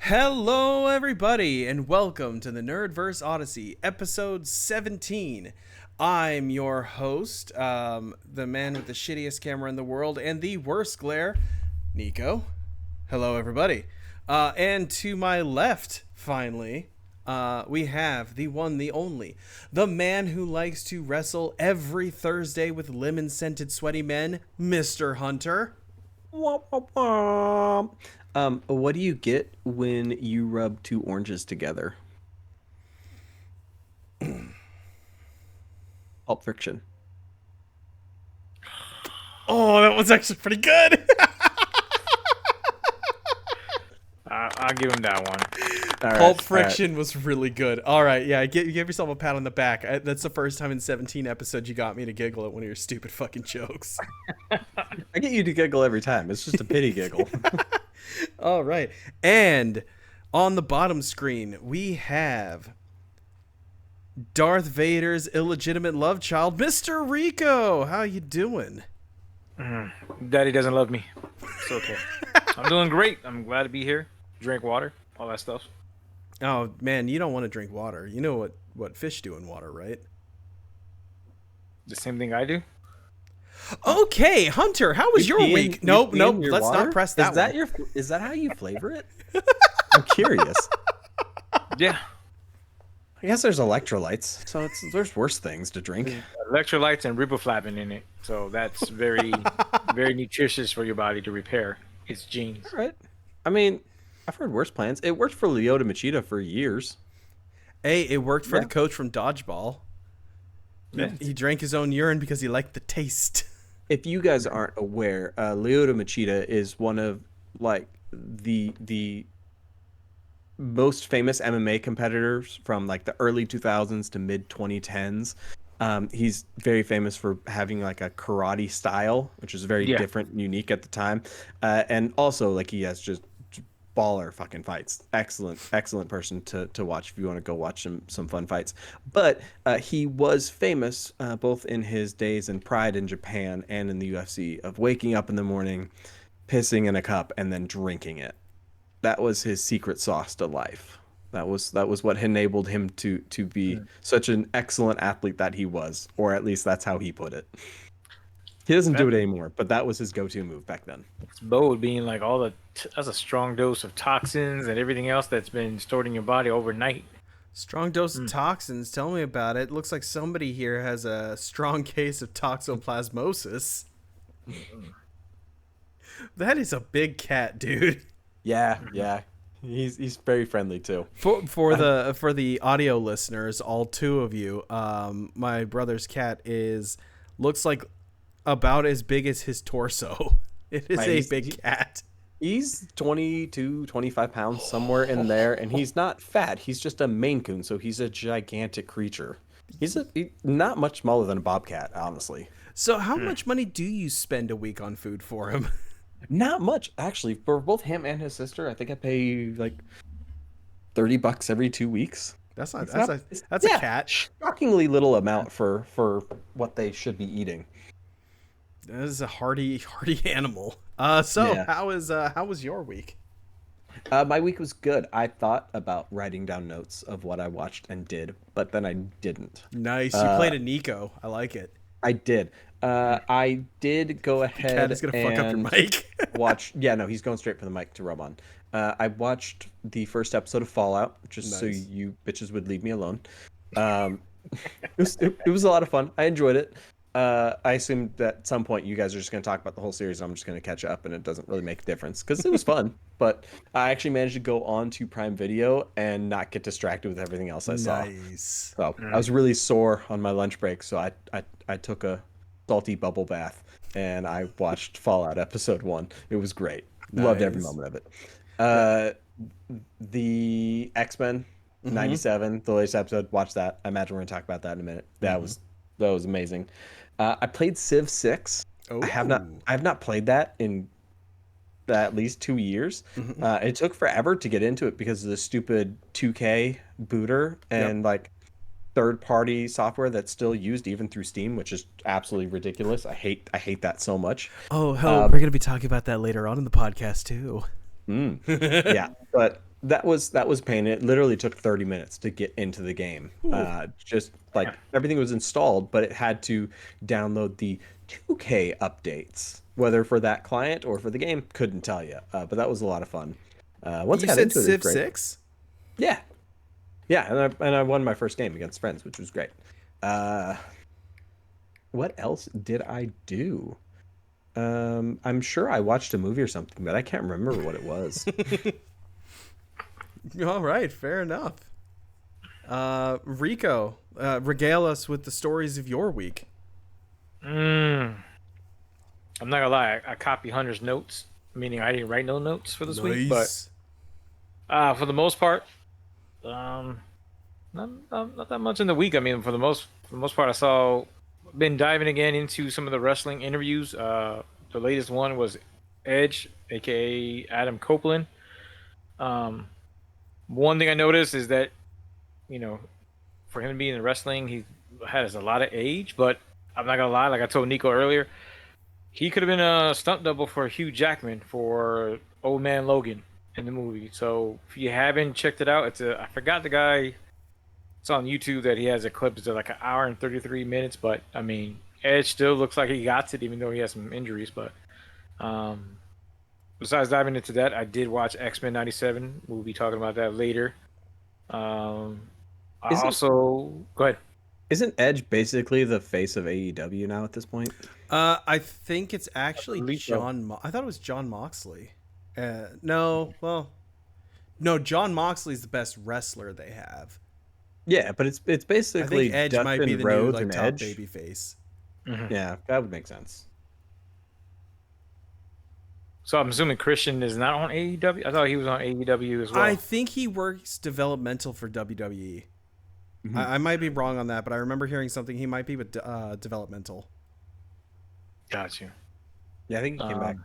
Hello, everybody, and welcome to the Nerdverse Odyssey, episode 17. I'm your host, the man with the shittiest camera in the world and the worst glare, Nico. Hello, everybody. And to my left, finally, we have the one, the only, the man who likes to wrestle every Thursday with lemon-scented sweaty men, Mr. Hunter. Womp, womp, womp. What do you get when you rub two oranges together? Pulp Friction. Oh, that was actually pretty good. I'll give him that one. Pulp Friction was really good. All right, yeah, you give yourself a pat on the back. That's the first time in 17 episodes you got me to giggle at one of your stupid fucking jokes. I get you to giggle every time. It's just a pity giggle. All right, and on the bottom screen we have Darth Vader's illegitimate love child, Mr. Rico. How you doing? Daddy doesn't love me. It's okay. I'm doing great. I'm glad to be here. Drink water, all that stuff. Oh man, you don't want to drink water. You know what fish do in water, right? The same thing I do. Okay, Hunter, how was your week? Nope. Let's water? Not press that. Is that how you flavor it? I'm curious. Yeah. I guess there's electrolytes, so there's worse things to drink. Electrolytes and riboflavin in it, so that's very, very nutritious for your body to repair its genes. All right. I mean, I've heard worse plans. It worked for Lyoto Machida for years. Hey, it worked for the coach from Dodgeball. Yeah. He drank his own urine because he liked the taste. If you guys aren't aware, Lyoto Machida is one of the most famous MMA competitors from like the early 2000s to mid 2010s. He's very famous for having like a karate style, which is very different and unique at the time. And also like he has just baller fucking fights. Excellent person to watch if you want to go watch some fun fights. But he was famous both in his days in Pride in Japan and in the UFC of waking up in the morning, pissing in a cup, and then drinking it. That was his secret sauce to life. That was what enabled him to be such an excellent athlete that he was, or at least that's how he put it. He doesn't do it anymore, but that was his go-to move back then. It's bold being like that's a strong dose of toxins and everything else that's been stored in your body overnight. Strong dose of toxins. Tell me about it. Looks like somebody here has a strong case of toxoplasmosis. That is a big cat, dude. Yeah. He's very friendly too. For the audio listeners, all two of you, my brother's cat looks like about as big as his torso. It is a big cat. He's 22, 25 pounds, somewhere in there, and he's not fat. He's just a Maine Coon, so he's a gigantic creature. He's not much smaller than a bobcat, honestly. So how much money do you spend a week on food for him? Not much, actually. For both him and his sister, I think I pay like $30 every 2 weeks. That's a cat. Shockingly little amount for what they should be eating. That is a hardy animal. How was your week? My week was good. I thought about writing down notes of what I watched and did, but then I didn't. Nice. You played a Nico. I like it. I did. I did go ahead. Cat is gonna fuck up your mic. Watch. Yeah, no, he's going straight for the mic to rub on. I watched the first episode of Fallout, just so you bitches would leave me alone. It was a lot of fun. I enjoyed it. I assumed that at some point you guys are just going to talk about the whole series and I'm just going to catch up, and it doesn't really make a difference because it was fun. But I actually managed to go on to Prime Video and not get distracted with everything else I saw. Nice. So I was really sore on my lunch break, so I took a salty bubble bath and I watched Fallout episode 1. It was great. Nice. Loved every moment of it. The X-Men 97, the latest episode, watch that. I imagine we're going to talk about that in a minute. That was amazing. I played Civ 6. Oh. I have not played that in at least 2 years. It took forever to get into it because of the stupid 2K booter and like third-party software that's still used even through Steam, which is absolutely ridiculous. I hate that so much. Oh, hell, we're gonna be talking about that later on in the podcast too. Yeah, but that was pain. It literally took 30 minutes to get into the game. Ooh. Just like everything was installed, but it had to download the 2K updates, whether for that client or for the game, couldn't tell you. But that was a lot of fun. Once I You got said into it, it was Civ great. 6? Yeah, yeah, and I won my first game against friends, which was great. Uh, what else did I do? I'm sure I watched a movie or something, but I can't remember what it was. All right, fair enough. Rico, regale us with the stories of your week. Mm, I'm not gonna lie. I copied Hunter's notes, meaning I didn't write no notes for this week. But Nice. for the most part, um, not that much in the week. I mean, for the most part, been diving again into some of the wrestling interviews. The latest one was Edge, aka Adam Copeland. Um, One thing I noticed is that, you know, for him to be in wrestling, he has a lot of age. But I'm not gonna lie, like I told Nico earlier, he could have been a stunt double for Hugh Jackman for Old Man Logan in the movie. So if you haven't checked it out, I forgot the guy. It's on YouTube that he has a clip. It's like an hour and 33 minutes. But I mean, Edge still looks like he got it, even though he has some injuries. But um, besides diving into that, I did watch X-Men '97. We'll be talking about that later. Um, I Isn't also go ahead. isn't Edge basically the face of AEW now at this point? I think it's actually believe so. I thought it was John Moxley. No, well, no, John Moxley's the best wrestler they have. Yeah, but it's I basically think Edge might be Dustin the new Rhodes like and top Edge. baby face. Mhm. Yeah, that would make sense. So I'm assuming Christian is not on AEW. I thought he was on AEW as I well. think he works developmental for WWE. Mhm. I might be wrong on that, but I remember hearing something he might be with developmental. Got you. Yeah, I think he came back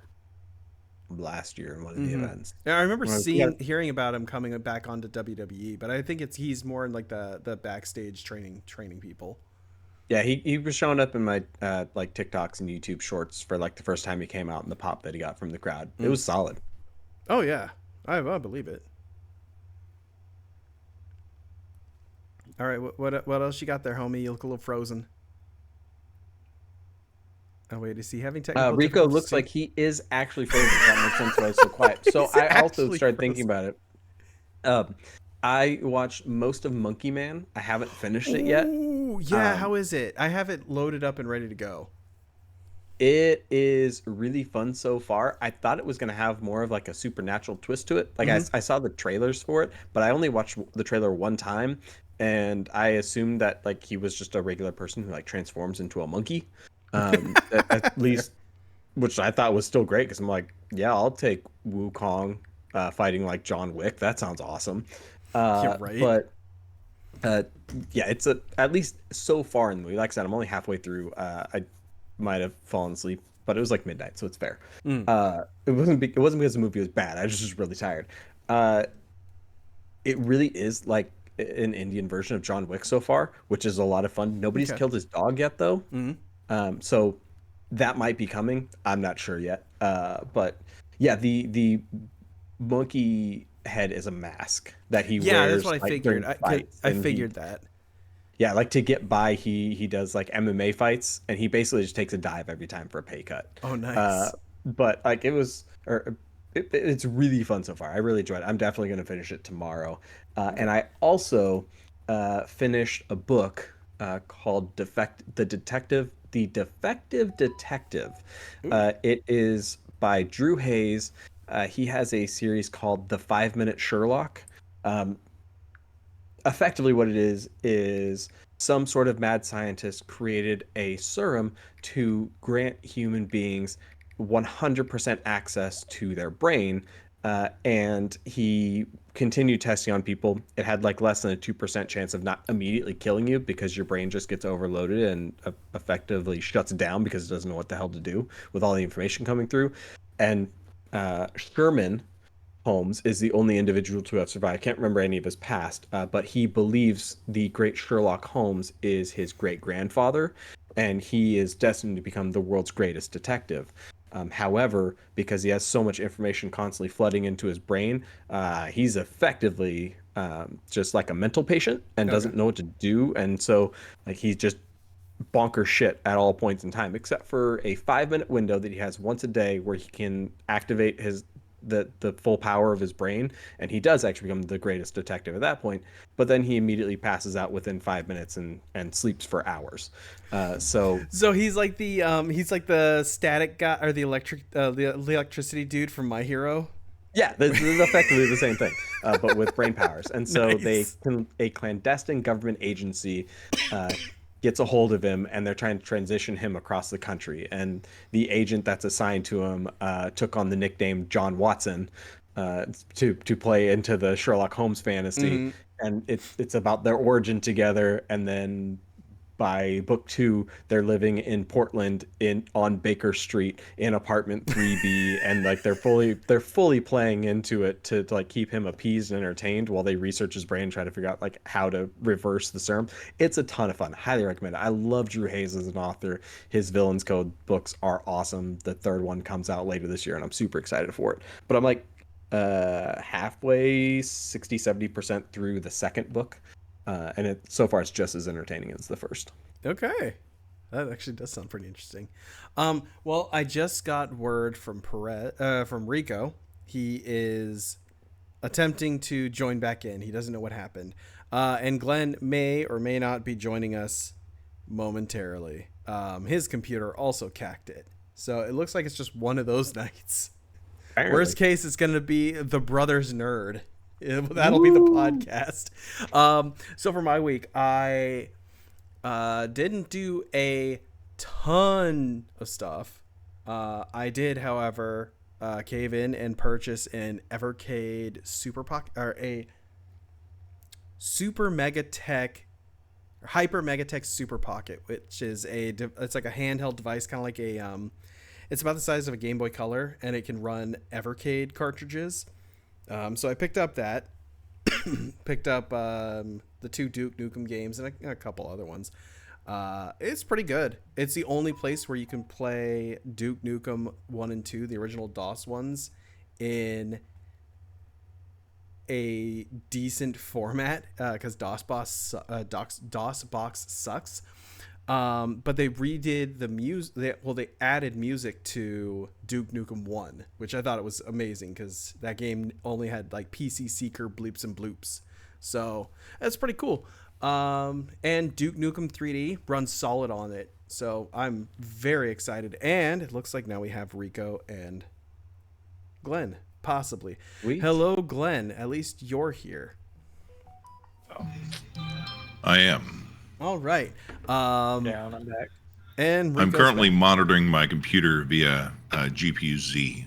Um, last year in one of the events. Yeah, I remember Yeah, hearing about him coming back onto WWE, but I think he's more in like the backstage training people. yeah, he was showing up in my like TikToks and YouTube shorts for like the first time he came out and the pop that he got from the crowd. It Mm. was solid. Oh yeah, I believe it. All right, what else you got there, homie? You look a little frozen. Oh wait, is he having technical Rico difficulties looks too? like he is actually frozen. So that makes sense why he's so quiet. So He's I also actually started thinking frozen. about it. Um, I watched most of Monkey Man. I haven't finished it yet. Ooh, yeah. Um, How is it? I have it loaded up and ready to go. It is really fun so far. I thought it was going to have more of like a supernatural twist to it. Like Hmm. I saw the trailers for it, but I only watched the trailer one time, and I assumed that like he was just a regular person who like transforms into a monkey. At Fair. least, which I thought was still great because I'm like, yeah, I'll take Wukong fighting like John Wick. That sounds awesome. You're right. But uh, yeah, it's at least so far in the movie. Like I said, I'm only halfway through. I might have fallen asleep, but it was like midnight, so it's fair. Mm. It wasn't because the movie was bad. I was just really tired. Uh, it really is like an Indian version of John Wick so far, which is a lot of fun. Nobody's Okay. killed his dog yet, though. Mm. So that might be coming. I'm not sure yet. But yeah, the monkey head is a mask that he Yeah, that's wears what I like figured. during fights, I and he figured that. yeah, like to get by, he does like MMA fights, and he basically just takes a dive every time for a pay cut. Oh, Uh, nice. but like it's really fun so far. I really enjoyed it. I'm definitely going to finish it tomorrow. And I also finished a book called The Defective Detective. Ooh. It is by Drew Hayes. He has a series called The 5 Minute Sherlock. Um, Effectively what it is some sort of mad scientist created a serum to grant human beings 100% access to their brain, and he continued testing on people. It had like less than a 2% chance of not immediately killing you because your brain just gets overloaded and effectively shuts down because it doesn't know what the hell to do with all the information coming through. And Sherman Holmes is the only individual to have survived. I can't remember any of his past, but he believes the great Sherlock Holmes is his great grandfather, and he is destined to become the world's greatest detective. However, because he has so much information constantly flooding into his brain, he's effectively just like a mental patient and Okay. doesn't know what to do. And so, like, he's just bonker shit at all points in time, except for a 5 minute window that he has once a day where he can activate the full power of his brain, and he does actually become the greatest detective at that point. But then he immediately passes out within 5 minutes and sleeps for hours. So So he's like the static guy or the electricity dude from My Hero. yeah, this is effectively the same thing, but with brain powers. And so Nice. a clandestine government agency gets a hold of him, and they're trying to transition him across the country. And the agent that's assigned to him took on the nickname John Watson to play into the Sherlock Holmes fantasy. Hmm. And it's about their origin together, and then by book two, they're living in Portland in on Baker Street in apartment 3B, and like they're fully playing into it to like keep him appeased and entertained while they research his brain and try to figure out like how to reverse the serum. It's a ton of fun. Highly recommend it. I love Drew Hayes as an author. His Villains Code books are awesome. The third one comes out later this year, and I'm super excited for it. But I'm like halfway 60-70% through the second book, and it so far it's just as entertaining as the first. Okay. That actually does sound pretty interesting. Well, I just got word from from Rico. He is attempting to join back in. He doesn't know what happened. And Glenn may or may not be joining us momentarily. His computer also cacked it. So it looks like it's just one of those nights. Apparently. Worst case, it's going to be the Brothers Nerd. That'll be the podcast. So for my week, I didn't do a ton of stuff. I did, however, cave in and purchase an Evercade Super Pocket, or a Super Megatech, or Hyper Megatech Super Pocket, which is it's like a handheld device, kind of like it's about the size of a Game Boy Color, and it can run Evercade cartridges. So I picked up that, picked up the two Duke Nukem games and a couple other ones. It's pretty good. It's the only place where you can play Duke Nukem 1 and 2, the original DOS ones, in a decent format, because DOSBox sucks. But they redid the music. They added music to Duke Nukem 1, which I thought it was amazing because that game only had like PC Seeker bleeps and bloops. So that's pretty cool. And Duke Nukem 3D runs solid on it. So I'm very excited. And it looks like now we have Rico and Glenn, possibly. Sweet. Hello, Glenn. At least you're here. I am. All right. Down, I'm back. And I'm Rico's currently back. monitoring my computer via GPU-Z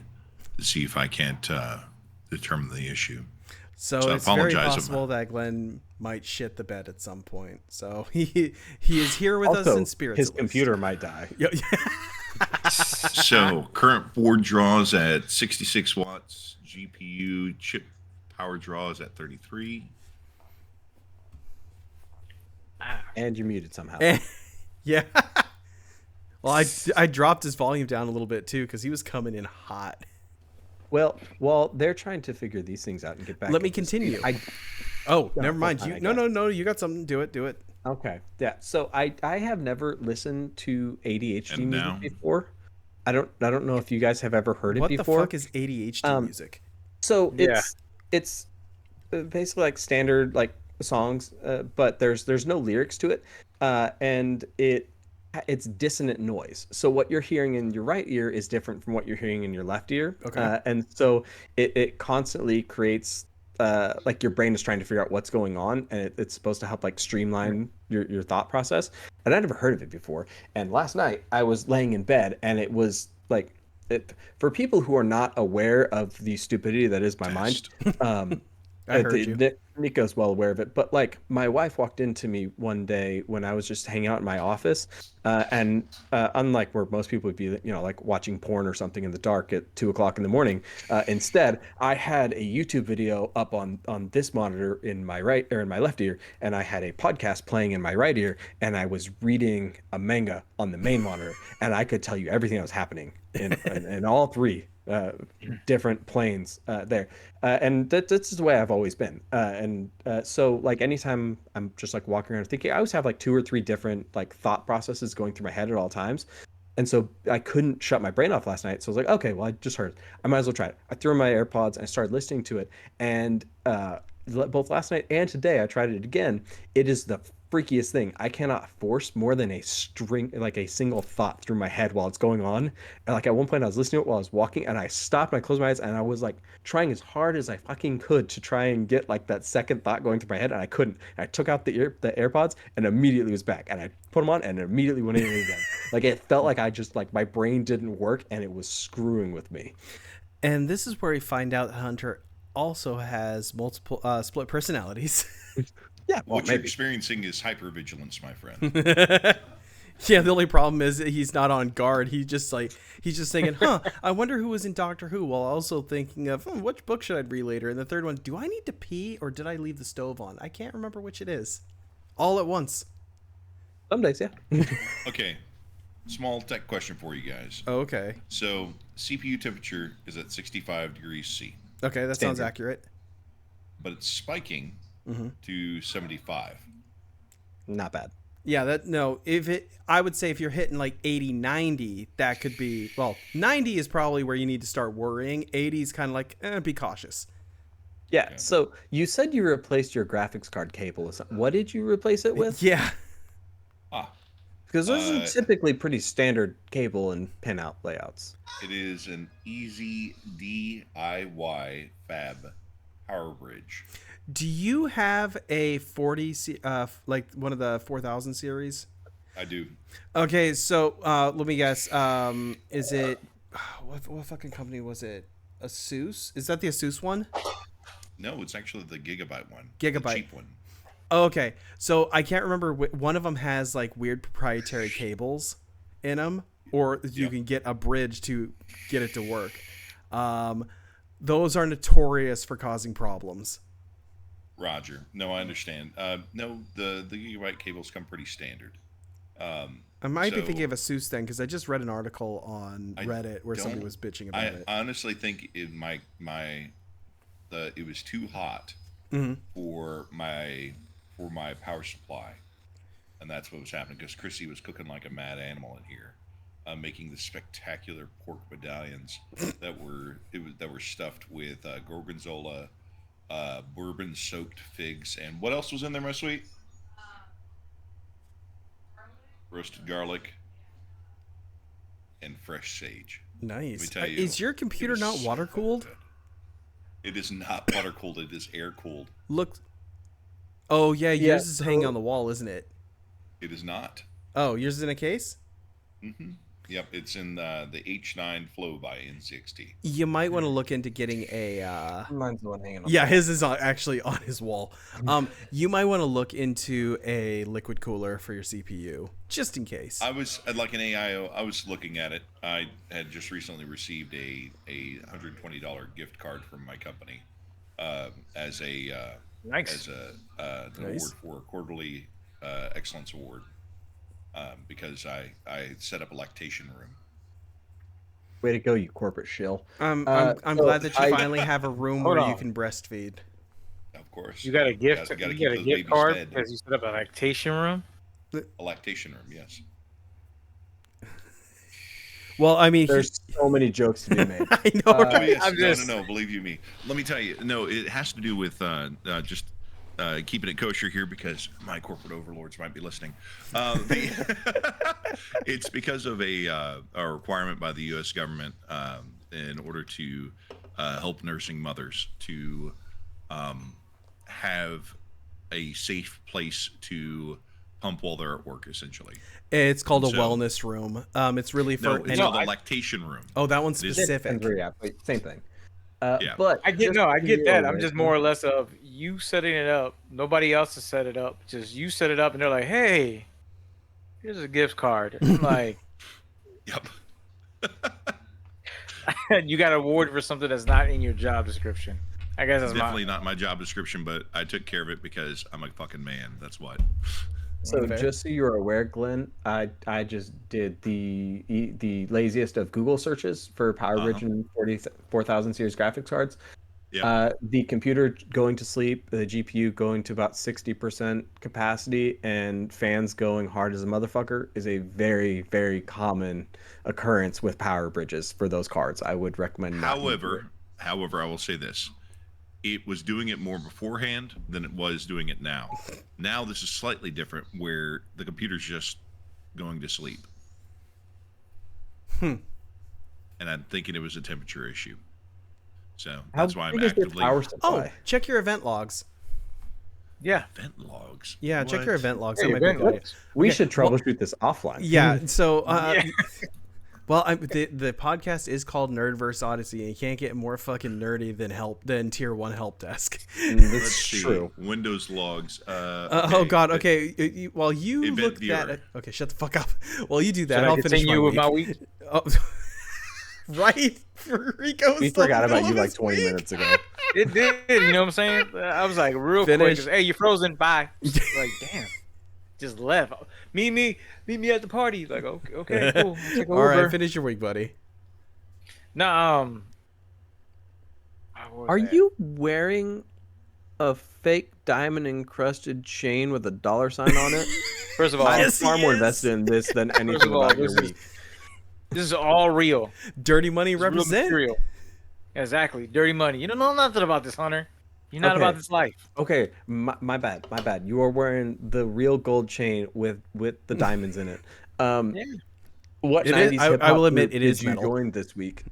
to see if I can't determine the issue. So I it's very apologize possible about that Glenn might shit the bed at some point. So he is here with us Also, in spirit. his at least. computer might die. Yeah. So current board draws at 66 watts. GPU chip power draws at 33. And you're muted somehow. Yeah. Well, I dropped his volume down a little bit too because he was coming in hot. Well, while they're trying to figure these things out and get back. Let me into continue. speed, Oh, No, never mind. that's fine, You I guess. no. You got something. Do it. Okay. Yeah. So I have never listened to ADHD And music now? before. I don't know if you guys have ever heard What it the before. fuck is ADHD music? So Yeah. it's basically like standard like songs, but there's no lyrics to it, and it's dissonant noise. So what you're hearing in your right ear is different from what you're hearing in your left ear. Okay. And so it constantly creates like your brain is trying to figure out what's going on, and it's supposed to help like streamline your thought process. And I never heard of it before. And last night I was laying in bed, and it was like for people who are not aware of the stupidity that is my mind, Test. I heard you. Nico's well aware of it, but like my wife walked into me one day when I was just hanging out in my office, and unlike where most people would be, like watching porn or something in the dark at 2 o'clock in the morning, instead I had a YouTube video up on this monitor in my right or in my left ear, and I had a podcast playing in my right ear, and I was reading a manga on the main monitor, and I could tell you everything that was happening in all three different planes there. And that's just the way I've always been. So like anytime I'm just like walking around thinking, I always have like 2 or 3 different like thought processes going through my head at all times. And so I couldn't shut my brain off last night. So I was like, okay, well, I just heard it. I might as well try it. I threw in my AirPods and I started listening to it. And both last night and today, I tried it again. It is the freakiest thing. I cannot force more than a string, like a single thought through my head while it's going on. And like at one point I was listening to it while I was walking, and I stopped and I closed my eyes and I was like trying as hard as I fucking could to try and get like that second thought going through my head, and I couldn't. And I took out the AirPods and immediately was back, and I put them on and immediately went in again. Like it felt like I just like my brain didn't work and it was screwing with me. And this is where we find out Hunter also has multiple split personalities. Yeah, well, What you're maybe. experiencing is hypervigilance, my friend. Yeah, the only problem is that he's not on guard. He's just thinking, I wonder who was in Doctor Who, while also thinking of which book should I read later. And the third one, do I need to pee or did I leave the stove on? I can't remember which it is. All at once. Some days, yeah. Okay, small tech question for you guys. Oh, okay. So CPU temperature is at 65 degrees C, Okay, that sounds Standard. accurate. but it's spiking to 75. Not bad. Yeah, I would say if you're hitting like 80, 90, that could be, 90 is probably where you need to start worrying. 80 is kind of like, be cautious. Yeah. So you said you replaced your graphics card cable. What did you replace it with? Yeah. Ah, Because those are typically pretty standard cable and pinout layouts. it is an easy DIY fab power bridge. Do you have a 40, like one of the 4000 series? I do. Okay, so let me guess. Is it, what fucking company was it? Asus? Is that the Asus one? No, it's actually the Gigabyte one. Gigabyte. The cheap one. Oh, okay, so I can't remember. One of them has like weird proprietary cables in them, or you can get a bridge to get it to work. Those are notorious for causing problems. Roger. No, I understand. No, the Gigabyte cables come pretty standard. Mm-hmm. I I might be thinking of Asus then, because I just read an article on I Reddit where somebody don't- was bitching about I it. honestly think it it was too hot for my power supply, and that's what was happening because Chrissy was cooking like a mad animal in here, making the spectacular pork medallions that were stuffed with gorgonzola, bourbon-soaked figs, and what else was in there, my sweet? Roasted garlic and fresh sage. Nice. Let me tell you, Is your computer it was not so water cooled? good. It is not water cooled. It is air cooled. Look. Oh yeah, yours Yeah, is hanging on the wall, isn't it? It is not. Oh, yours is in a case. Yep, it's in the H9 Flow by NCXT. You might want to look into getting a. Mine's the one hanging on. Yeah, his is actually on his wall. You might want to look into a liquid cooler for your CPU, just in case. I was like an AIO. I was looking at it. I had just recently received a $120 gift card from my company as a Nice. an Nice. award for a quarterly excellence award because I set up a lactation room. Way to go, you corporate shill. I'm so glad that you I- finally have a room Hold where you on. can breastfeed. Of course, You got a gift. Gotta You keep got a those gift babies card fed. because you set up a lactation room. A lactation room, yes. Well, I mean, There's so many jokes to be made. I know. Oh, right? yes. I'm just- No, believe you me. Let me tell you. No, it has to do with just keeping it kosher here because my corporate overlords might be listening. It's because of a requirement by the U.S. government in order to help nursing mothers to have a safe place to pump while they're at work, essentially. It's called a So- wellness room. It's really No, for it's any. called a lactation room. Oh, that one's It is- specific. Yeah, wait, same thing. Yeah. But I get just I so get you're that. I'm aware, just more or less of you setting it up. Nobody else has set it up. Just you set it up, and they're like, "Hey, here's a gift card." I'm like, Yep. you got an award for something that's not in your job description. I guess that's Definitely not my job description, but I took care of it because I'm a fucking man. That's what. So Fair. just so you're aware, Glenn, I just did the laziest of Google searches for Power Bridge and 4000 series graphics cards. Yeah. The computer going to sleep, the GPU going to about 60% capacity, and fans going hard as a motherfucker is a very, very common occurrence with power bridges for those cards. I would recommend not using it. However, I will say this. It was doing it more beforehand than it was doing it now. Now this is slightly different where the computer's just going to sleep. And I'm thinking it was a temperature issue. So that's why I'm big is their actively power Oh, supply? check your event logs. Yeah. event logs. Yeah, check your What? event logs. Hey, That might be a event good idea. logs. We Okay, should troubleshoot this offline. Yeah. So, Yeah. well, the podcast is called Nerdverse Odyssey, and you can't get more fucking nerdy than tier 1 help desk. That's Let's see. true. Windows logs. Oh God. Okay. While you Event look viewer. that. Okay, shut the fuck up. While you do that, Should I I'll finish continue with my week? Oh, right. Rico's We still forgot in the about you middle of like his 20 week. minutes ago. It did. You know what I'm saying? I was like real Finish. quick. Hey, you're frozen. Bye. Like, damn. Just left. Meet me at the party. Like, okay, cool. I'll take a All right, Uber. finish your week, buddy. No, Are you wearing a fake diamond encrusted chain with a dollar sign on it? First of all, I'm Yes, far he more is. invested in this than First anything of all, about your this is- week. this is all real. Dirty money It's real represent. material. Exactly. Dirty money. You don't know nothing about this, Hunter. You're not Okay. about this life. Okay, my bad. You are wearing the real gold chain with the diamonds in it. Yeah. What It is- 90s I hip-hop will admit group it is did you metal. join this week?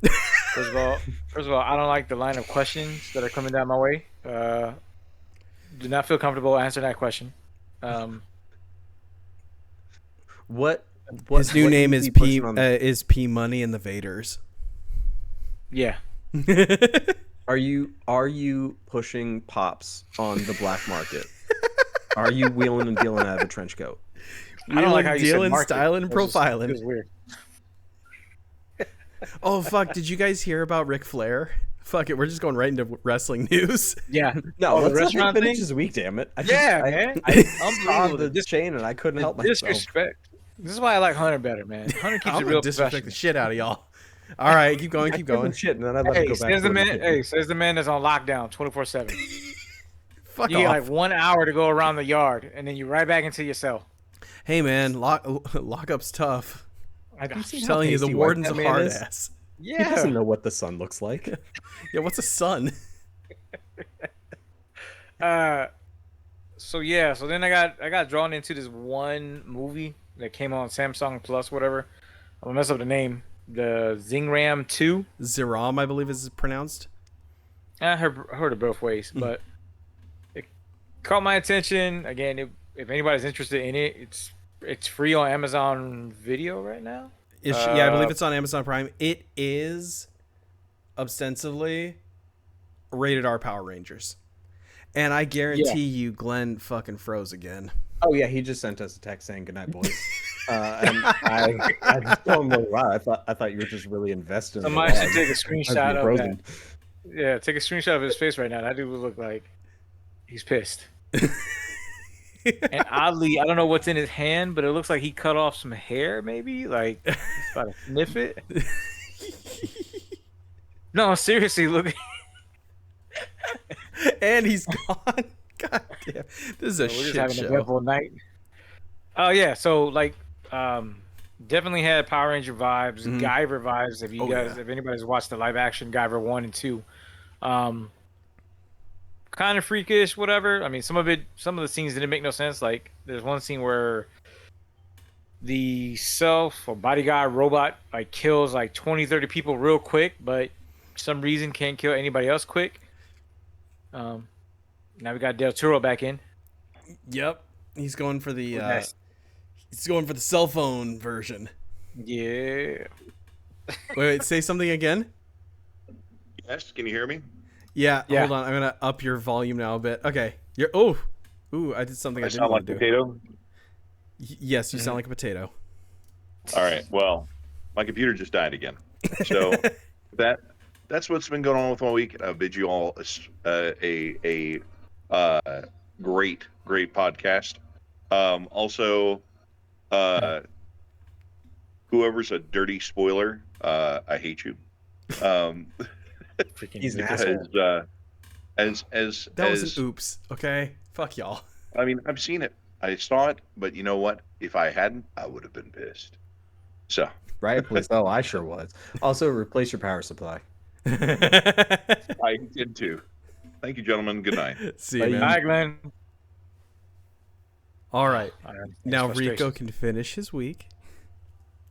First of all, I don't like the line of questions that are coming down my way. Do not feel comfortable answering that question. What His new what name easy is P person on- is P Money and the Vaders. Yeah. Are you pushing pops on the black market? Are you wheeling and dealing out of a trench coat? I don't like how you said dealing, market. styling, It was just- profiling. It was weird. Oh fuck! Did you guys hear about Ric Flair? Fuck it, we're just going right into wrestling news. Yeah. No, Oh, the let's let him restaurant finish thing? his week. Damn it! Yeah, man. I saw Unbelievable. the chain and I couldn't help myself. Disrespect. This is why I like Hunter better, man. Hunter keeps I'm it gonna real disrespect the professional. shit out of y'all. All right, keep going, keep I give him going. shit, and then I let him Hey, go back. says the to man. what he Hey, did. says the man that's on lockdown 24/7. Fuck You get off. like 1 hour to go around the yard, and then you're right back into your cell. Hey man, lockup's tough. I Have you seen I'm how telling you, the pasty white warden's that a man hard is? ass. He doesn't Yeah. know what the sun looks like. Yeah, what's a sun? So then I got drawn into this one movie that came on Samsung Plus, whatever. I'm gonna mess up the name. The Zingram 2. Ziram, I believe is pronounced. I heard it both ways, but it caught my attention. Again, if anybody's interested in it, it's free on Amazon Video right now. Yeah, I believe it's on Amazon Prime. It is ostensibly rated R Power Rangers. And I guarantee you Glenn fucking froze again. Oh yeah, he just sent us a text saying "Good night, boys." And I just told him, "Wow, I thought you were just really invested." in Somebody the should dog. take a As screenshot we're of frozen. that. Yeah, take a screenshot of his face right now. That dude would look like he's pissed. And oddly, I don't know what's in his hand, but it looks like he cut off some hair, maybe. Like he's about to sniff it. No, seriously, look. And he's gone. God damn. This is a We're just shit having a show. eventful night. Oh yeah, so like, definitely had Power Ranger vibes, Mhm. Guyver vibes. If you Oh, guys, yeah. if anybody's watched the live action Guyver 1 and 2, kind of freakish, whatever. I mean, some of the scenes didn't make no sense. Like, there's one scene where the self or bodyguard robot like kills like 20, 30 people real quick, but for some reason can't kill anybody else quick. Now we got Del Toro back in. Yep. He's going for the Nice. he's going for the cell phone version. Yeah. Wait, say something again. Yes, can you hear me? Yeah, Yeah. hold on. I'm gonna up your volume now a bit. Okay. You're ooh, I did something I didn't sound want like to do. potato. Yes, you sound like a potato. All right. Well, my computer just died again. So that's what's been going on with my week. And I bid you all a great podcast. Also, whoever's a dirty spoiler, I hate you. Freaking He's an because, asshole. That was an oops. Okay, fuck y'all. I mean, I've seen it. I saw it, but you know what? If I hadn't, I would have been pissed. So Rightfully so. I sure was. Also, replace your power supply. I did too. Thank you, gentlemen. Good night. See you, Bye. man. Hi, Glenn. All right. I understand Now his Rico frustrations. can finish his week,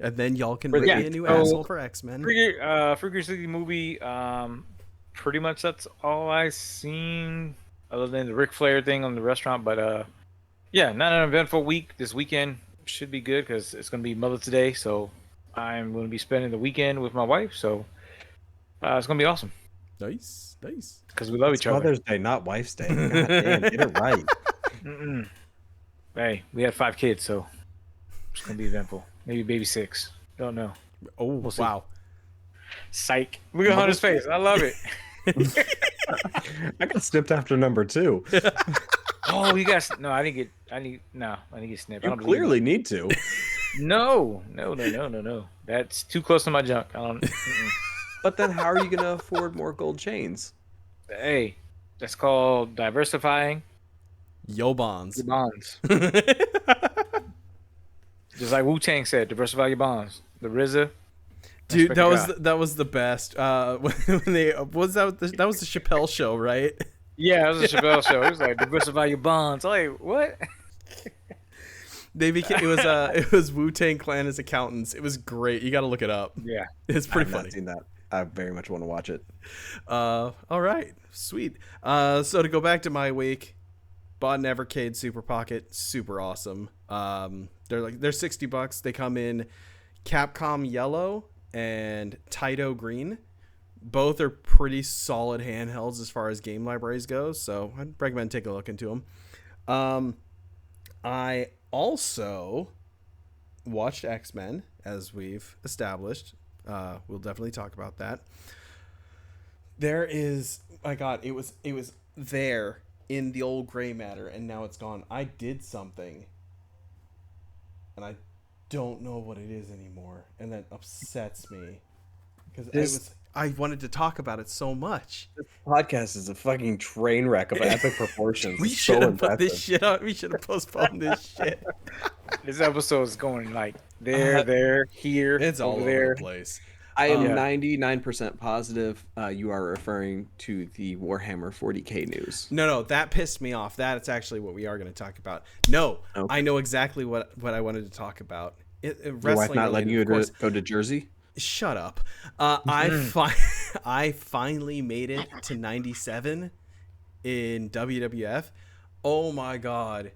and then y'all can For rip the- me a new so- asshole for X-Men. Freaky City movie. Pretty much that's all I seen, other than the Ric Flair thing on the restaurant. But yeah, not an eventful week. This weekend should be good because it's gonna be Mother's Day, so I'm gonna be spending the weekend with my wife. So it's gonna be awesome Nice, nice. because we love It's each other. Mother's Day, not Wife's Day. God damn, get it right. Mm-mm. Hey, we had 5 kids, so it's gonna be eventful. Maybe baby 6. Don't know. Oh, see. wow. Psych. Look at Hunter's face. I love it. I got snipped after number 2. Oh, you guys. No, I didn't get. I didn't get snipped. I You don't believe clearly need to. that. No. That's too close to my junk. I don't. But then how are you going to afford more gold chains? Hey, that's called diversifying Yo bonds. your bonds. Just like Wu-Tang said, diversify your bonds. The RZA. Dude, Respect that to was God. that was the best. When they that was the Chappelle show, right? Yeah, it was a Chappelle show. It was like diversify your bonds. I'm like, what? They became it was Wu-Tang Clan as accountants. It was great. You got to look it up. Yeah. It's I've pretty not funny. seen that. I very much want to watch it. All right, sweet. So to go back to my week, bought an Evercade Super Pocket, super awesome. They're $60. They come in Capcom yellow and Taito green. Both are pretty solid handhelds as far as game libraries go, so I'd recommend taking a look into them. I also watched X-Men, as we've established. We'll definitely talk about that. There is, my God, it was there in the old gray matter, and now it's gone. I did something, and I don't know what it is anymore, and that upsets me because I wanted to talk about it so much. This podcast is a fucking train wreck of epic proportions. We It's should so have put this impressive. shit on. We should have postponed this shit. This episode is going like there, here, It's all over there. the place. I am Yeah. 99% positive you are referring to the Warhammer 40k news. No, that pissed me off. That's actually what we are going to talk about. No, Okay. I know exactly what I wanted to talk about. Your wife Wrestling not letting related, you of course. go to Jersey? Shut up. I finally made it to 97 in WWF. Oh my God.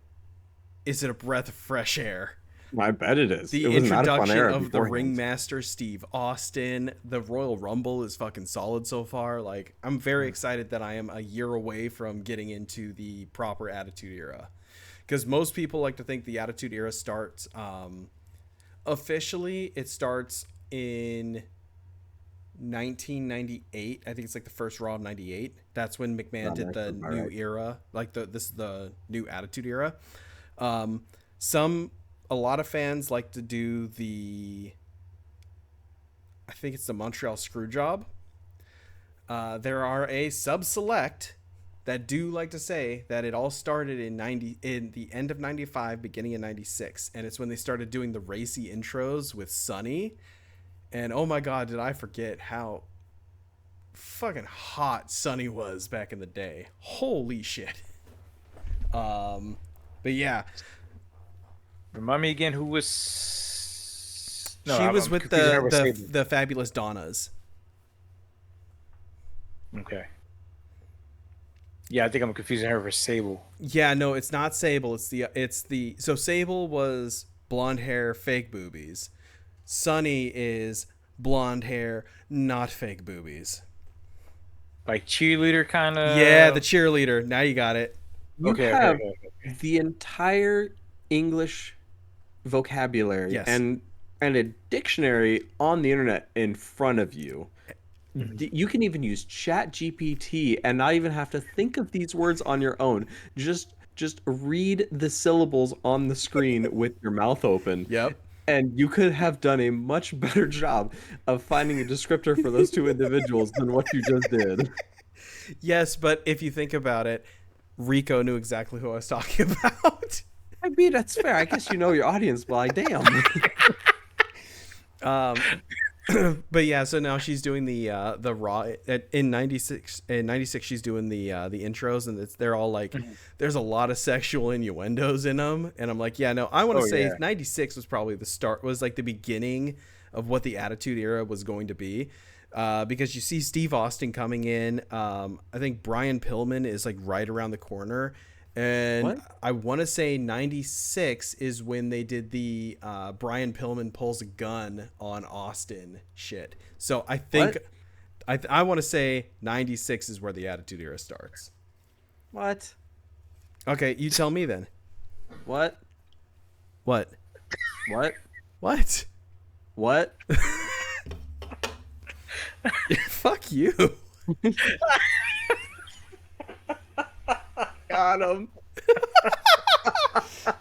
Is it a breath of fresh air? I bet it is. The It was not a fun introduction era of the beforehand. ringmaster Steve Austin, the Royal Rumble is fucking solid so far. Like, I'm very excited that I am a year away from getting into the proper Attitude Era, because most people like to think the Attitude Era starts officially. It starts in 1998. I think it's like the first Raw of '98. That's when McMahon did the All new right. era, like this is the new Attitude Era. A lot of fans like to do I think it's the Montreal Screwjob. There are a sub-select that do like to say that it all started in the end of 95, beginning of 96. And it's when they started doing the racy intros with Sunny. And oh my God, did I forget how fucking hot Sunny was back in the day. Holy shit. But yeah, Remind me again who was. No, she was I'm with confusing her with Sable. the Fabulous Donnas. Okay. Yeah, I think I'm confusing her for Sable. Yeah, no, it's not Sable. So Sable was blonde hair, fake boobies. Sunny is blonde hair, not fake boobies. like cheerleader kind of. Yeah, the cheerleader. Now you got it. You Okay, have okay. the entire English vocabulary Yes. and a dictionary on the internet in front of you. You can even use Chat GPT and not even have to think of these words on your own. Just read the syllables on the screen with your mouth open. Yep. And you could have done a much better job of finding a descriptor for those two individuals than what you just did. Yes, but if you think about it, Rico knew exactly who I was talking about. I mean, that's fair. I guess you know your audience, but like, damn. But yeah, so now she's doing the raw in 96. In 96, she's doing the intros, and they're all like, there's a lot of sexual innuendos in them, and I'm like, yeah, no, I want to say 96 was probably was like the beginning of what the Attitude Era was going to be, because you see Steve Austin coming in. I think Brian Pillman is like right around the corner. And What? I want to say 96 is when they did the Brian Pillman pulls a gun on Austin shit. So I think I want to say 96 is where the Attitude Era starts. What? Okay, you tell me then. What? What? What? What? What? Fuck you. Got him.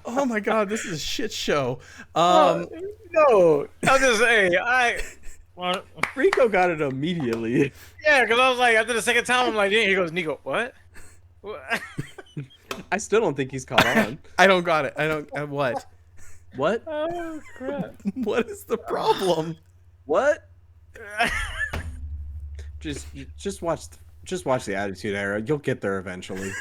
Oh my god, this is a shit show. No, I'm just saying. Well, Rico got it immediately. yeah, because I was like, after the second time, I'm like, yeah. He goes, Nico, what? I still don't think he's caught on. I don't got it. I don't. What? What? Oh crap! What is the problem? What? Just watch the Attitude Era. You'll get there eventually.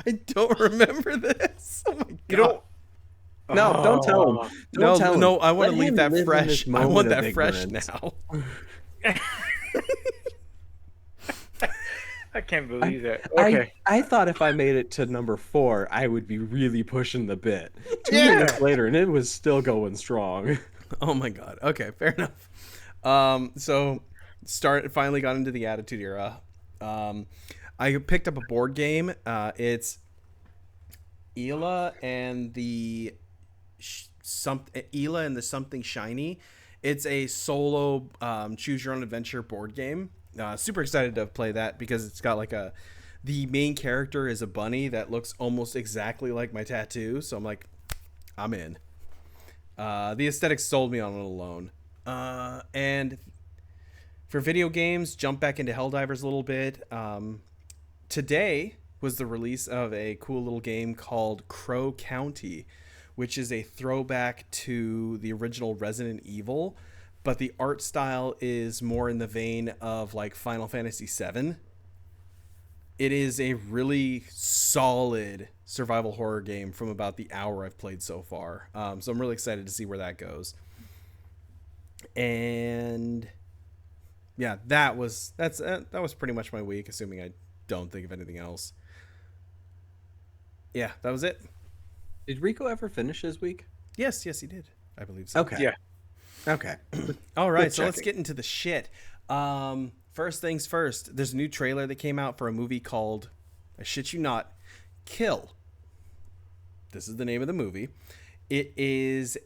I don't remember this. Oh my god. You don't. No, don't tell him. Don't tell him. No, I want Let to leave him that live in fresh. this I moment want of that fresh ignorance. now. I can't believe that. Okay. I thought if I made it to number 4, I would be really pushing the bit. 2 Yeah. minutes later, and it was still going strong. Oh my god. Okay, fair enough. So finally got into the Attitude Era. I picked up a board game. It's Ela and the Something Shiny. It's a solo choose your own adventure board game. Super excited to play that because it's got like the main character is a bunny that looks almost exactly like my tattoo. So I'm like, I'm in. The aesthetics sold me on it alone. And for video games, jump back into Helldivers a little bit. Today was the release of a cool little game called Crow County, which is a throwback to the original Resident Evil, but the art style is more in the vein of like Final Fantasy VII. It is a really solid survival horror game from about the hour I've played so far. So I'm really excited to see where that goes. And yeah, that was pretty much my week, assuming I don't think of anything else. Yeah, that was it. Did Rico ever finish his week? Yes, he did. I believe so. Okay. Yeah. Okay. All right, Good so let's checking. get into the shit. First things first, there's a new trailer that came out for a movie called, I shit you not, Kill. This is the name of the movie. It is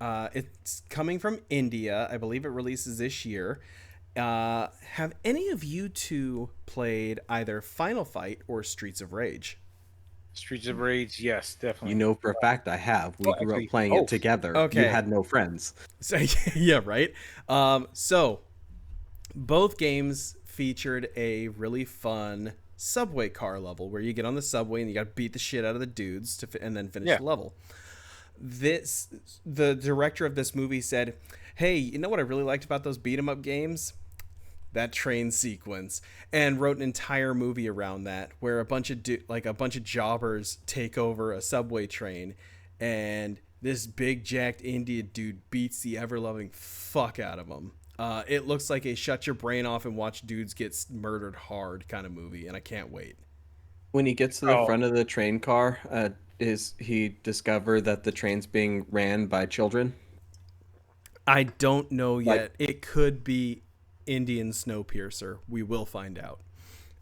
it's coming from India. I believe it releases this year. Have any of you two played either Final Fight or Streets of Rage? Streets of Rage, yes, definitely. You know for a fact I have. We grew actually, up playing both. it together. Okay. You had no friends. So yeah, right. So both games featured a really fun subway car level where you get on the subway and you got to beat the shit out of the dudes and then finish the level. The director of this movie said, "Hey, you know what I really liked about those beat 'em up games? That train sequence," and wrote an entire movie around that, where a bunch of jobbers take over a subway train, and this big jacked Indian dude beats the ever loving fuck out of them. It looks like a shut your brain off and watch dudes get murdered hard kind of movie, and I can't wait. When he gets to the front of the train car, is he discovered that the train's being ran by children? I don't know yet. It could be Indian Snowpiercer. We will find out.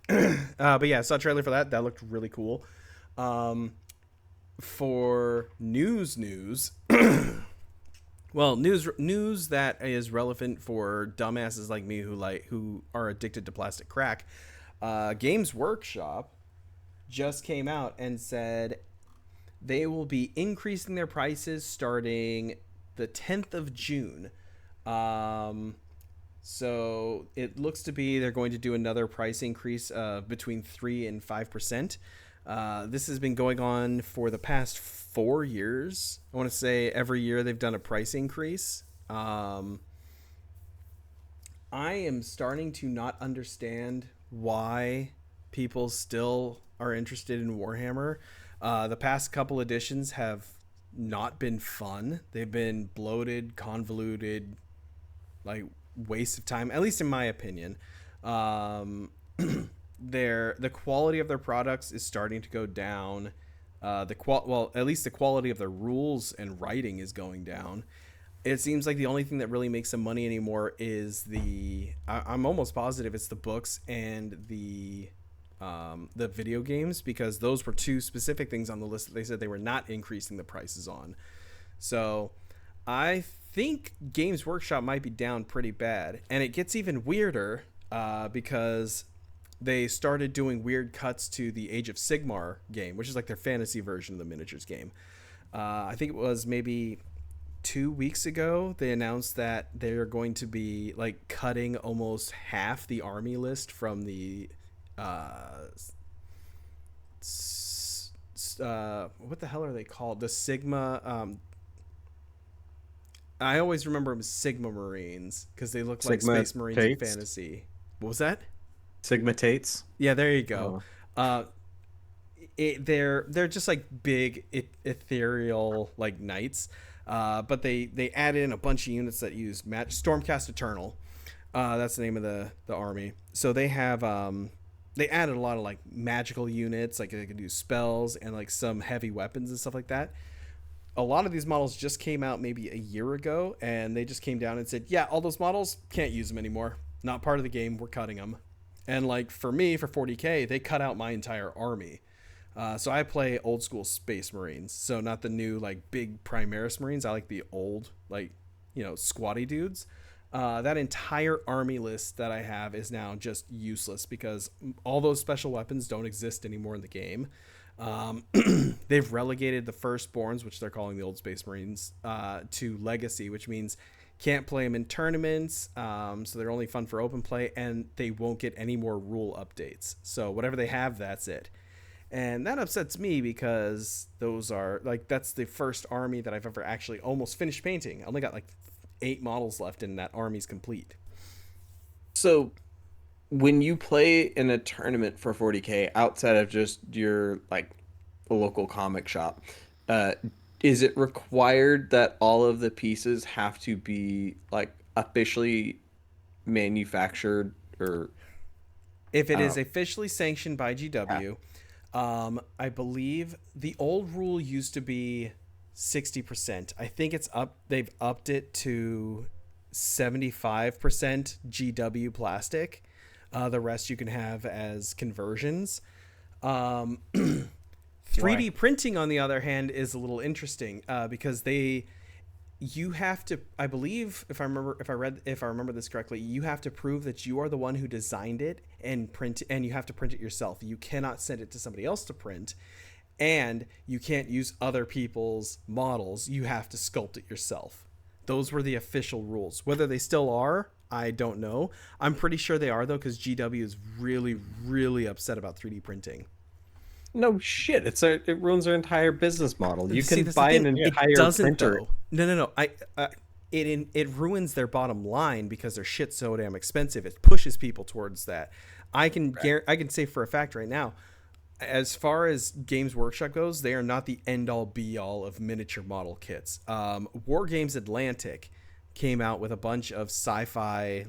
But yeah, I saw a trailer for that. That looked really cool. For news, well, news that is relevant for dumbasses like me who are addicted to plastic crack. Games Workshop just came out and said they will be increasing their prices starting the 10th of June. So it looks to be they're going to do another price increase between 3 and 5%. This has been going on for the past 4 years. I want to say every year they've done a price increase. I am starting to not understand why people still are interested in Warhammer. The past couple editions have not been fun. They've been bloated, convoluted, like waste of time, at least in my opinion. The quality of their products is starting to go down. At least the quality of their rules and writing is going down. It seems like the only thing that really makes them money anymore is I'm almost positive it's the books and the video games, because those were two specific things on the list that they said they were not increasing the prices on. So I think Games Workshop might be down pretty bad, and it gets even weirder because they started doing weird cuts to the Age of Sigmar game, which is like their fantasy version of the miniatures game. I think it was maybe 2 weeks ago they announced that they're going to be like cutting almost half the army list from the what the hell are they called? The Sigma. I always remember them as Sigma Marines because they look like Space Marines in fantasy. What was that? Sigma Tates. Yeah, there you go. They're just like big ethereal like knights, but they added in a bunch of units that use Stormcast Eternal. That's the name of the army. So they have they added a lot of like magical units, like they can do spells and like some heavy weapons and stuff like that. A lot of these models just came out maybe a year ago, and they just came down and said, yeah, all those models, can't use them anymore. Not part of the game. We're cutting them. And like for me, for 40K, they cut out my entire army. So I play old school Space Marines. So not the new like big Primaris Marines. I like the old, like, you know, squatty dudes. That entire army list that I have is now just useless because all those special weapons don't exist anymore in the game. They've relegated the firstborns, which they're calling the old Space Marines, to legacy, which means can't play them in tournaments. So they're only fun for open play, and they won't get any more rule updates. So whatever they have, that's it. And that upsets me because those are like, that's the first army that I've ever actually almost finished painting. I only got like 8 models left and that army's complete. So when you play in a tournament for 40K outside of just your like a local comic shop, is it required that all of the pieces have to be like officially manufactured, or if it is officially sanctioned by GW? I believe the old rule used to be 60%. I think it's up. They've upped it to 75% GW plastic. The rest you can have as conversions. 3D printing, on the other hand, is a little interesting because you have to, I believe, if I remember this correctly, you have to prove that you are the one who designed it and you have to print it yourself. You cannot send it to somebody else to print, and you can't use other people's models. You have to sculpt it yourself. Those were the official rules. Whether they still are, I don't know. I'm pretty sure they are, though, because GW is really, really upset about 3D printing. no shit, it ruins their entire business model. You See, can buy an entire printer. No. It ruins their bottom line because their shit's so damn expensive. It pushes people towards that. I can say for a fact right now, as far as Games Workshop goes, they are not the end-all be-all of miniature model kits. War Games Atlantic came out with a bunch of sci-fi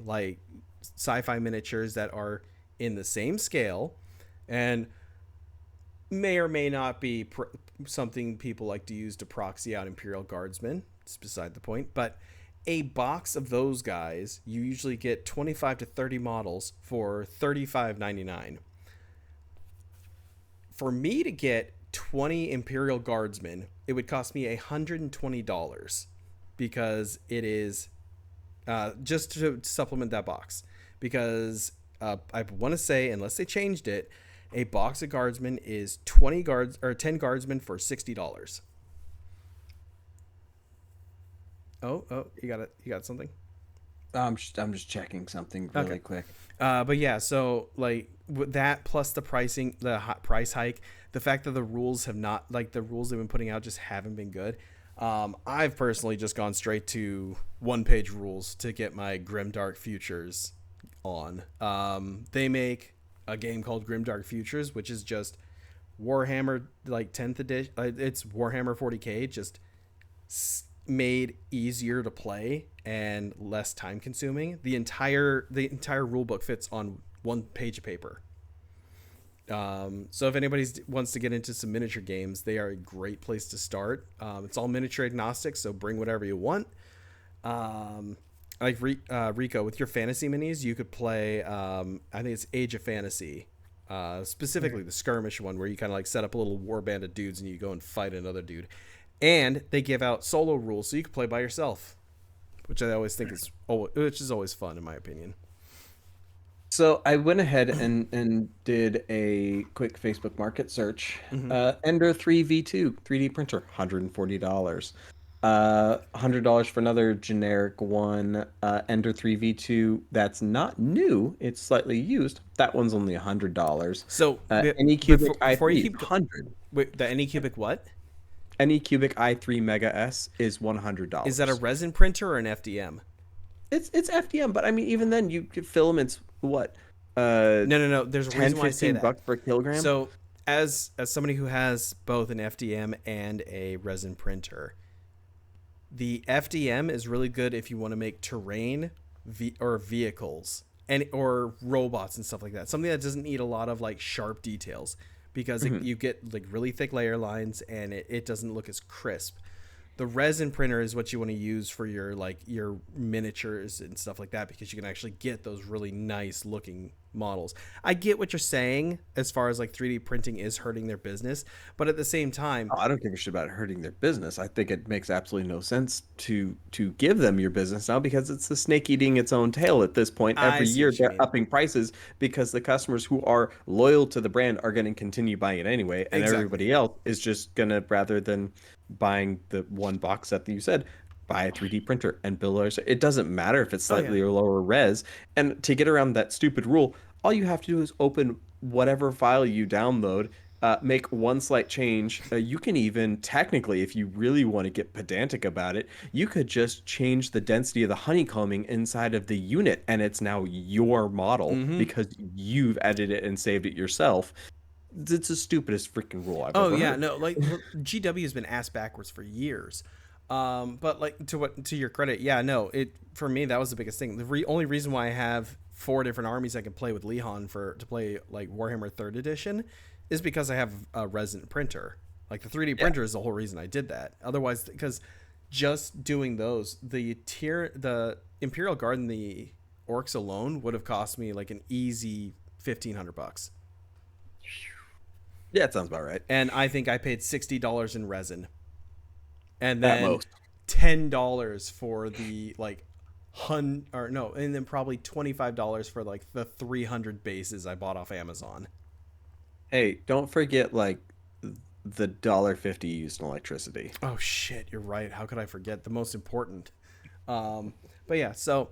miniatures that are in the same scale and may or may not be something people like to use to proxy out Imperial Guardsmen. It's beside the point. But A box of those guys, you usually get 25 to 30 models for $35.99. For me to get 20 Imperial Guardsmen, it would cost me $120 because it is just to supplement that box. Because I want to say, unless they changed it, a box of Guardsmen is 20 guards or 10 Guardsmen for $60. Oh, you got it. You got something? I'm just checking something really quick. But yeah, so like with that plus the pricing, the price hike, the fact that the rules have not, like the rules they've been putting out just haven't been good. I've personally just gone straight to one-page rules to get my Grimdark Futures on. They make a game called Grimdark Futures, which is just Warhammer like 10th edition. It's Warhammer 40K, just made easier to play and less time consuming. The entire rule book fits on one page of paper. So if anybody wants to get into some miniature games, they are a great place to start. It's all miniature agnostic, so bring whatever you want. Like Rico, with your fantasy minis, you could play, I think it's Age of Fantasy, specifically the skirmish one, where you kind of like set up a little war band of dudes and you go and fight another dude. And they give out solo rules, so you can play by yourself, which I always think is always fun, in my opinion. So I went ahead and did a quick Facebook Market search. Ender 3 V2 3D printer, $140. $100 for another generic one. Ender 3 V2 that's not new; it's slightly used. That one's only $100. So Anycubic before i3 you keep 100. Wait, the Anycubic what? Anycubic i3 Mega S is $100. Is that a resin printer or an FDM? It's FDM, but I mean, even then, you get filaments. What? No. There's a 10, reason why I say that. $15 per kilogram. So, as somebody who has both an FDM and a resin printer, the FDM is really good if you want to make terrain or vehicles or robots and stuff like that. Something that doesn't need a lot of like sharp details, because you get like really thick layer lines and it doesn't look as crisp. The resin printer is what you want to use for your miniatures and stuff like that, because you can actually get those really nice looking models. I get what you're saying as far as like 3D printing is hurting their business, but at the same time, I don't give a shit about hurting their business. I think it makes absolutely no sense to give them your business now, because it's the snake eating its own tail at this point. Every year they're upping prices because the customers who are loyal to the brand are going to continue buying it anyway, and everybody else is just going to, rather than buying the one box set that you said, buy a 3D printer and build it. It doesn't matter if it's slightly or lower res. And to get around that stupid rule, all you have to do is open whatever file you download, make one slight change. You can even technically, if you really want to get pedantic about it, you could just change the density of the honeycombing inside of the unit, and it's now your model because you've edited it and saved it yourself. It's the stupidest freaking rule I've ever heard. No, like GW has been ass backwards for years. But like to your credit, for me that was the biggest thing. The only reason why I have 4 different armies I can play with Lehan to play like Warhammer 3rd edition is because I have a resin printer. Like the 3D printer is the whole reason I did that. Otherwise, because just doing those, the Imperial Guard and the Orcs alone would have cost me like an easy $1,500. Yeah, it sounds about right. And I think I paid $60 in resin, and then most. $10 for the and then probably $25 for like the 300 bases I bought off Amazon. Hey, don't forget like the $1.50 used in electricity. Oh shit, you're right. How could I forget the most important? But yeah, so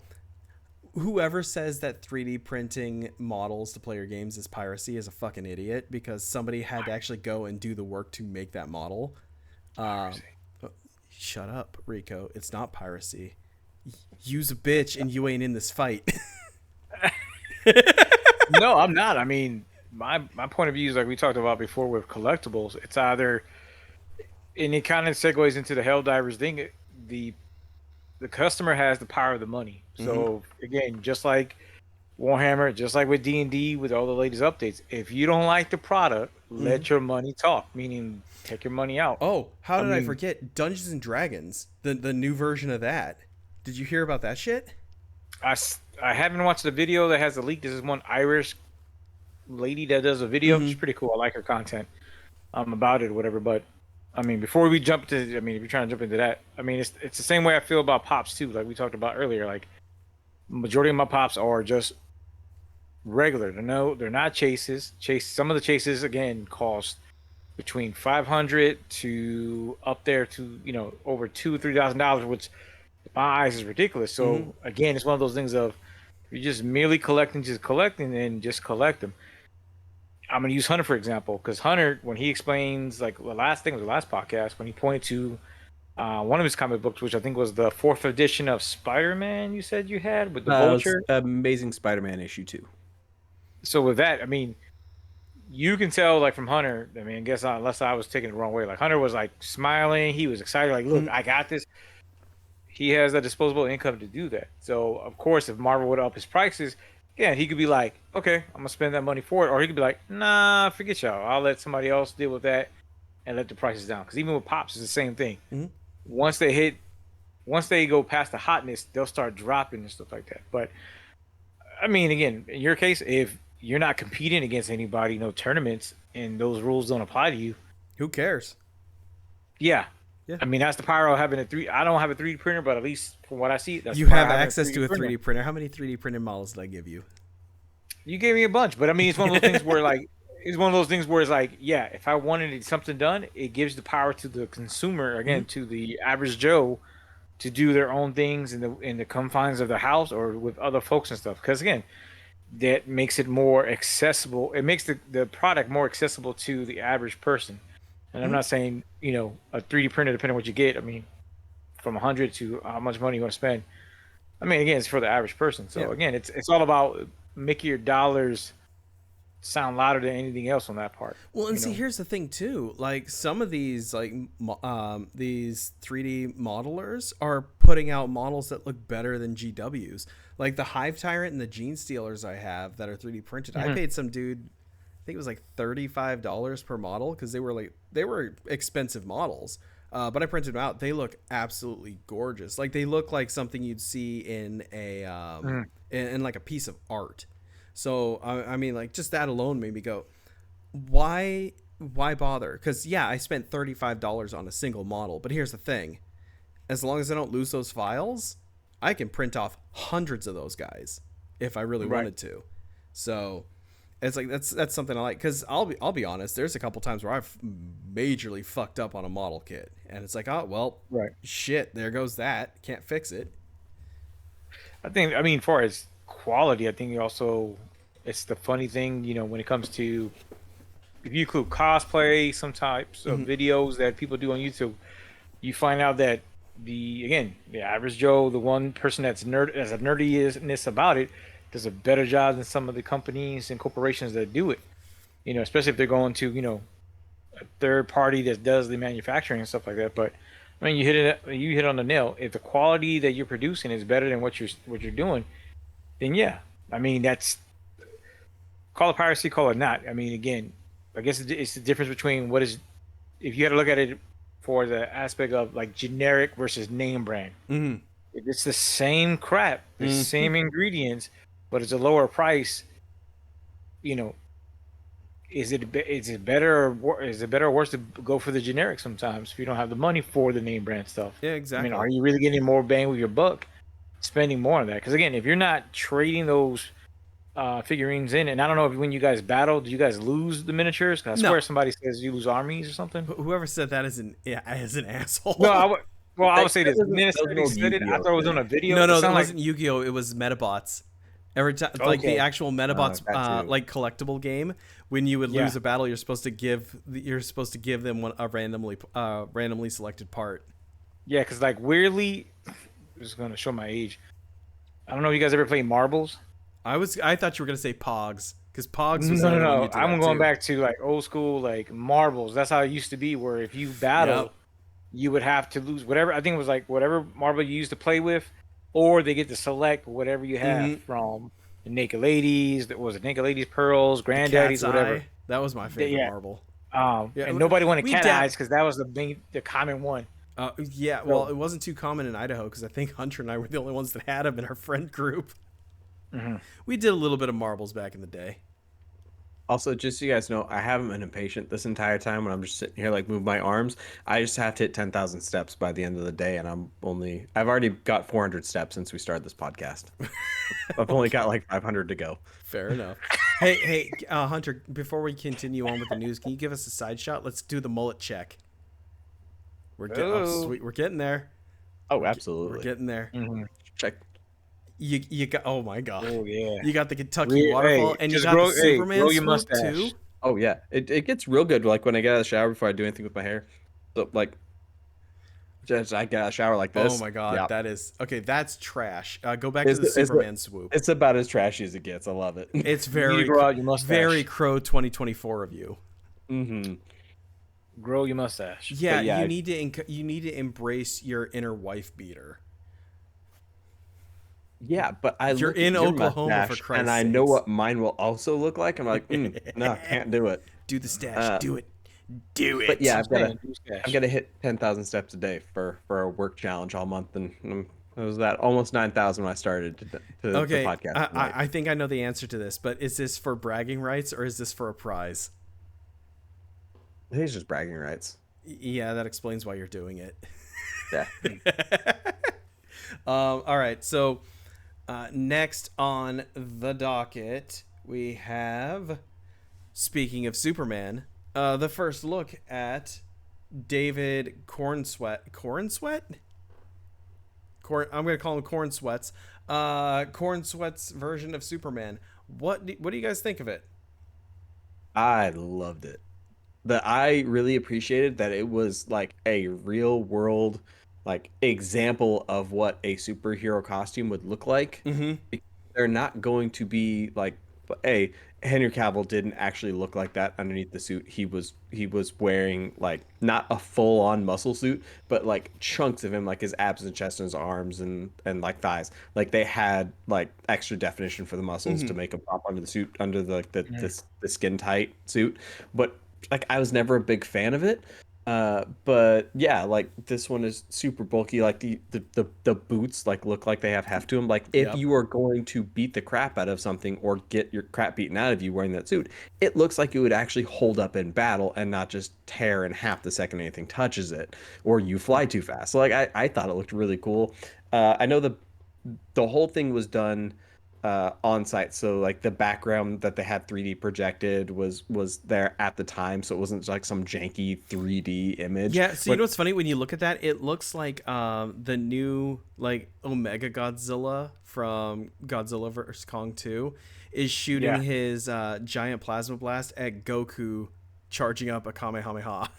whoever says that 3D printing models to play your games is piracy is a fucking idiot, because somebody had to actually go and do the work to make that model. Shut up, Rico. It's not piracy. Use a bitch and you ain't in this fight. No, I'm not. I mean, my point of view is like we talked about before with collectibles. It's either, and it kind of segues into the Helldivers thing. The customer has the power of the money. So again, just like Warhammer, just like with D&D, with all the latest updates, if you don't like the product, let your money talk. Meaning, take your money out. Oh, how did I forget Dungeons and Dragons? The new version of that. Did you hear about that shit? I haven't watched the video that has the leak. This is one Irish lady that does a video. She's pretty cool. I like her content about it or whatever. But I mean, before we jump to, I mean, if you're trying to jump into that, I mean, it's the same way I feel about pops too. Like we talked about earlier, like majority of my pops are just regular. They're not chases. Some of the chases again cost between $500 to up there to over $2,000-3,000, which in my eyes is ridiculous. So again, it's one of those things of you're just merely collecting, and just collect them. I'm gonna use Hunter for example, because Hunter, when he explains, like the last podcast, when he pointed to one of his comic books, which I think was the 4th edition of Spider-Man, you said you had with the Vulture, Amazing Spider-Man issue 2. So with that, I mean, you can tell like from Hunter. I mean, I guess unless I was taking it the wrong way, like Hunter was like smiling, he was excited, like, look, I got this. He has a disposable income to do that. So of course, if Marvel would up his prices, yeah, he could be like, okay, I'm gonna spend that money for it, or he could be like, nah, forget y'all, I'll let somebody else deal with that and let the prices down. Because even with pops, it's the same thing. Once they go past the hotness, they'll start dropping and stuff like that. But I mean, again, in your case, if you're not competing against anybody, no tournaments, and those rules don't apply to you, who cares? Yeah. Yeah. I mean, that's the power of having I don't have a 3D printer, but at least from what I see, that's you the power have of having access to a 3D printer. How many 3D printed models did I give you? You gave me a bunch, but I mean, it's one of those things where like it's like, yeah, if I wanted something done, it gives the power to the consumer, again, to the average Joe, to do their own things in the confines of their house or with other folks and stuff. Because again, that makes it more accessible. It makes the product more accessible to the average person. And I'm not saying, a 3D printer, depending on what you get, I mean, from 100 to how much money you want to spend. I mean, again, it's for the average person. So again, it's all about making your dollars sound louder than anything else on that part. Well, and see, here's the thing too. Like some of these, like these 3D modelers are putting out models that look better than GWs. Like the Hive Tyrant and the Gene Stealers I have that are 3D printed. I paid some dude, I think it was like $35 per model, because they were expensive models. But I printed them out. They look absolutely gorgeous. Like they look like something you'd see in a in like a piece of art. So I mean, like just that alone made me go, why bother? Because yeah, I spent $35 on a single model. But here's the thing: as long as I don't lose those files, I can print off hundreds of those guys if I really wanted to. So it's like that's something I like, because I'll be honest, there's a couple times where I've majorly fucked up on a model kit, and it's like, oh well, shit, there goes that, can't fix it. I mean, as far as quality, I think it's the funny thing, when it comes to, if you include cosplay, some types of videos that people do on YouTube, you find out that the average Joe, the one person that's a nerdiness about it, does a better job than some of the companies and corporations that do it. Especially if they're going to, a third party that does the manufacturing and stuff like that. But I mean, you hit on the nail. If the quality that you're producing is better than what you're doing, then yeah. I mean, that's, call it piracy, call it not. I mean, again, I guess it's the difference between if you had to look at it for the aspect of like generic versus name brand. If it's the same crap, the same ingredients, but it's a lower price, is it better or worse to go for the generic sometimes if you don't have the money for the name brand stuff? Yeah, exactly. I mean, are you really getting more bang with your buck spending more on that? Because again, if you're not trading those figurines in, and I don't know if when you guys battle, do you guys lose the miniatures? Because I swear somebody says you lose armies or something. Whoever said that is an asshole. No, I would say this. I thought it was on a video. No, it wasn't Yu-Gi-Oh! It was Metabots. Every time, like the actual Metabots, like collectible game, when you would lose a battle, you're supposed to give them a randomly selected part. Yeah, because like weirdly, I'm just gonna show my age. I don't know if you guys ever played marbles. I thought you were gonna say Pogs, because Pogs was no. I'm going back to like old school like marbles. That's how it used to be. Where if you battled, you would have to lose whatever. I think it was like whatever marble you used to play with, or they get to select whatever you have from the Naked Ladies. That was it, Naked Ladies, Pearls, Granddaddies, whatever. That was my favorite marble. And nobody wanted Cat Eyes because that was the common one. Yeah, well, it wasn't too common in Idaho because I think Hunter and I were the only ones that had them in our friend group. Mm-hmm. We did a little bit of marbles back in the day. Also, just so you guys know, I haven't been impatient this entire time when I'm just sitting here, like, move my arms. I just have to hit 10,000 steps by the end of the day, and I've already got 400 steps since we started this podcast. I've only got like 500 to go. Fair enough. Hey, Hunter, before we continue on with the news, can you give us a side shot? Let's do the mullet check. Sweet, we're getting there. Oh, absolutely. We're getting there. Mm-hmm. Check. You got, oh my god. Oh yeah. You got the Kentucky waterfall, and you got the Superman grow your swoop mustache. too. Oh, yeah. It gets real good, like, when I get out of the shower before I do anything with my hair. So, like, just I get out of the shower like this. Oh my god, Yeah. that is okay. That's trash. Go back to the Superman swoop. It's about as trashy as it gets. I love it. It's You very, grow out your mustache. very Crow 2024 of you. Mm-hmm. Grow your mustache. Yeah, yeah, you need to embrace your inner wife beater. Yeah, but You're look in at your Oklahoma, mustache, for Christ's and I know sakes. what mine will also look like. I'm like, no, can't do it. Do the stash. Do it. Do it. But yeah, I've got Mustache. to hit 10,000 steps a day for a work challenge all month, and it was that almost 9,000 when I started to Okay, the podcast. I think I know the answer to this, but is this for bragging rights or is this for a prize? I think it's just bragging rights. Yeah, that explains why you're doing it. Yeah. All right, so next on the docket, we have, speaking of Superman, the first look at David Cornsweat. Cornsweat? I'm going to call him Cornsweats. Cornsweat's version of Superman. What do you guys think of it? I loved it. I really appreciated that it was like a real world like example of what a superhero costume would look like. Mm-hmm. They're not going to be like Henry Cavill didn't actually look like that underneath the suit. He was wearing like not a full on muscle suit, but like chunks of him, like his abs and chest and his arms and like thighs. Like they had like extra definition for the muscles to make them pop under the suit, under the skin tight suit. But like I was never a big fan of it. But yeah, like this one is super bulky. Like the boots like look like they have heft to them. Like if you are going to beat the crap out of something or get your crap beaten out of you wearing that suit, it looks like it would actually hold up in battle and not just tear in half the second anything touches it or you fly too fast. So like I thought it looked really cool. I know the whole thing was done on site, so like the background that they had 3D projected was there at the time, so it wasn't like some janky 3D image. Yeah, so you know what's funny, when you look at that, it looks like the new like Omega Godzilla from Godzilla vs. Kong 2 is shooting his giant plasma blast at Goku charging up a Kamehameha.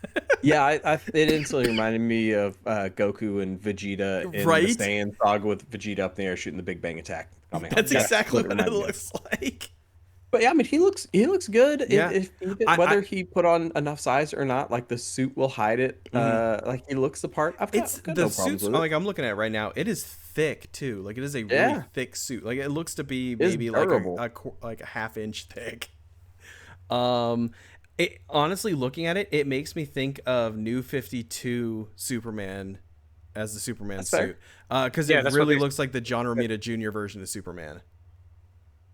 Yeah, it instantly reminded me of Goku and Vegeta in Right? the Saiyan saga with Vegeta up in the air shooting the Big Bang attack. That's exactly what it looks like. But yeah, I mean, he looks good. Yeah. Whether he put on enough size or not, like the suit will hide it. Like he looks the part. I've got The no problems suit's with it. like, I'm looking at it right now. It is thick too. Like it is a really thick suit. Like it looks to be maybe durable. like a half-inch thick. Honestly, looking at it, it makes me think of New 52 Superman as the Superman That's fair. suit. Because it really looks like the John Romita Jr. version of Superman.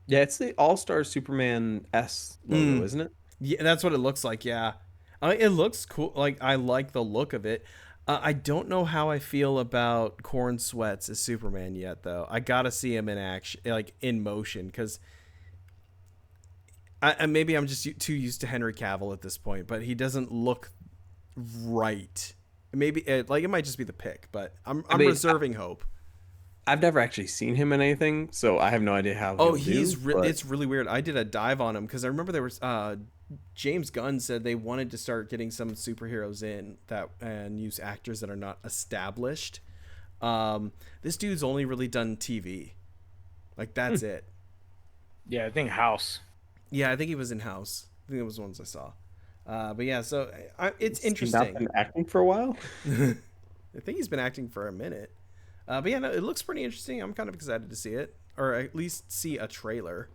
Yeah, it's the All-Star Superman S logo, isn't it? Yeah, that's what it looks like. Yeah, it looks cool. Like I like the look of it. I don't know how I feel about Corn Sweats as Superman yet, though. I gotta see him in action, like in motion, because maybe I'm just too used to Henry Cavill at this point. But he doesn't look right. Maybe it might just be the pick, but I'm reserving hope. I've never actually seen him in anything, so I have no idea how. It's really weird. I did a dive on him because I remember there was James Gunn said they wanted to start getting some superheroes in that and use actors that are not established. This dude's only really done TV, like that's it. Yeah, I think House. Yeah, I think he was in House. I think it was the ones I saw. But yeah, so it's He's interesting. not been acting for a while. I think he's been acting for a minute. But yeah, no, it looks pretty interesting. I'm kind of excited to see it, or at least see a trailer.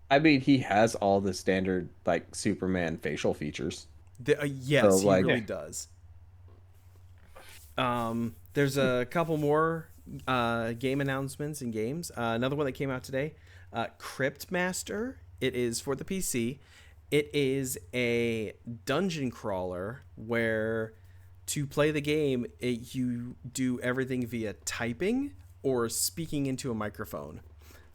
I mean, he has all the standard like Superman facial features. Yes, So, he like, really does. There's a couple more game announcements in games. Another one that came out today, Crypt Master. It is for the PC. It is a dungeon crawler where to play the game, you do everything via typing or speaking into a microphone.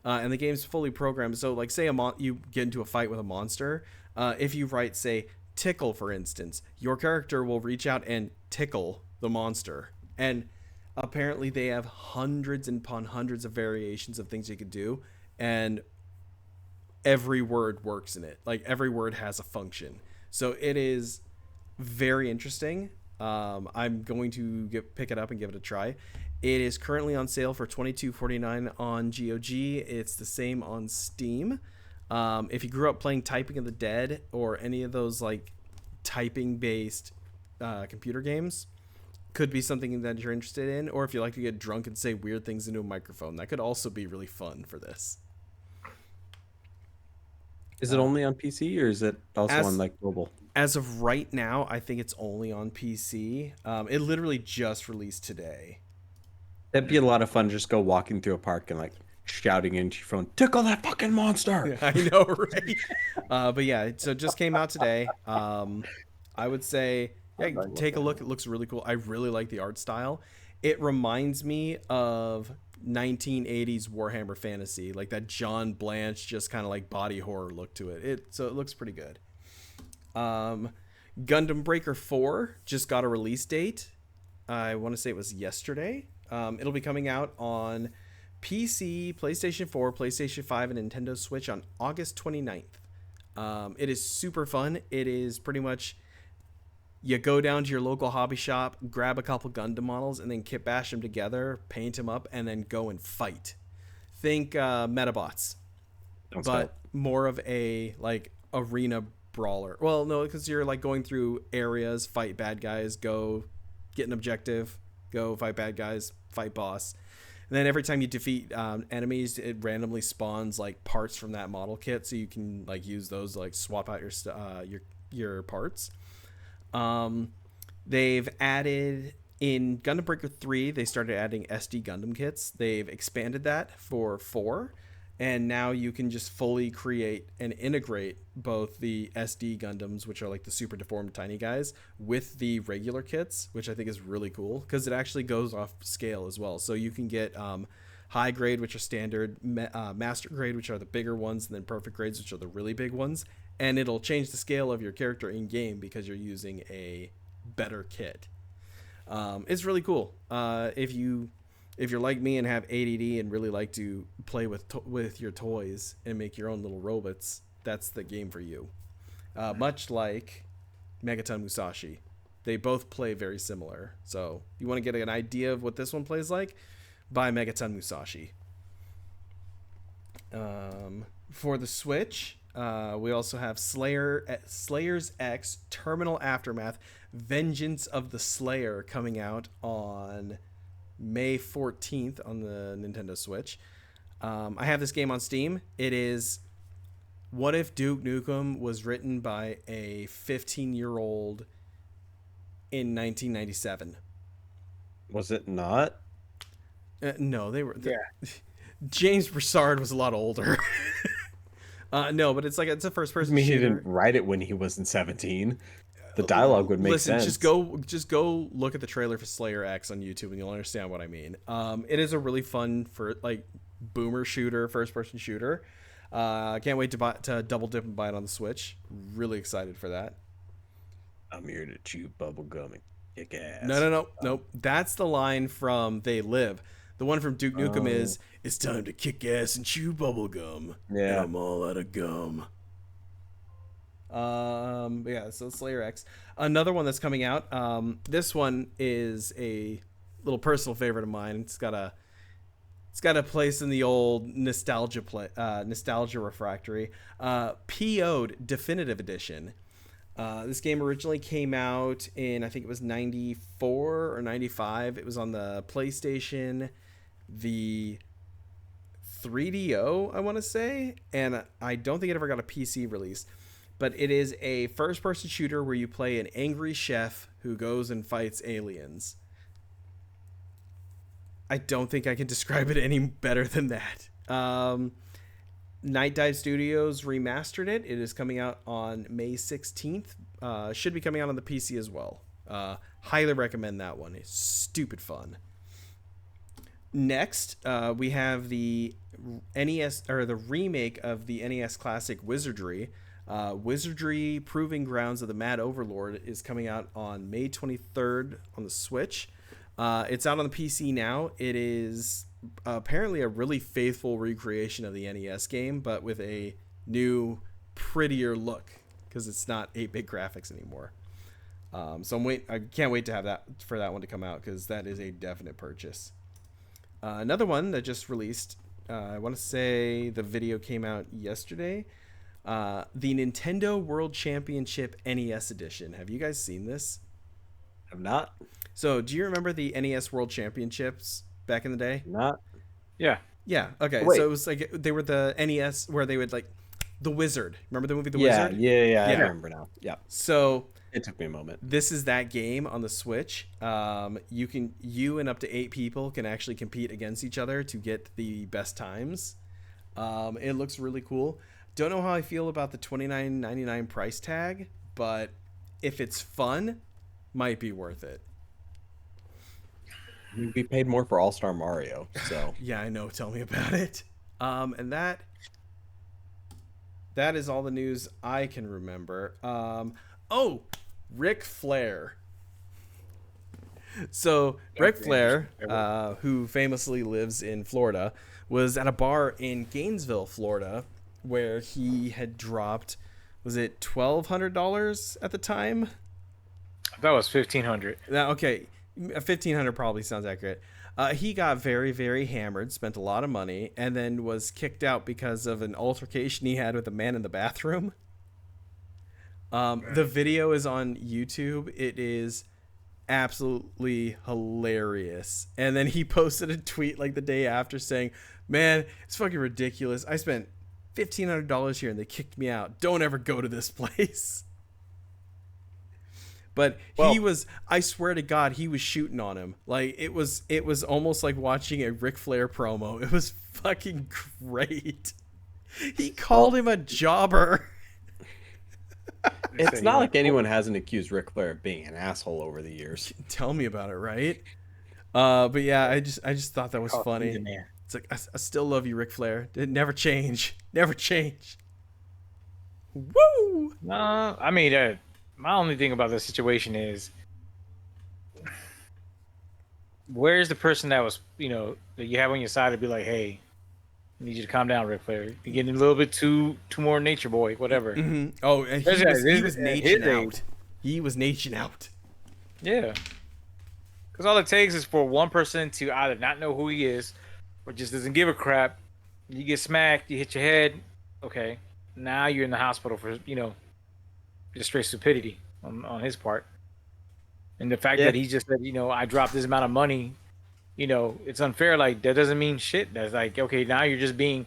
And the game's fully programmed. So, like, say you get into a fight with a monster. If you write, say, tickle, for instance, your character will reach out and tickle the monster. And apparently they have hundreds upon hundreds of variations of things you could do. And every word works in it. Like, every word has a function. So it is very interesting. I'm going to pick it up and give it a try. It is currently on sale for $22.49 on GOG. It's the same on Steam. If you grew up playing Typing of the Dead or any of those like typing based computer games, could be something that you're interested in. Or if you like to get drunk and say weird things into a microphone, that could also be really fun for this. Is it only on PC or is it also on like mobile? As of right now, I think it's only on PC. It literally just released today. That'd be a lot of fun. Just go walking through a park and like shouting into your phone, "Tickle that fucking monster!" I know, right? But yeah, so it just came out today. I would say, yeah, take a look. It looks really cool. I really like the art style. It reminds me of 1980s Warhammer Fantasy, like that John Blanche, just kind of like body horror look to it. So it looks pretty good. Gundam Breaker 4 just got a release date. I want to say it was yesterday. It'll be coming out on PC, PlayStation 4, PlayStation 5, and Nintendo Switch on August 29th. It is super fun. It is pretty much you go down to your local hobby shop, grab a couple Gundam models, and then kit bash them together, paint them up, and then go and fight. Think Metabots, but more of a like arena brawler. Well, no, because you're like going through areas, fight bad guys, go get an objective, go fight bad guys, fight boss. And then every time you defeat enemies, it randomly spawns like parts from that model kit, so you can like use those to, like swap out your parts. They've added in Gundam Breaker 3, they started adding SD Gundam kits. They've expanded that for 4, and now you can just fully create and integrate both the SD Gundams, which are like the super deformed tiny guys, with the regular kits, which I think is really cool because it actually goes off scale as well. So you can get high grade, which are standard, master grade, which are the bigger ones, and then perfect grades, which are the really big ones. And it'll change the scale of your character in game because you're using a better kit. It's really cool. If you're like me and have ADD and really like to play with your toys and make your own little robots, that's the game for you. Much like Megaton Musashi, they both play very similar. So you want to get an idea of what this one plays like, buy Megaton Musashi. For the Switch, we also have Slayers X Terminal Aftermath Vengeance of the Slayer coming out on May 14th on the Nintendo Switch. I have this game on Steam. It is what if Duke Nukem was written by a 15-year-old in 1997. Was it not? No, they were. James Broussard was a lot older. No, but it's a first-person I mean, shooter. he didn't write it when he wasn't 17. The dialogue would make sense. Just go look at the trailer for Slayer X on YouTube and you'll understand what I mean. It is a really fun boomer shooter, first-person shooter. Can't wait to double dip and buy it on the Switch. Really excited for that. I'm here to chew bubble gum and kick ass. No. That's the line from They Live. The one from Duke Nukem is, "It's time to kick ass and chew bubble gum. Yeah. And I'm all out of gum." So Slayer X. Another one that's coming out. This one is a little personal favorite of mine. It's got a place in the old nostalgia refractory. PO'd Definitive Edition. This game originally came out in, I think it was 94 or 95. It was on the PlayStation, the 3DO, I want to say, and I don't think it ever got a PC release. But it is a first-person shooter where you play an angry chef who goes and fights aliens. I don't think I can describe it any better than that. Night Dive Studios remastered it. It is coming out on May 16th. Should be coming out on the PC as well. Highly recommend that one. It's stupid fun. Next, we have the NES, or the remake of the NES classic Wizardry. Wizardry Proving Grounds of the Mad Overlord is coming out on May 23rd on the Switch. It's out on the PC now. It is apparently a really faithful recreation of the NES game, but with a new, prettier look, because it's not 8-bit graphics anymore. So I can't wait to have that for that one to come out, because that is a definite purchase. Another one that just released, I want to say the video came out yesterday. The Nintendo World Championship NES Edition. Have you guys seen this? I've not. So, do you remember the NES World Championships back in the day? Not. Yeah. Yeah. Okay. Wait. So it was like they were the NES where they would like The Wizard. Remember the movie The Yeah, Wizard? yeah. I remember now. Yeah. So It took me a moment. this is that game on the Switch. You and up to 8 people can actually compete against each other to get the best times. It looks really cool. Don't know how I feel about the $29.99 price tag, but if it's fun, might be worth it. We paid more for All-Star Mario, so. Yeah, I know. Tell me about it. And that is all the news I can remember. Ric Flair. So Ric Flair, who famously lives in Florida, was at a bar in Gainesville, Florida, where he had dropped, was it $1,200 at the time? That was $1,500. Now, okay, $1,500 probably sounds accurate. He got very, very hammered, spent a lot of money, and then was kicked out because of an altercation he had with a man in the bathroom. The video is on YouTube. It is absolutely hilarious. And then he posted a tweet like the day after saying, "Man, it's fucking ridiculous. I spent $1,500 here and they kicked me out. Don't ever go to this place." But he was, I swear to God, he was shooting on him. Like, it was almost like watching a Ric Flair promo. It was fucking great. He called him a jobber. It's not like anyone hasn't accused Ric Flair of being an asshole over the years. Tell me about it, right? But yeah, I just thought that was funny. It's like, I still love you, Ric Flair. It never change. Never change. Woo! No, I mean, my only thing about this situation is, where's the person that was, that you have on your side to be like, "Hey, I need you to calm down, Ric Flair. You're getting a little bit too more nature boy, whatever." Mm-hmm. Oh, and he was nation out. He was nation out. Yeah. Because all it takes is for one person to either not know who he is or just doesn't give a crap. You get smacked, you hit your head. Okay. Now you're in the hospital for, just straight stupidity on his part. And the fact that he just said, I dropped this amount of money, it's unfair. Like, that doesn't mean shit. That's like, okay, now you're just being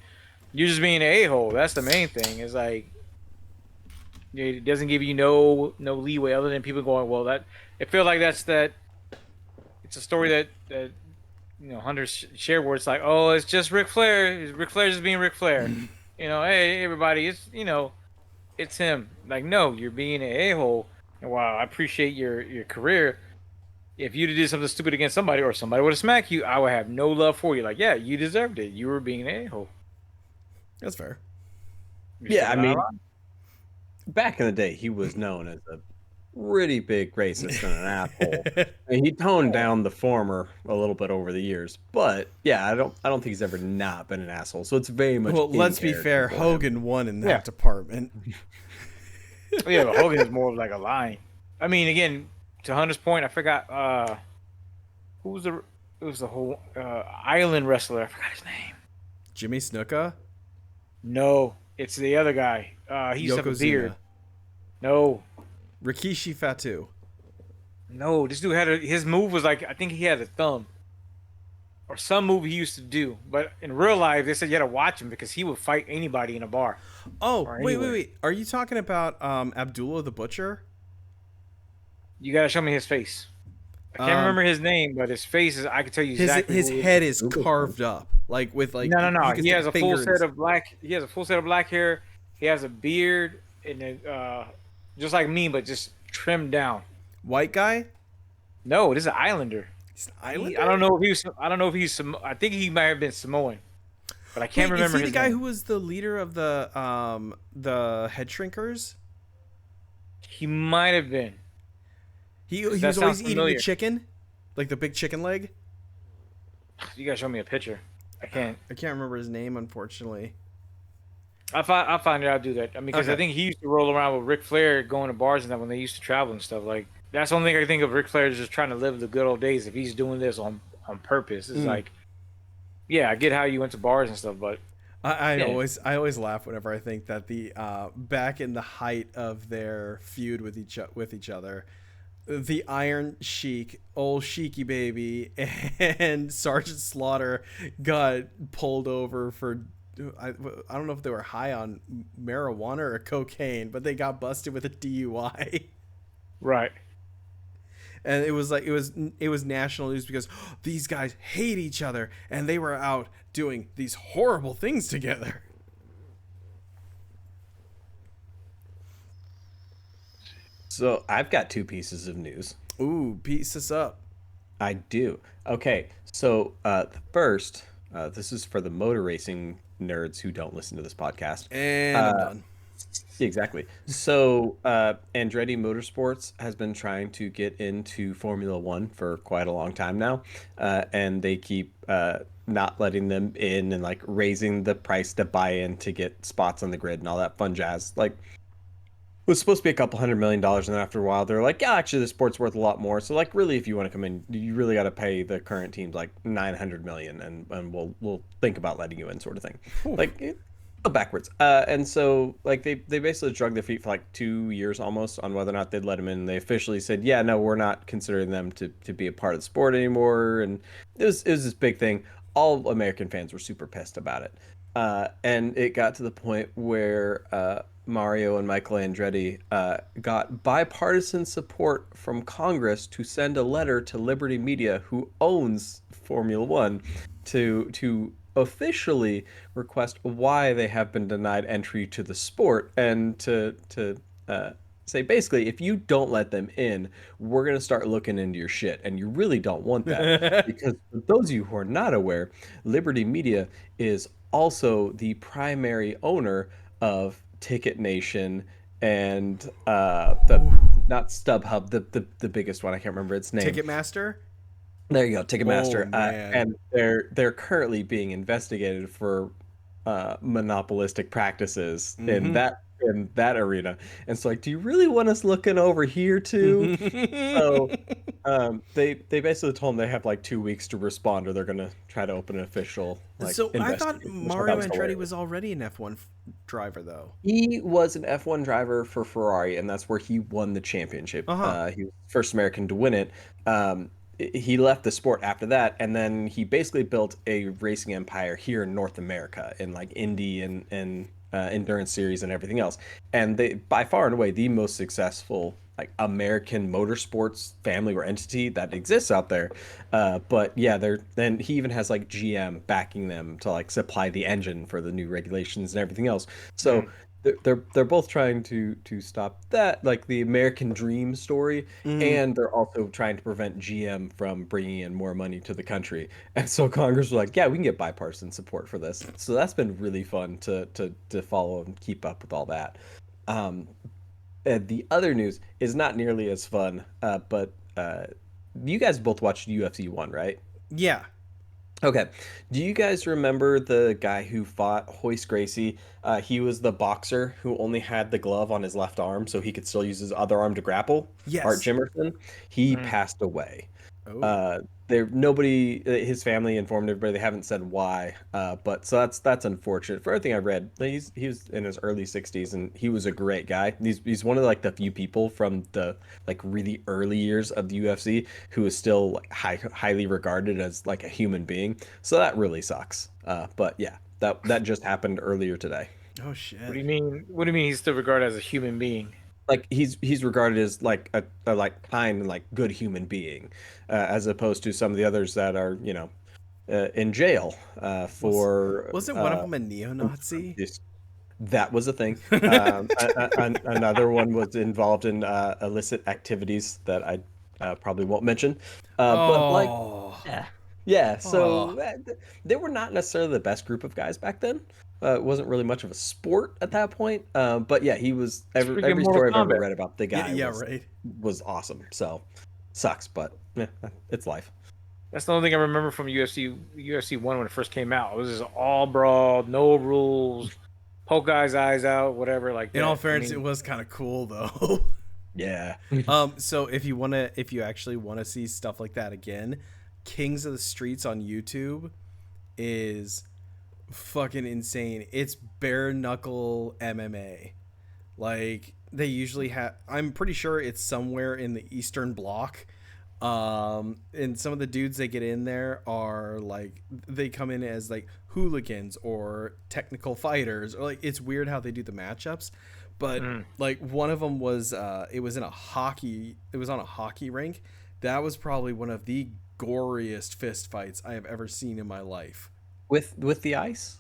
an a-hole. That's the main thing. It's like, it doesn't give you no leeway other than people going, well, it feels like it's a story that Hunter shared where it's like, oh, it's just Ric Flair. Ric Flair's just being Ric Flair. Hey, everybody, it's him. Like, no, you're being an a-hole. And while I appreciate your career, if you did something stupid against somebody or somebody would have smacked you, I would have no love for you. Like, yeah, you deserved it. You were being an a-hole. That's fair. Yeah, I mean, back in the day, he was known as a pretty big racist and an asshole. And he toned down the former a little bit over the years, but yeah, I don't think he's ever not been an asshole. So it's very much. Well, let's be fair. Hogan won in that department. Yeah, but Hogan is more of like a line. I mean, again, to Hunter's point, I forgot who was it was the whole island wrestler. I forgot his name. Jimmy Snuka? No, it's the other guy. He used to have a beard. No. Rikishi Fatu. No, this dude his move was like, I think he had a thumb. Or some move he used to do. But in real life, they said you had to watch him because he would fight anybody in a bar. Oh, wait. Are you talking about Abdullah the Butcher? You got to show me his face. I can't remember his name, but his face is. I can tell you exactly. His who it head is. is carved up, like with like No. you can He stick has a full finger in set of black. He has a full set of black hair. He has a beard and just like me, but just trimmed down. white guy. No, this is an Islander. He's an I islander. don't know if he was. I don't know if he's. I think he might have been Samoan, but I can't Wait, remember is he his the guy name. who was the leader of the head shrinkers? He might have been. He That was sounds always eating the familiar. chicken, like the big chicken leg. You gotta show me a picture. I can't. I can't remember his name, unfortunately. I'll find it. I'll do that. I mean, because I Okay. think he used to roll around with Ric Flair, going to bars and that when they used to travel and stuff. Like that's the only thing I think of. Ric Flair is just trying to live the good old days. If he's doing this on purpose, it's like, yeah, I get how you went to bars and stuff, but I Yeah. always laugh whenever I think that the back in the height of their feud with each other, the Iron Sheik, old Sheiky baby, and Sergeant Slaughter got pulled over for. I don't know if they were high on marijuana or cocaine, but they got busted with a DUI. right. And it was like it was national news because these guys hate each other and they were out doing these horrible things together. So I've got two pieces of news. Ooh, piece us up. I do. Okay, so the first, this is for the motor racing nerds who don't listen to this podcast. And I'm done. Exactly. So Andretti Motorsports has been trying to get into Formula One for quite a long time now, and they keep not letting them in and like raising the price to buy in to get spots on the grid and all that fun jazz. Like it was supposed to be a couple $100 million, and then after a while they're like, yeah, actually the sport's worth a lot more. So like really, if you want to come in, you really got to pay the current teams like 900 million, and we'll think about letting you in, sort of thing. Like go backwards. And so like they basically drug their feet for like 2 years almost on whether or not they'd let them in. They officially said, yeah, no, we're not considering them to be a part of the sport anymore. And it was this big thing. All American fans were super pissed about it. And it got to the point where Mario and Michael Andretti got bipartisan support from Congress to send a letter to Liberty Media, who owns Formula One, to officially request why they have been denied entry to the sport, and to say basically, if you don't let them in, we're going to start looking into your shit, and you really don't want that. Because for those of you who are not aware, Liberty Media is also the primary owner of Ticket Nation and the not StubHub, the biggest one. I can't remember its name. Ticketmaster? There you go, Ticketmaster. Oh, man. And they're currently being investigated for monopolistic practices in that arena. And so like, do you really want us looking over here too? So they basically told them they have like 2 weeks to respond, or they're gonna try to open an official like So I thought investigation, which I Mario thought Andretti hilarious. was already an F1 driver, though. He was an F1 driver for Ferrari, and that's where he won the championship. He was the first American to win it. He left the sport after that, and then he basically built a racing empire here in North America, in like Indy and endurance series and everything else. And they, by far and away, the most successful like American motorsports family or entity that exists out there. But yeah, then he even has like GM backing them to like supply the engine for the new regulations and everything else. So they're both trying to stop that, like the American dream story, and they're also trying to prevent GM from bringing in more money to the country. And so Congress was like, yeah, we can get bipartisan support for this. So that's been really fun to follow and keep up with all that. The other news is not nearly as fun, but you guys both watched UFC 1, right? Yeah. Okay. Do you guys remember the guy who fought Hoist Gracie? He was the boxer who only had the glove on his left arm, so he could still use his other arm to grapple. Yes. Art Jimerson. He passed away. Oh. Nobody, his family informed everybody. They haven't said why, but so that's unfortunate. For everything I read, he was in his early 60s, and he was a great guy. He's one of like the few people from the like really early years of the UFC who is still like highly regarded as like a human being. So that really sucks. But yeah, that just happened earlier today. Oh shit. What do you mean? What do you mean he's still regarded as a human being? like he's regarded as like a like kind and like good human being, as opposed to some of the others that are in jail for Wasn't one of them a neo-Nazi? this. That was a thing. Another one was involved in illicit activities that I probably won't mention. But like, Oh, yeah. oh. So they were not necessarily the best group of guys back then. It wasn't really much of a sport at that point. But yeah, he was Freaking every Mortal story I've ever Kombat. read about the Yeah, guy yeah, right. was awesome. So sucks, but yeah, it's life. That's the only thing I remember from UFC 1 when it first came out. It was just all brawl, no rules, poke guys' eyes out, whatever like that. In all fairness, I mean, it was kind of cool though. Yeah. So if you actually wanna see stuff like that again, Kings of the Streets on YouTube is fucking insane. It's bare knuckle MMA. Like they usually have. I'm pretty sure it's somewhere in the Eastern Bloc. And some of the dudes they get in there are like they come in as like hooligans or technical fighters, or like it's weird how they do the matchups. But like one of them was it was on a hockey rink. That was probably one of the goriest fist fights I have ever seen in my life. With the ice.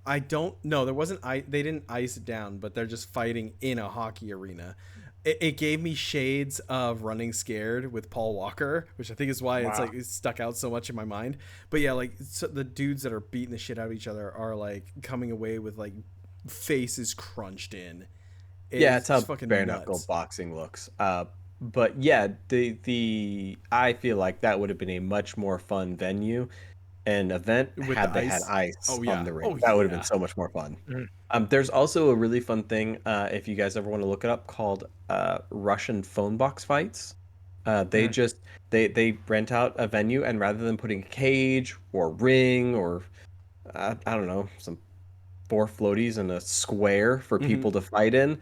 I don't know. There wasn't they didn't ice it down, but they're just fighting in a hockey arena. It gave me shades of Running Scared with Paul Walker, which I think is why it's like it stuck out so much in my mind. But yeah, like so the dudes that are beating the shit out of each other are like coming away with like faces crunched in. It's how fucking bare nuts. knuckle boxing looks. But yeah, the I feel like that would have been a much more fun venue and event With had the they had ice? ice Oh, yeah. on the ring. Oh, That would have yeah. been so much more fun. There's also a really fun thing, if you guys ever want to look it up, called Russian phone box fights. They just they rent out a venue, and rather than putting a cage or ring or I don't know, some four floaties in a square for people to fight in,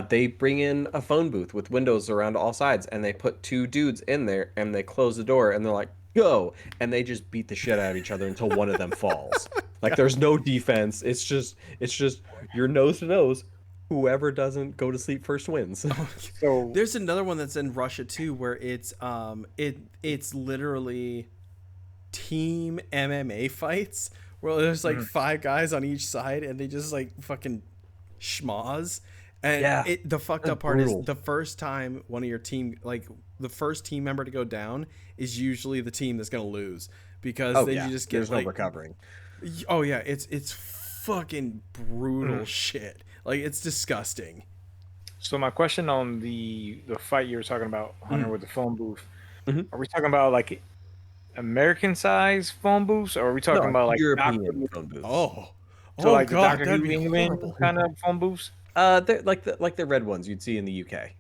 they bring in a phone booth with windows around all sides, and they put two dudes in there, and they close the door, and they're like, go, and they just beat the shit out of each other until one of them falls. Like there's no defense. It's just your nose to nose. Whoever doesn't go to sleep first wins. so There's another one that's in Russia too, where it's literally team MMA fights where there's like five guys on each side and they just like fucking schmoz. And Yeah, the fucked up that's part brutal. is the first time one of your team, like the first team member to go down, is usually the team that's gonna lose because Oh then yeah, you just get there's like no recovering. oh yeah, it's fucking brutal shit. Like it's disgusting. So my question on the fight you were talking about, Hunter, with the phone booth, Mhm. are we talking about like American size phone booths, or are we talking about like Doctor European phone booths. Oh, so oh like the god, Doctor that'd Who be England horrible. kind of phone booths? They're like the red ones you'd see in the UK.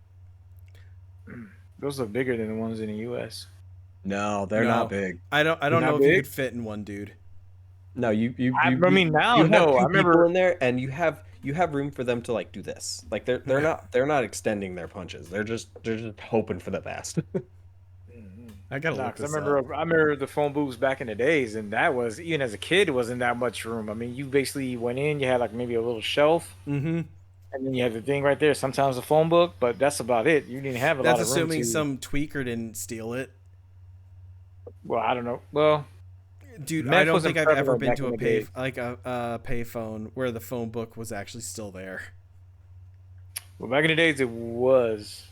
Those are bigger than the ones in the US. No, they're No. not big. I don't Not know if you big? could fit in one dude. No, I mean, now, you have no, two I people remember- in there, and you have room for them to like do this. Like they're not extending their punches. They're just hoping for the best. I gotta Nah, look 'cause this I up. remember the phone booths back in the days, and that was, even as a kid, it wasn't that much room. I mean, you basically went in, you had like maybe a little shelf, Mm-hmm. and then you had the thing right there. Sometimes a phone book, but that's about it. You didn't have a That's lot of room assuming to. some tweaker didn't steal it. Well, I don't know. Well, Dude, Meth I don't wasn't think I've ever prevalent been back to in a the day. a pay phone where the phone book was actually still there. back in the days, it was.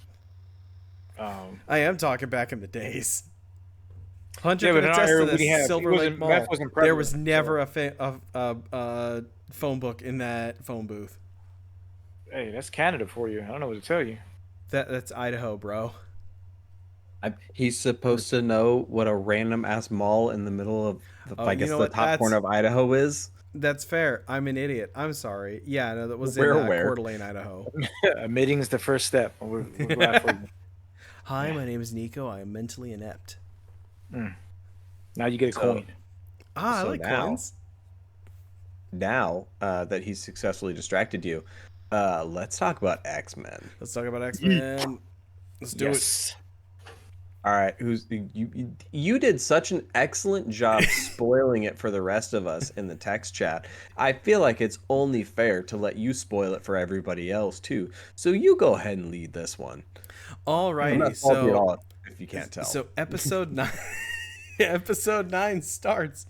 I am talking back in the days. Hunter Yeah, can but in our attest era, to we this. didn't have- Silver it Lake wasn't- Mall. meth wasn't There was prevalent, never a phone book in that phone booth. Hey, that's Canada for you. I don't know what to tell you. That's Idaho, bro. He's supposed to know what a random ass mall in the middle of Oh, I you guess know the what? top corner of Idaho is. That's fair. I'm an idiot. I'm sorry. Yeah, no, that was We're in aware. Coeur d'Alene, Idaho. Admitting is the first step. We're glad for you. Hi, my name is Nico. I am mentally inept. Now you get a So- coin. I So like now- coins. Now that he's successfully distracted you, let's talk about X-Men. Let's talk about X-Men. Let's do it. Yes. All right, you did such an excellent job spoiling it for the rest of us in the text chat. I feel like it's only fair to let you spoil it for everybody else too. So you go ahead and lead this one. I'm Alrighty, not salty at so all if you can't tell. episode 9 episode 9 starts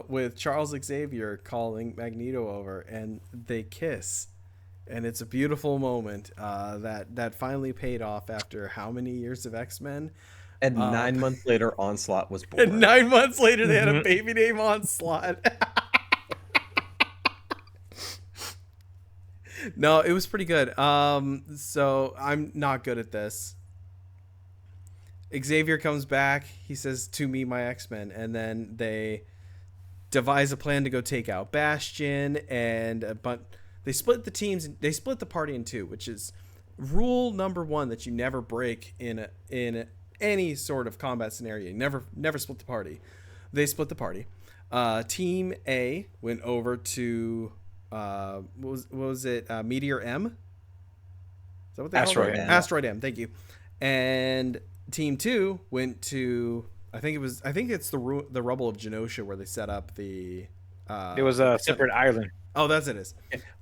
with Charles Xavier calling Magneto over, and they kiss, and it's a beautiful moment that finally paid off after how many years of X-Men. And 9 months later, Onslaught was born. And 9 months later, they had a baby named Onslaught. No, it was pretty good. So I'm not good at this. Xavier comes back. He says, "To me, my X-Men," and then they devise a plan to go take out Bastion. But they split the teams. They split the party in two, which is rule number one that you never break in any sort of combat scenario. You never split the party. They split the party. Team A went over to what was it? Meteor M. Is that what they called Asteroid it? M. Asteroid M. Thank you. And Team 2 went to I think it's the rubble of Genosha where they set up the. It was a separate island. Oh, that's it is.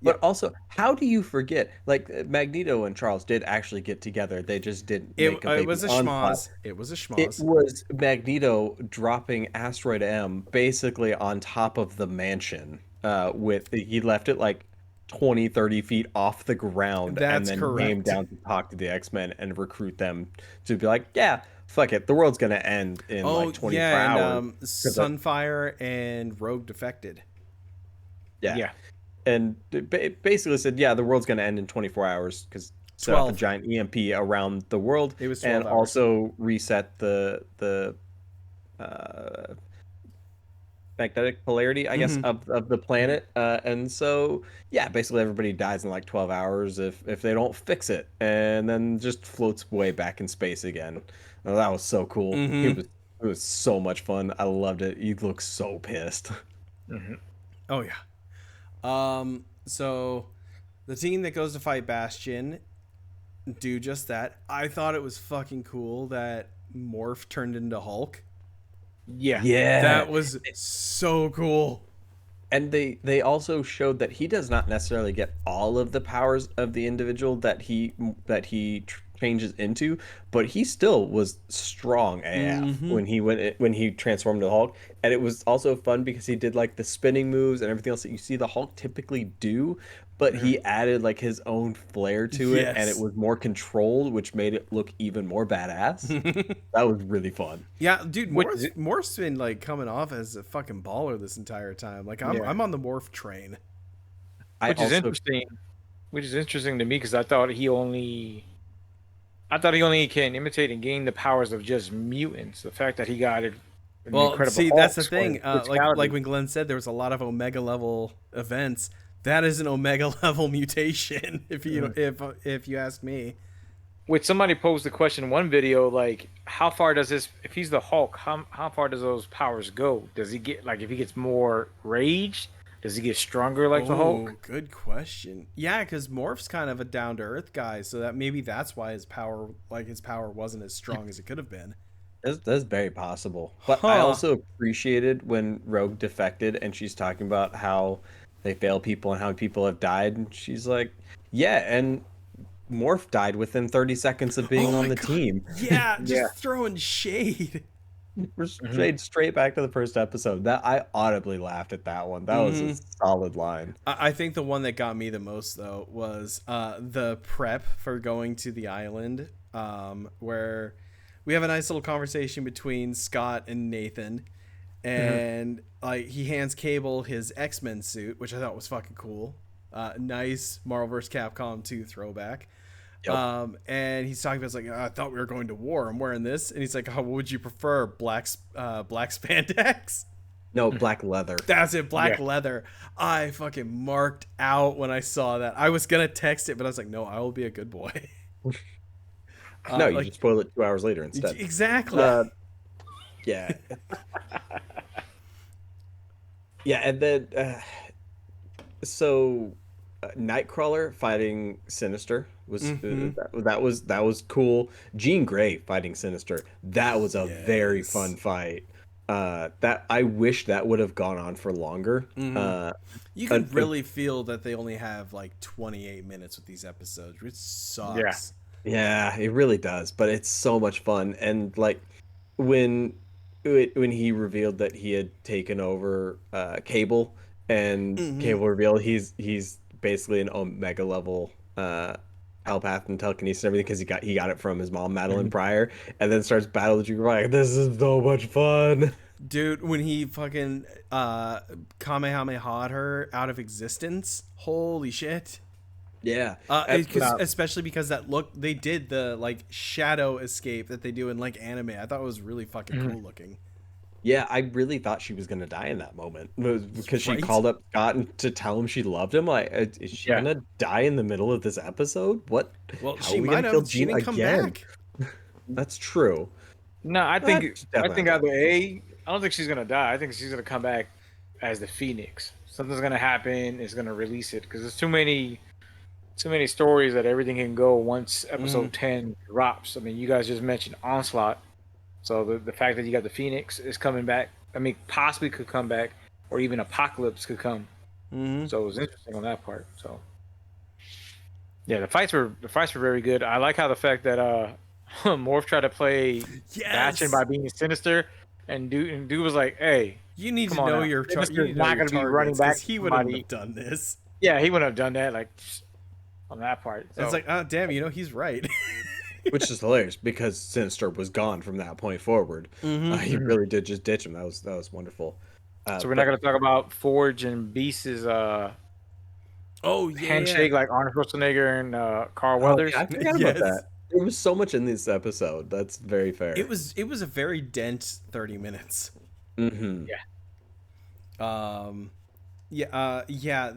But also, how do you forget? Like Magneto and Charles did actually get together. They just didn't. Make a It was a schmoz. It was a schmoz. It was Magneto dropping Asteroid M basically on top of the mansion. He left it like 20, 30 feet off the ground, That's and then correct. came down to talk to the X-Men and recruit them to be like, yeah, fuck it, the world's gonna end in like 24 hours. And Sunfire and Rogue defected. Yeah. And basically said, yeah, the world's going to end in 24 hours because set up a giant EMP around the world. It was 12 and hours. Also reset the magnetic polarity, I guess, of the planet. And so, yeah, basically everybody dies in like 12 hours if they don't fix it, and then just floats way back in space again. Oh, that was so cool. It was so much fun. I loved it. You look so pissed. Oh yeah. So the team that goes to fight Bastion do just that. I thought it was fucking cool that Morph turned into Hulk. Yeah. That was so cool. And they also showed that he does not necessarily get all of the powers of the individual that he changes into, but he still was strong AF when he transformed to Hulk. And it was also fun because he did like the spinning moves and everything else that you see the Hulk typically do, but he added like his own flair to it, and it was more controlled, which made it look even more badass. That was really fun. Yeah, dude, Morph's been like coming off as a fucking baller this entire time. Like I'm on the Morph train. Which is interesting to me because I thought he only can imitate and gain the powers of just mutants. The fact that he got it. Well, see, that's the thing. Like when Glenn said, there was a lot of Omega level events. That is an Omega level mutation, if you ask me. Which somebody posed the question in one video, like, how far does this? If he's the Hulk, how far does those powers go? Does he get if he gets more rage? Does he get stronger like the Hulk? Good question. Yeah, because Morph's kind of a down to earth guy, so that maybe that's why his power wasn't as strong as it could have been. That's very possible. But I also appreciated when Rogue defected and she's talking about how they fail people and how people have died, and she's like, yeah, and Morph died within 30 seconds of being on the team. Yeah, just throwing shade. We're straight back to the first episode. That I audibly laughed at that one. That was a solid line. I think the one that got me the most though was the prep for going to the island, where we have a nice little conversation between Scott and Nathan, and like he hands Cable his X-Men suit, which I thought was fucking cool. Nice Marvel vs. Capcom 2 throwback. Yep. And he's talking about, it's like, I thought we were going to war. I'm wearing this. And he's like, what would you prefer? Black spandex? No, black leather. That's it, black leather. I fucking marked out when I saw that. I was going to text it, but I was like, no, I will be a good boy. No, you just spoil it 2 hours later instead. Exactly. Yeah. Yeah, and then Nightcrawler fighting Sinister was Mhm. that was cool. Jean Grey fighting Sinister, that was a very Yes. fun fight. That I wish that would have gone on for longer. Mhm. You Un- can really feel that they only have like 28 minutes with these episodes, which Yeah. sucks. yeah, it really does, but it's so much fun. And like when when he revealed that he had taken over Cable, and Mhm. Cable revealed he's basically an Omega level telepath and telekinesis and everything because he got it from his mom Madeline Mhm. Pryor, and then starts battling with you. Like, this is so much fun. Dude, when he fucking Kamehameha'd her out of existence, holy shit. Yeah, No. Especially because that look they did the like shadow escape that they do in like anime. I thought it was really fucking Mhm. cool looking. yeah. I really thought she was gonna die in that moment. It was because she Right? called up Scott to tell him she loved him. Like, is she Yeah. gonna die in the middle of this episode? What? Well, How are she we might gonna kill have. She Jean didn't come again? back. That's true. No, That's I definitely think not either A, I don't think she's gonna die. I think she's gonna come back as the Phoenix. Something's gonna happen. It's gonna release it because there's too many stories that everything can go once Mhm. episode 10 drops. I mean, you guys just mentioned Onslaught, so the fact that you got the Phoenix is coming back. I mean, possibly could come back, or even Apocalypse could come. Mhm. So it was interesting on that part. So yeah, the fights were very good. I like how the fact that Morph tried to play Bastion Yes. by being sinister, and dude was like, "Hey, You need come to on know now, your you Sinister's need to know not your gonna be running targets because back he wouldn't somebody." have done this. Yeah, he wouldn't have done that like on that part. And it's So like, oh damn, he's right. which is hilarious because Sinister was gone from that point forward. Mm-hmm. He Mhm. really did just ditch him. That was wonderful. so we're not But gonna talk about Forge and Beast's Oh yeah. handshake like Arnold Schwarzenegger and Carl oh yeah, Weathers. I forgot about Yes. that. There was so much in this episode. That's very fair. It was a very dense 30 minutes. Hmm. Yeah. Yeah, yeah,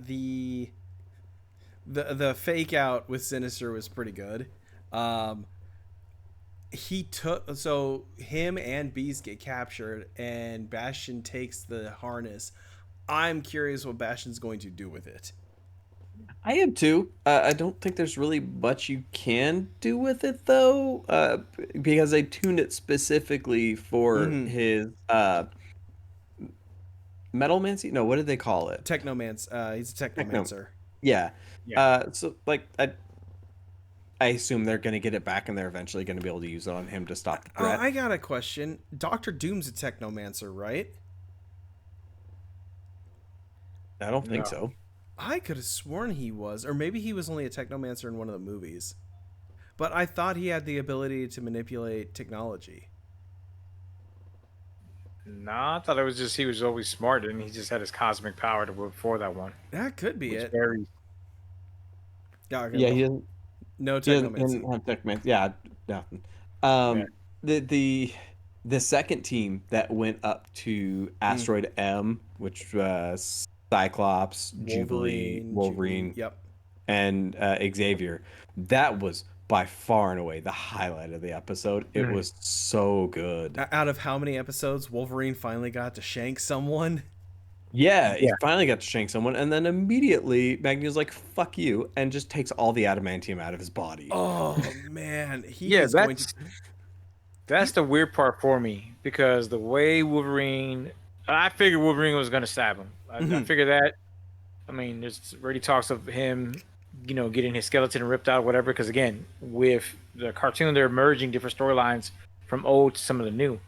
the fake out with Sinister was pretty good. Um he took so him and Beast get captured and Bastion takes the harness. I'm curious what Bastion's going to do with it. I am too. I don't think there's really much you can do with it though, because they tuned it specifically for Mm-hmm. his metalmancy. No, what did they call it? Technomance. He's a Techno. technomancer. Yeah. Yeah. So like I assume they're gonna get it back, and they're eventually gonna be able to use it on him to stop the threat. I got a question. Doctor Doom's a technomancer, right? I don't think No. so. I could have sworn he was, or maybe he was only a technomancer in one of the movies. But I thought he had the ability to manipulate technology. Nah, I thought it was just he was always smart and he just had his cosmic power to before that one, That could be which it. varies. Yeah, okay, Yeah, well, no he technomancy. doesn't have tech man. Yeah, nothing. Yeah. The the second team that went up to Mm. Asteroid M, which was Cyclops, Jubilee, Jubilee. Wolverine, Yep. and Xavier, that was by far and away the highlight of the episode. It Mhm. was so good. Out of how many episodes Wolverine finally got to shank someone? Yeah, he Yeah. finally got to shank someone, and then immediately Magneto's like, "Fuck you," and just takes all the adamantium out of his body. Oh man, he Yeah, is going to. that's the weird part for me because the way Wolverine, I figured Wolverine was gonna stab him. I Mhm. figured that. I mean, there's already talks of him, getting his skeleton ripped out, whatever. Because again, with the cartoon, they're merging different storylines from old to some of the new.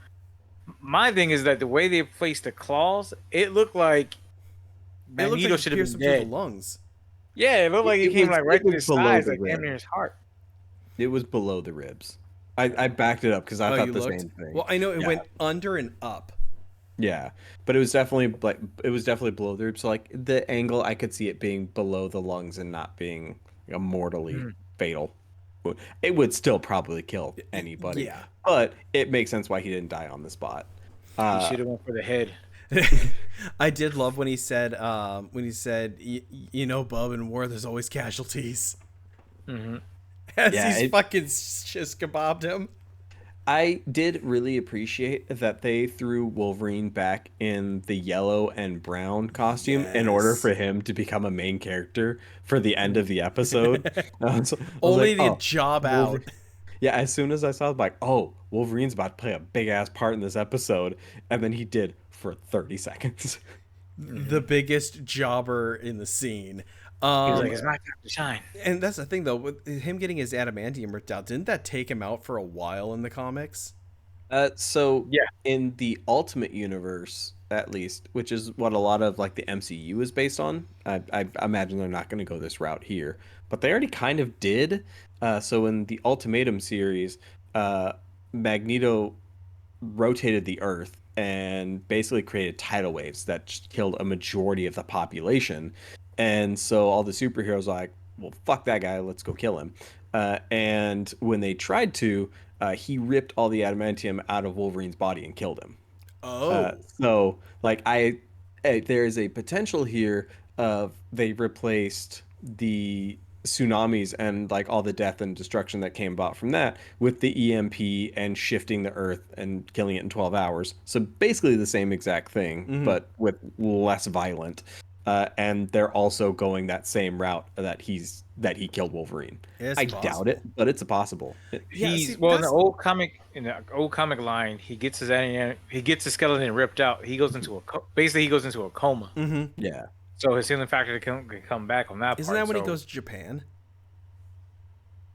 My thing is that the way they placed the claws, it looked like It looked Magneto like should it have pierced been him through the dead. lungs. Yeah, it looked like it It came was like right it to was his below sides, the like damn near ribs. his heart. It was below the ribs. I backed it up because I Oh, thought you the looked? same thing. Well, I know it Yeah. went under and up. Yeah, but it was definitely below the ribs. So like the angle, I could see it being below the lungs and not being mortally Mhm. fatal. It would still probably kill anybody, Yeah. but it makes sense why he didn't die on the spot. He should have went for the head. I did love when he said, you know, Bub, in war, there's always casualties. Hmm As Yeah, he's fucking shish kebabbed him. I did really appreciate that they threw Wolverine back in the yellow and brown costume in order Yes. for him to become a main character for the end of the episode. I was Only like, to oh, job Wolverine. out. Yeah, as soon as I saw it, like, oh, Wolverine's about to play a big ass part in this episode, and then he did for 30 seconds. The biggest jobber in the scene. He was like, "It's my time to shine." And that's the thing, though, with him getting his adamantium ripped out, didn't that take him out for a while in the comics? So Yeah. in the Ultimate Universe, at least, which is what a lot of like the MCU is based on, I imagine they're not going to go this route here, but they already kind of did. So in the Ultimatum series, Magneto rotated the Earth and basically created tidal waves that killed a majority of the population. And so all the superheroes were like, well, fuck that guy, let's go kill him. And when they tried to, he ripped all the adamantium out of Wolverine's body and killed him. Oh. So like there is a potential here of they replaced the tsunamis and like all the death and destruction that came about from that with the EMP and shifting the Earth and killing it in 12 hours. So basically the same exact thing, but with less violent. And they're also going that same route that he killed Wolverine. It's I possible. doubt it, but it's possible. Yeah, He's see, in that's- the old comic line, he gets his skeleton ripped out. He goes into basically he goes into a coma. Yeah. So his healing factor can come back on that Isn't part. that when he So goes to Japan?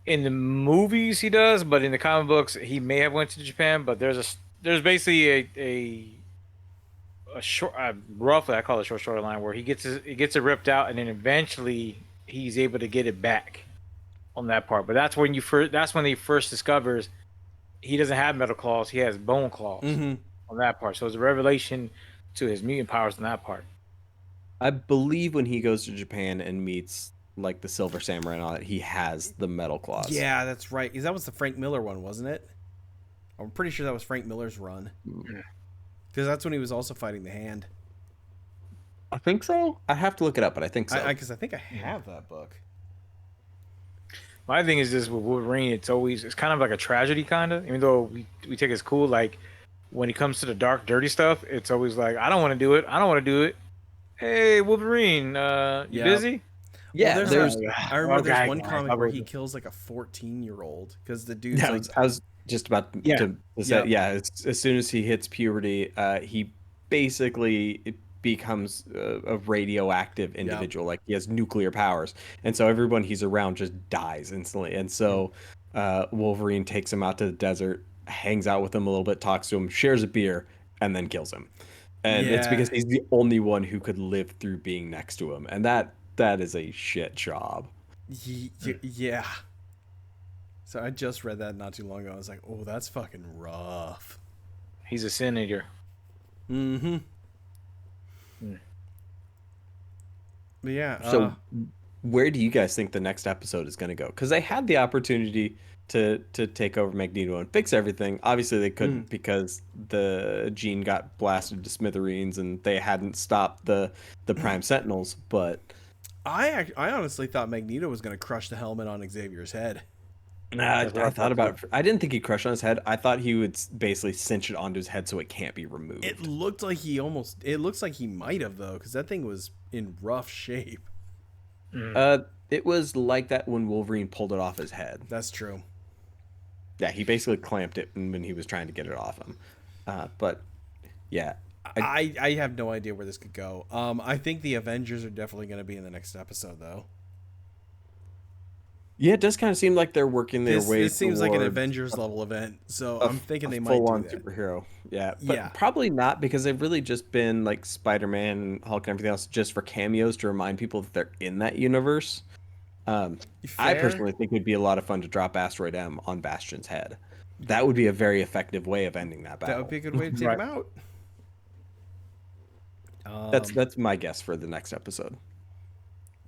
in the movies he does, but in the comic books he may have went to Japan. But there's basically a short, roughly I call it a short storyline where he gets it ripped out, and then eventually he's able to get it back on that part. But that's when he first discovers he doesn't have metal claws, he has bone claws on that part. So it's a revelation to his mutant powers on that part. I believe when he goes to Japan and meets like the Silver Samurai and all that, he has the metal claws. Yeah, that's right. Because that was the Frank Miller one, wasn't it? I'm pretty sure that was Frank Miller's run. Because that's when he was also fighting the Hand. I think so. I have to look it up, but I think so. Because I think I have that book. My thing is this with Wolverine, it's kind of like a tragedy, kind of. Even though we take it as cool, like when it comes to the dark, dirty stuff, it's always like, I don't want to do it. I don't want to do it. Hey, Wolverine, you busy? Yeah, Well, there's. I remember there's Okay, one guys, comic I'll where go he with it. kills like a 14-year-old because the dude's Yeah, like, I was just about Yeah. to say, yeah. As soon as he hits puberty, he basically becomes a radioactive individual. Like he has nuclear powers, and so everyone he's around just dies instantly. And so Wolverine takes him out to the desert, hangs out with him a little bit, talks to him, shares a beer, and then kills him. And it's because he's the only one who could live through being next to him, and that is a shit job. yeah. So I just read that not too long ago. I was like, oh, that's fucking rough. He's a sin eater. Mm-hmm. But yeah. So, where do you guys think the next episode is going to go? Because they had the opportunity to take over Magneto and fix everything. Obviously, they couldn't because the gene got blasted to smithereens, and they hadn't stopped the Prime Sentinels. But I honestly thought Magneto was going to crush the helmet on Xavier's head. I thought about it. I didn't think he'd crush on his head. I thought he would basically cinch it onto his head so it can't be removed. It looked like it looks like he might have, though, because that thing was in rough shape. It was like that when Wolverine pulled it off his head. That's true. Yeah, he basically clamped it when he was trying to get it off him. But yeah, I have no idea where this could go. I think the Avengers are definitely going to be in the next episode, though. yeah, it does kind of seem like they're working their way. This seems like an towards Avengers level event, so a- I'm thinking a they might do full-on that. superhero. Yeah, but Yeah. probably not because they've really just been like Spider-Man and Hulk and everything else just for cameos to remind people that they're in that universe. I Fair. personally think it'd be a lot of fun to drop Asteroid M on Bastion's head. That would be a very effective way of ending that battle. That would be a good way to take Right. him out. That's my guess for the next episode.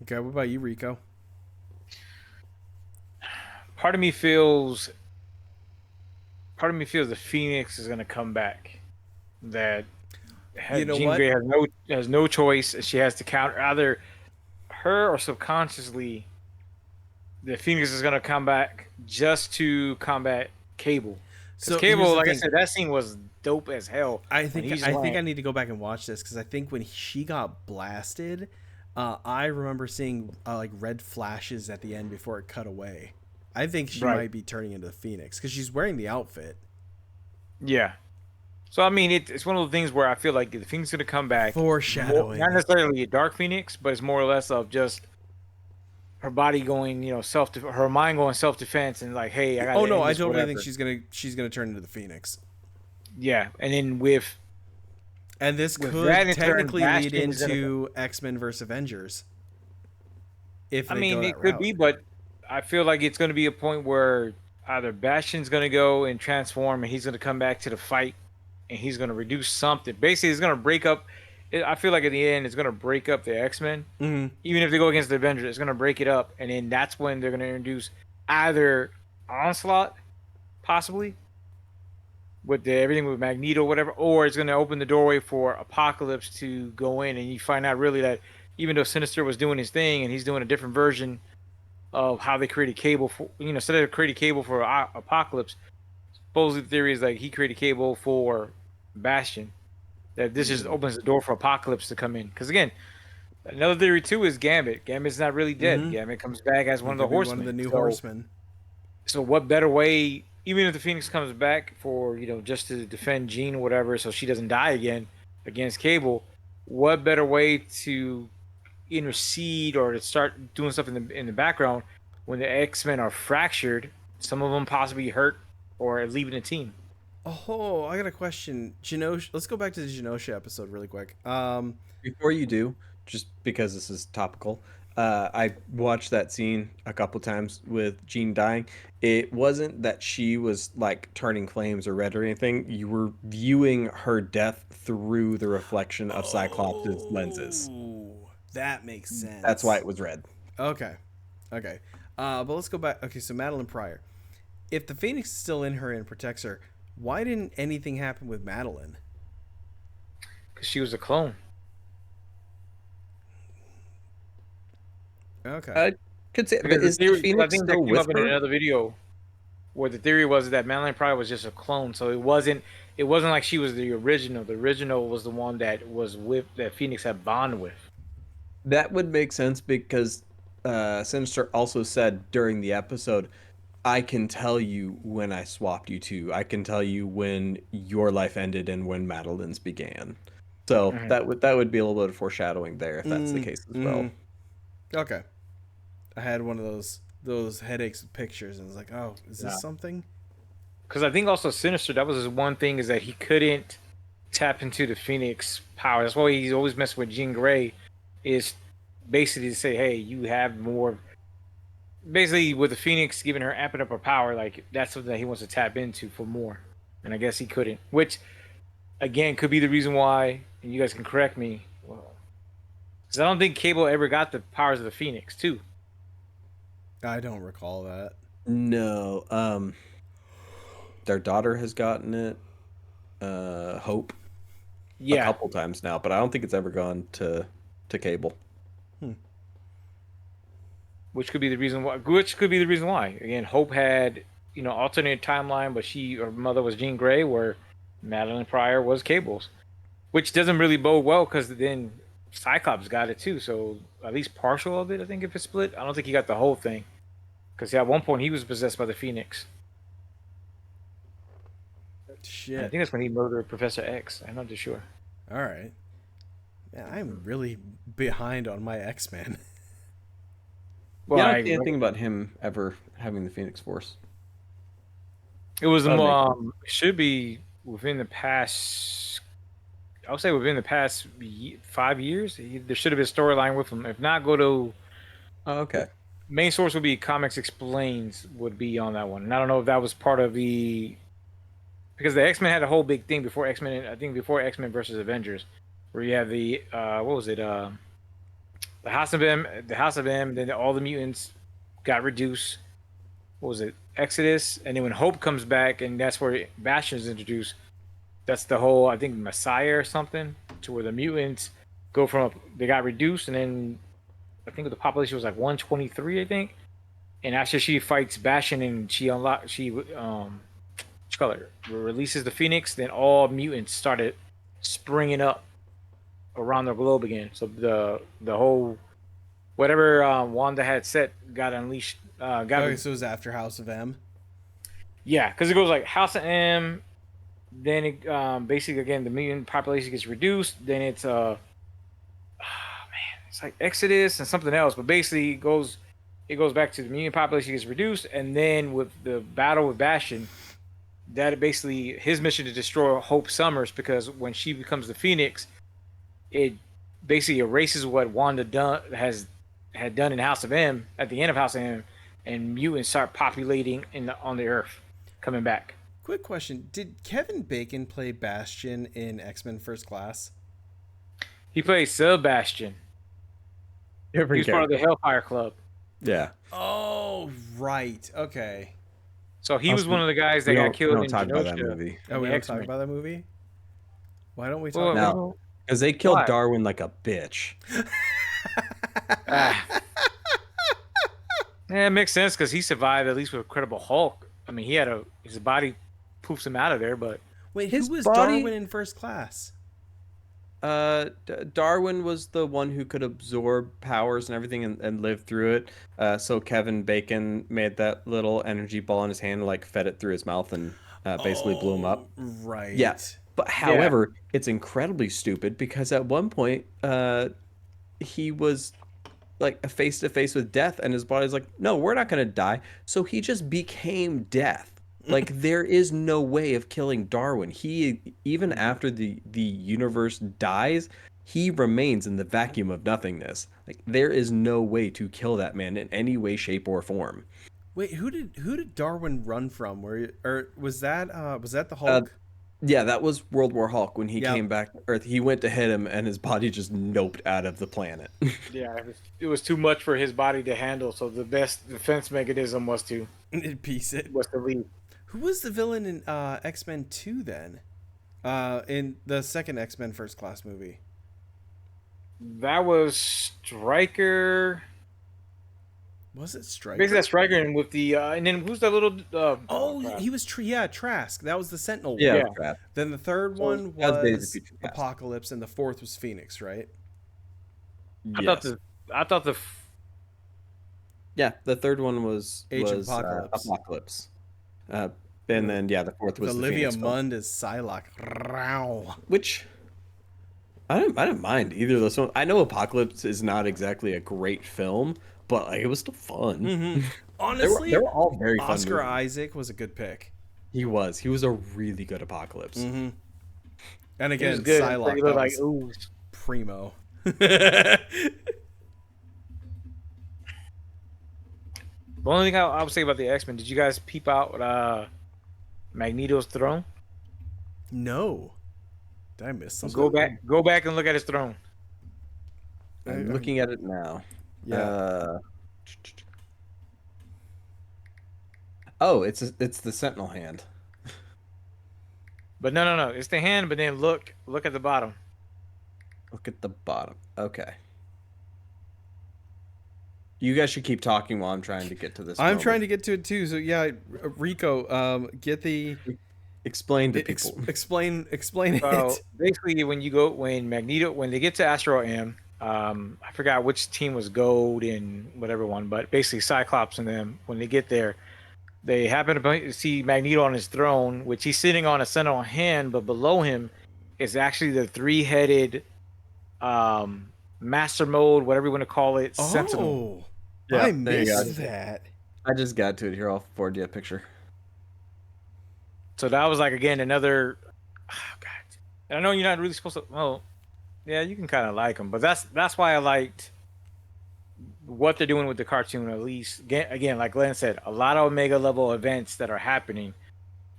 Okay. What about you, Rico? Part of me feels the Phoenix is going to come back. That You know Jean what? Grey has no choice. She has to counter either her or subconsciously. The Phoenix is going to come back just to combat Cable. So Cable, here's the like I thing. said, that scene was dope as hell. I think I need to go back and watch this because I think when she got blasted, I remember seeing like red flashes at the end before it cut away. I think she might be turning into the Phoenix because she's wearing the outfit. Yeah. So I mean, it's one of the things where I feel like the Phoenix is gonna come back. Foreshadowing. Not necessarily a Dark Phoenix, but it's more or less of just her body going, her mind going self defense and like, hey, I got. Oh no, I totally think she's gonna turn into the Phoenix. Yeah, and then and this with could that in turn, technically lead Bastion is into X-Men versus Avengers. If I they mean, go it that could route. be, but I feel like it's going to be a point where either Bastion's going to go and transform, and he's going to come back to the fight, and he's going to reduce something. Basically, it's going to break up. I feel like at the end, it's going to break up the X-Men. Mm-hmm. Even if they go against the Avengers, it's going to break it up, and then that's when they're going to introduce either Onslaught, possibly, with everything with Magneto, whatever, or it's going to open the doorway for Apocalypse to go in, and you find out really that even though Sinister was doing his thing, and he's doing a different version of how they created Cable for, instead of creating Cable for Apocalypse, supposedly the theory is like he created Cable for Bastion. That this just opens the door for Apocalypse to come in. Because again, another theory too is Gambit. Gambit's not really dead. Mm-hmm. Gambit comes back as one of the Horsemen. One of the new Horsemen. So what better way? Even if the Phoenix comes back for just to defend Jean or whatever, so she doesn't die again against Cable, what better way to intercede or to start doing stuff in the background when the X-Men are fractured, some of them possibly hurt or leaving the team? Oh, I got a question. Genosha, let's go back to the Genosha episode really quick. Before you do, just because this is topical, I watched that scene a couple times with Jean dying. It wasn't that she was like turning flames or red or anything. You were viewing her death through the reflection of Cyclops' lenses. That makes sense. That's why it was red. Okay. But let's go back. Okay, so Madeline Pryor. If the Phoenix is still in her and protects her, why didn't anything happen with Madeline? Because she was a clone. Okay. I could say, but Because is the Phoenix I think still that came with up in her? another video where the theory was that Madeline Pryor was just a clone, so it wasn't like she was the original. The original was the one that was with that Phoenix had bond with. That would make sense because Sinister also said during the episode, I can tell you when I swapped you two. I can tell you when your life ended and when Madeline's began. So that would be a little bit of foreshadowing there if that's the case as well. Okay. I had one of those headaches with pictures and was like, oh, is this something? Because I think also Sinister, that was his one thing, is that he couldn't tap into the Phoenix power. That's why he's always messing with Jean Grey, is basically to say, hey, you have more. Basically, with the Phoenix giving her, amping up her power, like that's something that he wants to tap into for more. And I guess he couldn't, which again could be the reason why. And you guys can correct me, because I don't think Cable ever got the powers of the Phoenix too. I don't recall that. No, their daughter has gotten it. Hope, a couple times now, but I don't think it's ever gone to Cable. Which could be the reason why. Again, Hope had alternate timeline, but her mother was Jean Grey, where Madeline Pryor was Cable's, which doesn't really bode well because then Cyclops got it too. So at least partial of it, I think, if it's split. I don't think he got the whole thing, because at one point he was possessed by the Phoenix. Shit. And I think that's when he murdered Professor X. I'm not too sure. All right. Man, I'm really behind on my X-Men. Well, I don't see anything about him ever having the Phoenix Force. It was should be within the past. I would say within the past 5 years, there should have been a storyline with him. If not, go to. Oh, okay. Main source would be Comics Explains would be on that one, and I don't know if that was part of the. Because the X-Men had a whole big thing before X-Men. I think before X-Men versus Avengers, where you have the what was it? The House of M, then all the mutants got reduced. What was it? Exodus, and then when Hope comes back, and that's where Bastion is introduced. That's the whole, I think, Messiah or something, to where the mutants go from they got reduced, and then I think the population was like 123, I think. And after she fights Bastion and she you call it, releases the Phoenix, then all mutants started springing up around the globe again. So the whole whatever Wanda had set got unleashed. Okay, so it was after House of M. Yeah, because it goes like House of M, then it basically again the mutant population gets reduced. Then it's it's like Exodus and something else, but basically it goes back to the mutant population gets reduced, and then with the battle with Bastion, that basically his mission to destroy Hope Summers, because when she becomes the Phoenix, it basically erases what Wanda had done in House of M at the end of House of M, and mutants start populating on the Earth, coming back. Quick question: did Kevin Bacon play Bastion in X-Men First Class? He plays Sebastian. He Different was part of the Hellfire Club. Yeah. Oh, right. Okay. So he was one of the guys that got killed in talk about that Genosha. movie. Oh, we the don't X-Men. talk about that movie. Why don't we talk? Well, about No, because they killed Why? Darwin like a bitch. Yeah, it makes sense because he survived at least with Incredible Hulk. I mean, his body poofs him out of there, but Wait, His who was body- Darwin in First Class? Darwin was the one who could absorb powers and everything and live through it. So Kevin Bacon made that little energy ball in his hand, like fed it through his mouth and basically blew him up. Right. Yeah. But however, it's incredibly stupid because at one point, he was like face to face with death, and his body's like, no, we're not gonna die. So he just became death. Like there is no way of killing Darwin. He even after the universe dies, he remains in the vacuum of nothingness. Like there is no way to kill that man in any way, shape, or form. Wait, who did Darwin run from? Or was that the Hulk? Yeah, that was World War Hulk when he Yep. came back to Earth. He went to hit him, and his body just noped out of the planet. yeah, it was too much for his body to handle. So the best defense mechanism was to Piece it. leave. Who was the villain in X-Men 2 then? In the second X-Men First Class movie. That was Stryker. Was it Stryker? Basically, that's Stryker, and with the and then who's that little? Oh, crap. he was Trask. That was the Sentinel one. Yeah, Yeah. Then the third So one that was Days of was Future Past. Apocalypse, and the fourth was Phoenix, right? I thought the Yeah, the third one was Age of was Apocalypse. Apocalypse. And then the fourth was the Olivia Phoenix film, Munn is Psylocke. Row. which I didn't mind either of those films. I know Apocalypse is not exactly a great film, but like, it was still fun. Mm-hmm. Honestly, they were all very fun. Oscar movies. Isaac was a good pick. He was a really good Apocalypse. Mm-hmm. And it was again, good. Psylocke He that looked like was ooze. primo. The only thing I would say about the X-Men, did you guys peep out Magneto's throne? No. Did I miss something? Go back and look at his throne. I'm looking at it now. Yeah. Oh, it's the Sentinel hand. But no, it's the hand. But then look at the bottom. Look at the bottom. Okay. You guys should keep talking while I'm trying to get to this. I'm trying to get to it too. So yeah, Rico, get the explain to people. explain So it. basically, when they get to Asteroid M, I forgot which team was Gold and whatever one, but basically Cyclops and them, when they get there, they happen to see Magneto on his throne, which he's sitting on a Sentinel hand, but below him is actually the three-headed Master Mode, whatever you want to call it, Sentinel. Oh, Yeah, I there you go. missed that. I just got to it here. I'll forward you a picture. So that was like again another. Oh God, and I know you're not really supposed to. Well, yeah, you can kind of like them, but that's why I liked what they're doing with the cartoon. At least again, like Glenn said, a lot of Omega level events that are happening,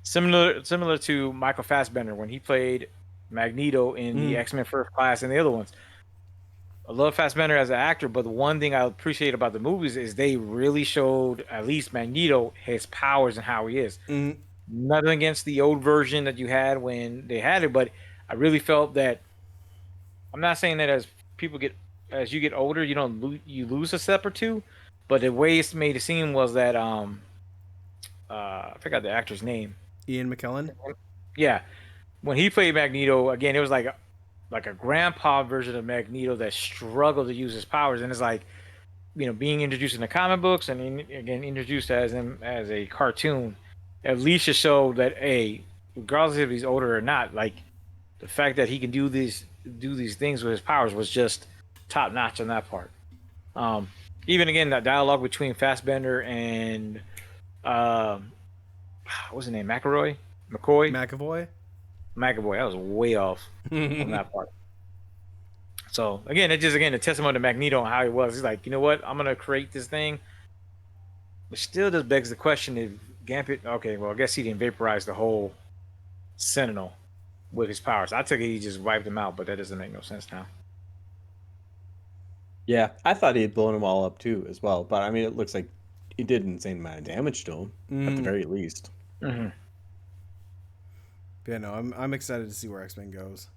similar to Michael Fassbender when he played Magneto in the X-Men First Class and the other ones. I love Fassbender as an actor, but the one thing I appreciate about the movies is they really showed at least Magneto his powers and how he is. Mm. Nothing against the old version that you had when they had it, but I really felt that. I'm not saying that as you get older, you lose a step or two, but the way it's made it seem was that I forgot the actor's name. Ian McKellen. Yeah, when he played Magneto again, it was like a grandpa version of Magneto that struggled to use his powers, and it's like, being introduced in the comic books and again introduced as him as a cartoon, at least to show that, regardless if he's older or not, like the fact that he can do these things with his powers was just top notch on that part. Um, Even again, that dialogue between Fassbender and um, what's his name, McAvoy. McAvoy. That was way off on that part. So again, it's just a testimony to Magneto and how he was. He's like, you know what? I'm gonna create this thing, but still, just begs the question: if Gambit, okay, well, I guess he didn't vaporize the whole Sentinel with his powers. I took it he just wiped them out, but that doesn't make no sense now. Yeah, I thought he had blown them all up too, as well. But I mean, it looks like he did an insane amount of damage to him, at the very least. Mm-hmm. Yeah, no, I'm excited to see where X-Men goes.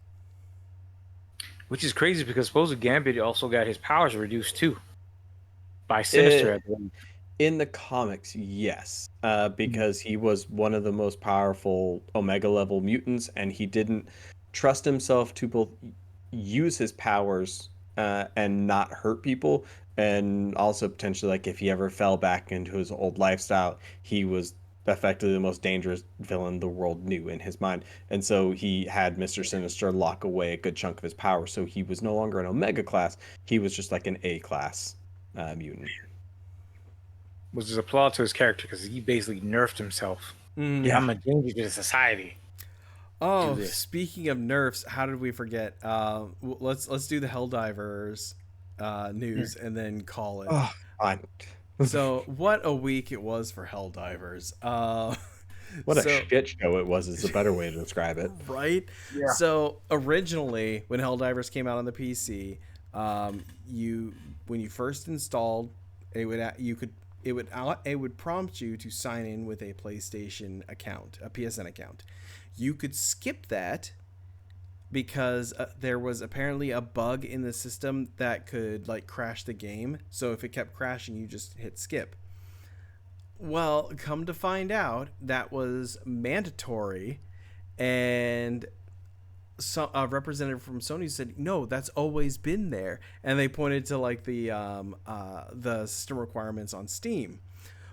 Which is crazy because supposedly Gambit also got his powers reduced too by Sinister. In the comics, yes, because he was one of the most powerful Omega level mutants, and he didn't trust himself to both use his powers and not hurt people, and also potentially, like, if he ever fell back into his old lifestyle, he was effectively the most dangerous villain the world knew in his mind. And so he had Mr. Sinister lock away a good chunk of his power, so he was no longer an Omega class, he was just like an A class mutant. Which is a flaw to his character because he basically nerfed himself. Yeah. I'm a danger to society. Oh, speaking of nerfs, how did we forget? Let's do the Helldivers news and then call it. Oh, fine. So, what a week it was for Helldivers. What a shit show it was is a better way to describe it. Right? Yeah. So, originally, when Helldivers came out on the PC, when you first installed, it would prompt you to sign in with a PlayStation account, a PSN account. You could skip that because there was apparently a bug in the system that could like crash the game. So if it kept crashing, you just hit skip. Well, come to find out, that was mandatory, and a representative from Sony said, no, that's always been there. And they pointed to like the system requirements on Steam.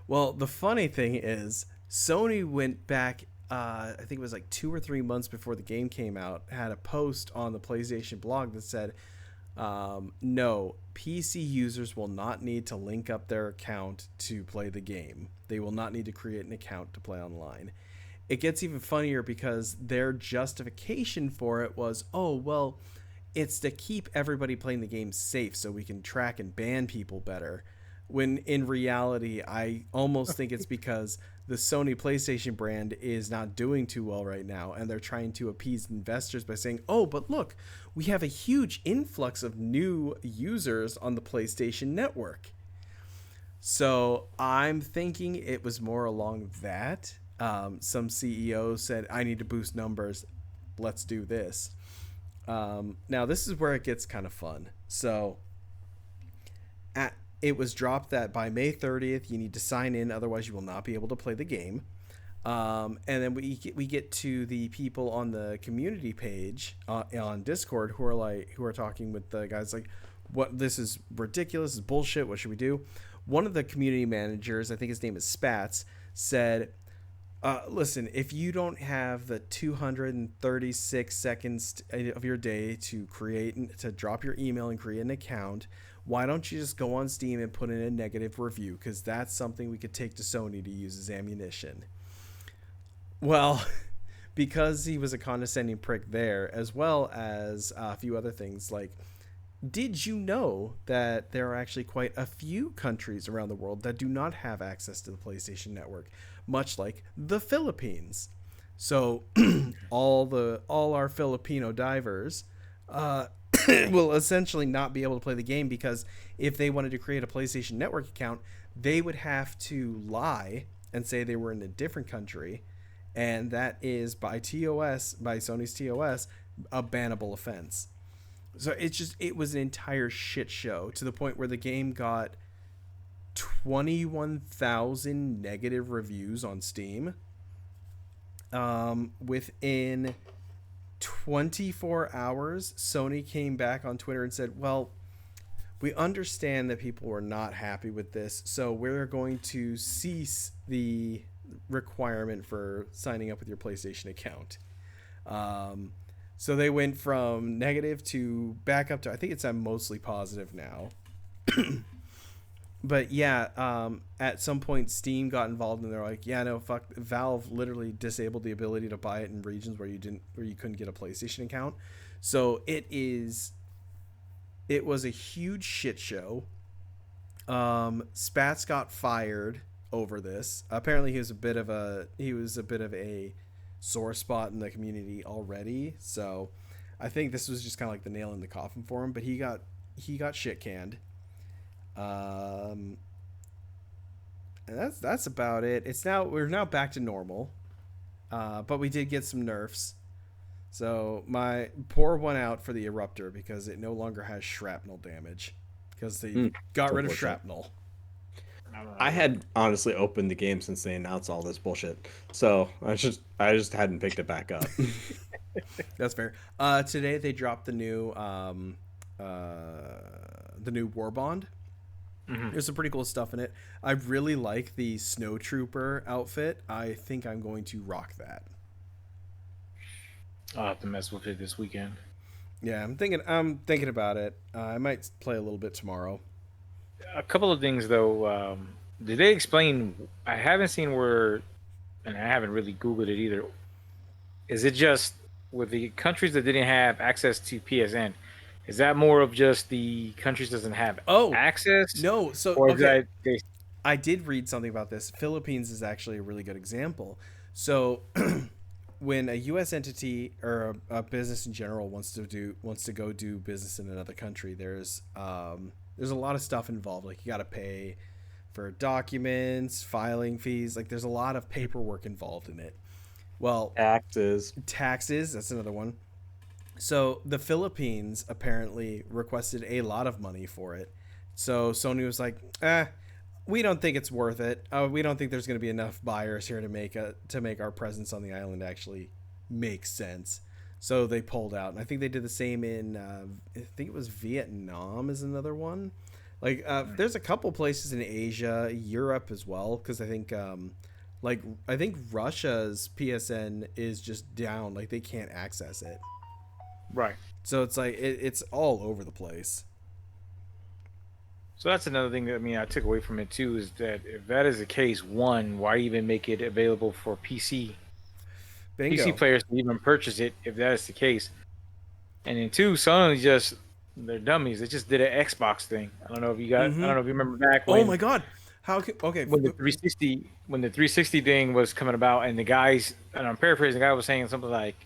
Well, the funny thing is Sony went back, I think it was like 2 or 3 months before the game came out, had a post on the PlayStation blog that said, no, PC users will not need to link up their account to play the game. They will not need to create an account to play online. It gets even funnier because their justification for it was, oh, well, it's to keep everybody playing the game safe so we can track and ban people better. When in reality, I almost think it's because the Sony PlayStation brand is not doing too well right now, and they're trying to appease investors by saying, oh, but look, we have a huge influx of new users on the PlayStation Network. So I'm thinking it was more along that. Some CEO said, I need to boost numbers. Let's do this. Now, this is where it gets kind of fun. So it was dropped that by May 30th, you need to sign in. Otherwise, you will not be able to play the game. And then we get to the people on the community page on Discord who are talking with the guys like, what, this is ridiculous, this is bullshit, what should we do? One of the community managers, I think his name is Spats, said, listen, if you don't have the 236 seconds of your day to drop your email and create an account, why don't you just go on Steam and put in a negative review? Because that's something we could take to Sony to use as ammunition. Well, because he was a condescending prick there, as well as a few other things, like, did you know that there are actually quite a few countries around the world that do not have access to the PlayStation Network, much like the Philippines? So all our Filipino divers will essentially not be able to play the game, because if they wanted to create a PlayStation Network account, they would have to lie and say they were in a different country, and that is by Sony's TOS, a bannable offense. So it was an entire shit show, to the point where the game got 21,000 negative reviews on Steam. Within 24 hours, Sony came back on Twitter and said, well, we understand that people were not happy with this, so we're going to cease the requirement for signing up with your PlayStation account. So they went from negative to back up to, I think it's mostly positive now. But yeah, at some point Steam got involved and they're like, yeah, no, fuck, Valve literally disabled the ability to buy it in regions where you couldn't get a PlayStation account. So it was a huge shit show. Spats got fired over this. Apparently he was a bit of a sore spot in the community already. So I think this was just kind of like the nail in the coffin for him, but he got shit canned. And that's about it. We're now back to normal. But we did get some nerfs. So pour one out for the Eruptor because it no longer has shrapnel damage because they got rid of shrapnel. I had honestly opened the game since they announced all this bullshit, so I just hadn't picked it back up. That's fair. Today they dropped the new War Bond. Mm-hmm. There's some pretty cool stuff in it. I really like the Snow Trooper outfit. I think I'm going to rock that. I'll have to mess with it this weekend. Yeah, I'm thinking about it. I might play a little bit tomorrow. A couple of things though. Did they explain? I haven't seen where, and I haven't really Googled it either. Is it just with the countries that didn't have access to PSN? Is that more of just the countries doesn't have access? No. So okay. I did read something about this. Philippines is actually a really good example. So when a U.S. entity or a business in general wants to go do business in another country, there's a lot of stuff involved. Like you got to pay for documents, filing fees. Like there's a lot of paperwork involved in it. Well, taxes. That's another one. So the Philippines apparently requested a lot of money for it. So Sony was like, we don't think it's worth it. We don't think there's going to be enough buyers here to make our presence on the island actually make sense. So they pulled out. And I think they did the same in, I think it was Vietnam is another one. Like there's a couple places in Asia, Europe as well. Cause I think Russia's PSN is just down. Like they can't access it. Right. So it's like it's all over the place. So that's another thing that I took away from it too is that if that is the case, one, why even make it available for PC? Bingo. PC players can even purchase it if that is the case. And then two, Sony they're dummies. They just did an Xbox thing. I don't know if you remember back when. Oh my god. When the 360 thing was coming about and the guys, and I'm paraphrasing, the guy was saying something like,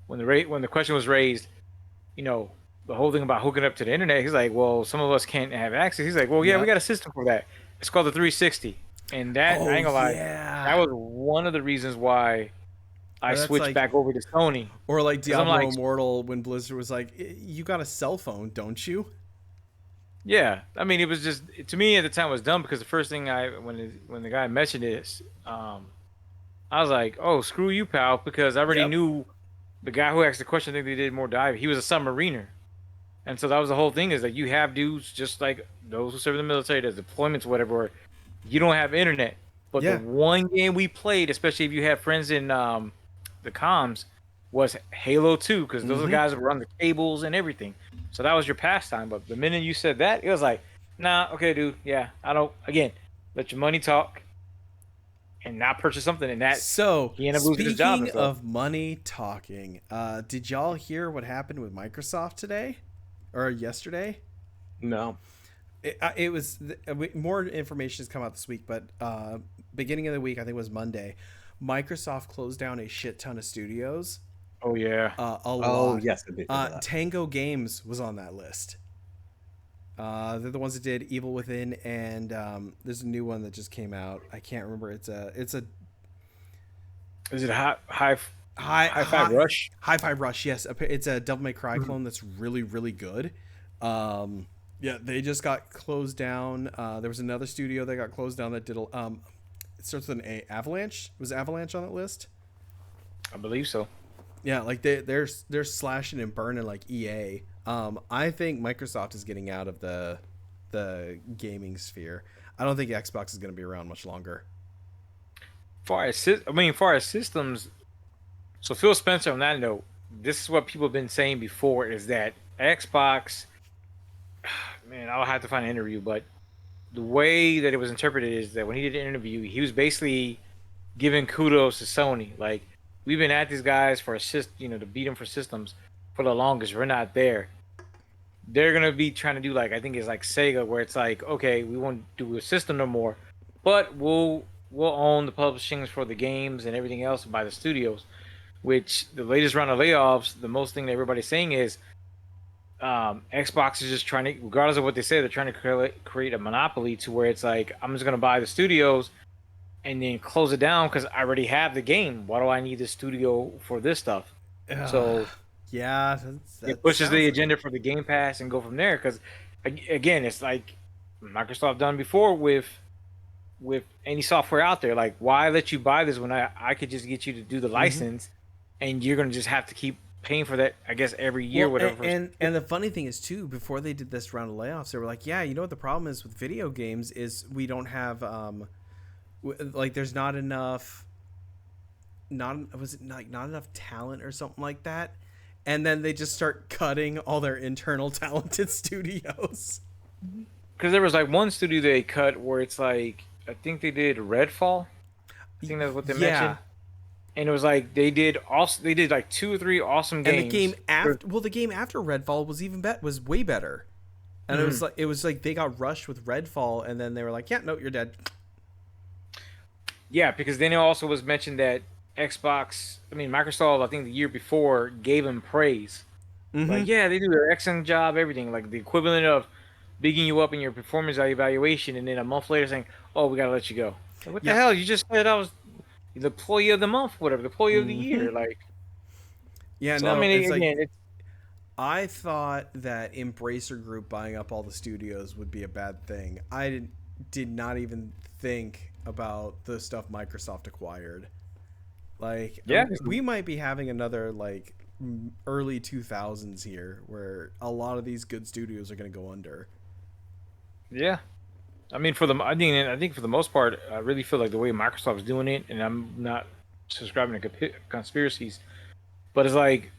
when the question was raised, the whole thing about hooking up to the internet, he's like, well, some of us can't have access. He's like, well, yeah, we got a system for that. It's called the 360. And that, I ain't gonna lie, that was one of the reasons why I switched back over to Sony. Or like Diablo Immortal when Blizzard was like, you got a cell phone, don't you? Yeah. It was just, to me at the time it was dumb because the first thing when the guy mentioned this, I was like, oh, screw you, pal, because I already knew the guy who asked the question, I think they did more dive. He was a submariner. And so that was the whole thing is that you have dudes just like those who serve in the military, there's deployments, whatever, where you don't have internet. But the one game we played, especially if you have friends in the comms, was Halo 2, because those are the guys that run the cables and everything. So that was your pastime. But the minute you said that, it was like, nah, okay, dude, yeah, I don't, again, let your money talk. And not purchase something in that. So, he ended up losing his job. Speaking of money talking, did y'all hear what happened with Microsoft today or yesterday? No. It was more information has come out this week, but beginning of the week, I think it was Monday, Microsoft closed down a shit ton of studios. Oh yeah. A lot. Oh yes. Tango Games was on that list. They're the ones that did Evil Within, and there's a new one that just came out. I can't remember. Is it Hi-Fi Rush? Hi-Fi Rush, yes. It's a Devil May Cry clone that's really, really good. Yeah, they just got closed down. There was another studio that got closed down that did. It starts with an A. Avalanche. Was Avalanche on that list? I believe so. Yeah, like they're slashing and burning like EA. I think Microsoft is getting out of the gaming sphere. I don't think Xbox is going to be around much longer. Far as systems. So Phil Spencer on that note, this is what people have been saying before: is that Xbox. Man, I'll have to find an interview, but the way that it was interpreted is that when he did an interview, he was basically giving kudos to Sony. Like, we've been at these guys for to beat them for systems for the longest. We're not there. They're gonna be trying to do like, I think it's like Sega, where it's like, okay, we won't do a system no more, but we'll own the publishings for the games and everything else by the studios. Which the latest round of layoffs, the most thing that everybody's saying is Xbox is just trying to, regardless of what they say, they're trying to create a monopoly to where it's like, I'm just gonna buy the studios and then close it down because I already have the game. Why do I need the studio for this stuff? So yeah, it pushes the agenda for the Game Pass and go from there. Because again, it's like Microsoft done before with any software out there. Like, why let you buy this when I could just get you to do the license, and you're gonna just have to keep paying for that, I guess, every year, whatever. And the funny thing is too, before they did this round of layoffs, they were like, yeah, you know what the problem is with video games is we don't have like there's not enough not enough talent or something like that. And then they just start cutting all their internal talented studios. Because there was like one studio they cut where it's like, I think they did Redfall. I think that's what they mentioned. And it was like they did like 2 or 3 awesome games. And the game after Redfall was way better. And it was like they got rushed with Redfall, and then they were like, yeah, no, you're dead. Yeah, because then it also was mentioned that Microsoft, I think the year before, gave them praise. Like, yeah, they do their excellent job, everything. Like the equivalent of bigging you up in your performance evaluation, and then a month later saying, oh, we got to let you go. Like, what the hell? You just said I was the employee of the month, whatever, the employee of the year. Like, yeah, so, no, I mean, it's again, like, I thought that Embracer Group buying up all the studios would be a bad thing. I did not even think about the stuff Microsoft acquired. Like, yeah, we might be having another like early 2000s here where a lot of these good studios are going to go under. Yeah. I think for the most part, I really feel like the way Microsoft's doing it, and I'm not subscribing to conspiracies, but it's like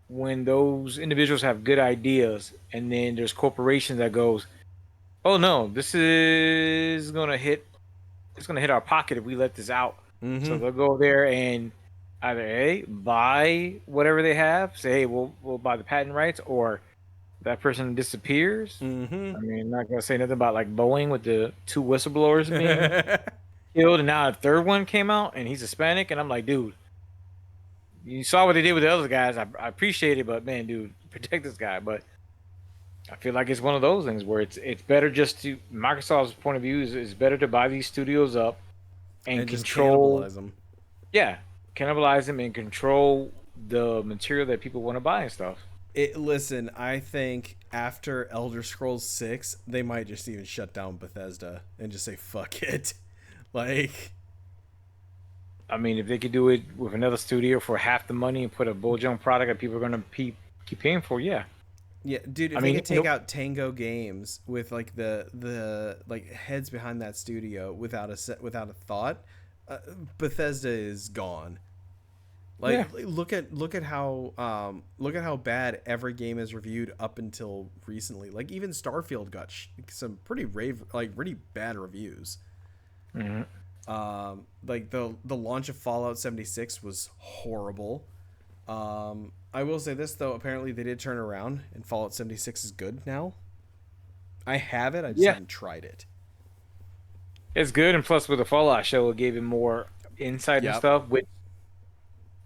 when those individuals have good ideas, and then there's corporations that goes, oh no, this is gonna hit, it's gonna hit our pocket if we let this out. So they'll go there and either buy whatever they have, say, hey, we'll buy the patent rights, or that person disappears. I mean, I'm not gonna say nothing about like Boeing with the 2 whistleblowers being killed, and now a third one came out, and he's Hispanic, and I'm like, dude, you saw what they did with the other guys. I appreciate it, but man, dude, protect this guy. But I feel like it's one of those things where it's better just to, Microsoft's point of view is better to buy these studios up and control them. Yeah, cannibalize them and control the material that people want to buy and stuff. Listen, I think after Elder Scrolls 6, they might just even shut down Bethesda and just say fuck it. Like, I mean, if they could do it with another studio for half the money and put a bull-junk product that people are gonna keep paying for, yeah. Yeah, dude, if they could take out Tango Games with like the like heads behind that studio without a thought, Bethesda is gone. Like, look at how bad every game is reviewed up until recently. Like, even Starfield got some really bad reviews. Like the launch of Fallout 76 was horrible. I will say this though, apparently they did turn around, and Fallout 76 is good now. I have it, I just haven't tried it. It's good, and plus with the Fallout show, it gave it more insight and stuff. Which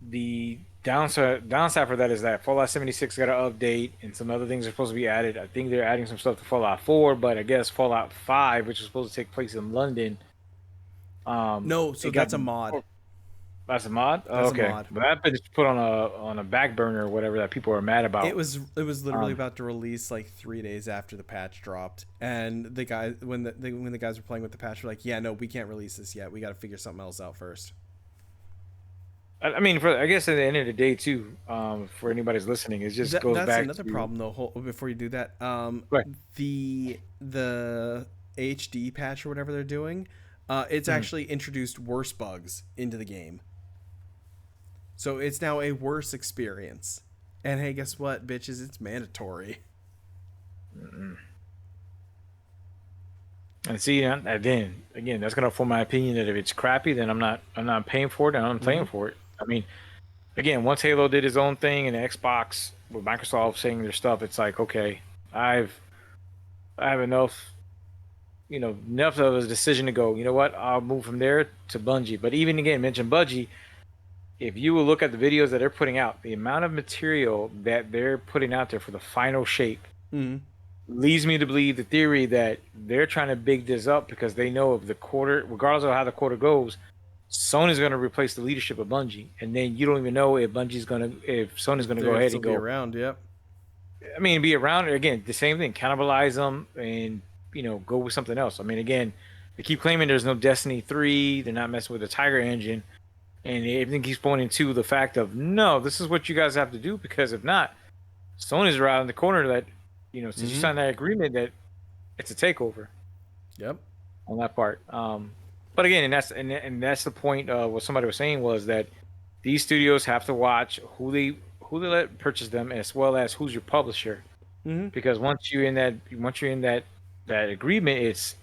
the downside for that is that Fallout 76 got an update, and some other things are supposed to be added. I think they're adding some stuff to Fallout 4, but I guess Fallout 5, which is supposed to take place in London. No, so that's a mod. That's a mod? That's okay. a mod. But that's been put on a back burner or whatever that people are mad about. It was literally about to release like 3 days after the patch dropped, and the guy when the guys were playing with the patch were like, yeah, no, we can't release this yet. We got to figure something else out first. I mean, I guess at the end of the day, too, for anybody's listening, it just goes That's back another to. problem though. Before you do that, Right. the HD patch or whatever they're doing, it's Mhm. actually introduced worse bugs into the game. So it's now a worse experience. And hey, guess what, bitches? It's mandatory. And see, and then again, that's gonna form my opinion that if it's crappy, then I'm not paying for it, and I'm paying for it. I mean, again, once Halo did his own thing and Xbox with Microsoft saying their stuff, it's like, okay, I've I have enough, enough of a decision to go. You know what? I'll move from there to Bungie. But even again, mention Bungie. If you will look at the videos that they're putting out, the amount of material that they're putting out there for the final shape Mm-hmm. leads me to believe the theory that they're trying to big this up because they know if the quarter, regardless of how the quarter goes, Sony's going to replace the leadership of Bungie, and then you don't even know if if Sony's going to They're go gonna ahead still and be go. around. Yep. I mean, be around again, the same thing, cannibalize them, and go with something else. I mean, again, they keep claiming there's no Destiny 3, they're not messing with the Tiger engine, and everything keeps pointing to the fact of no, this is what you guys have to do because if not, Sony's around the corner that since you signed that agreement that it's a takeover Yep. on that part. But again, and that's the point. What somebody was saying was that these studios have to watch who they let purchase them, as well as who's your publisher. Mm-hmm. Because once you're in that agreement, it's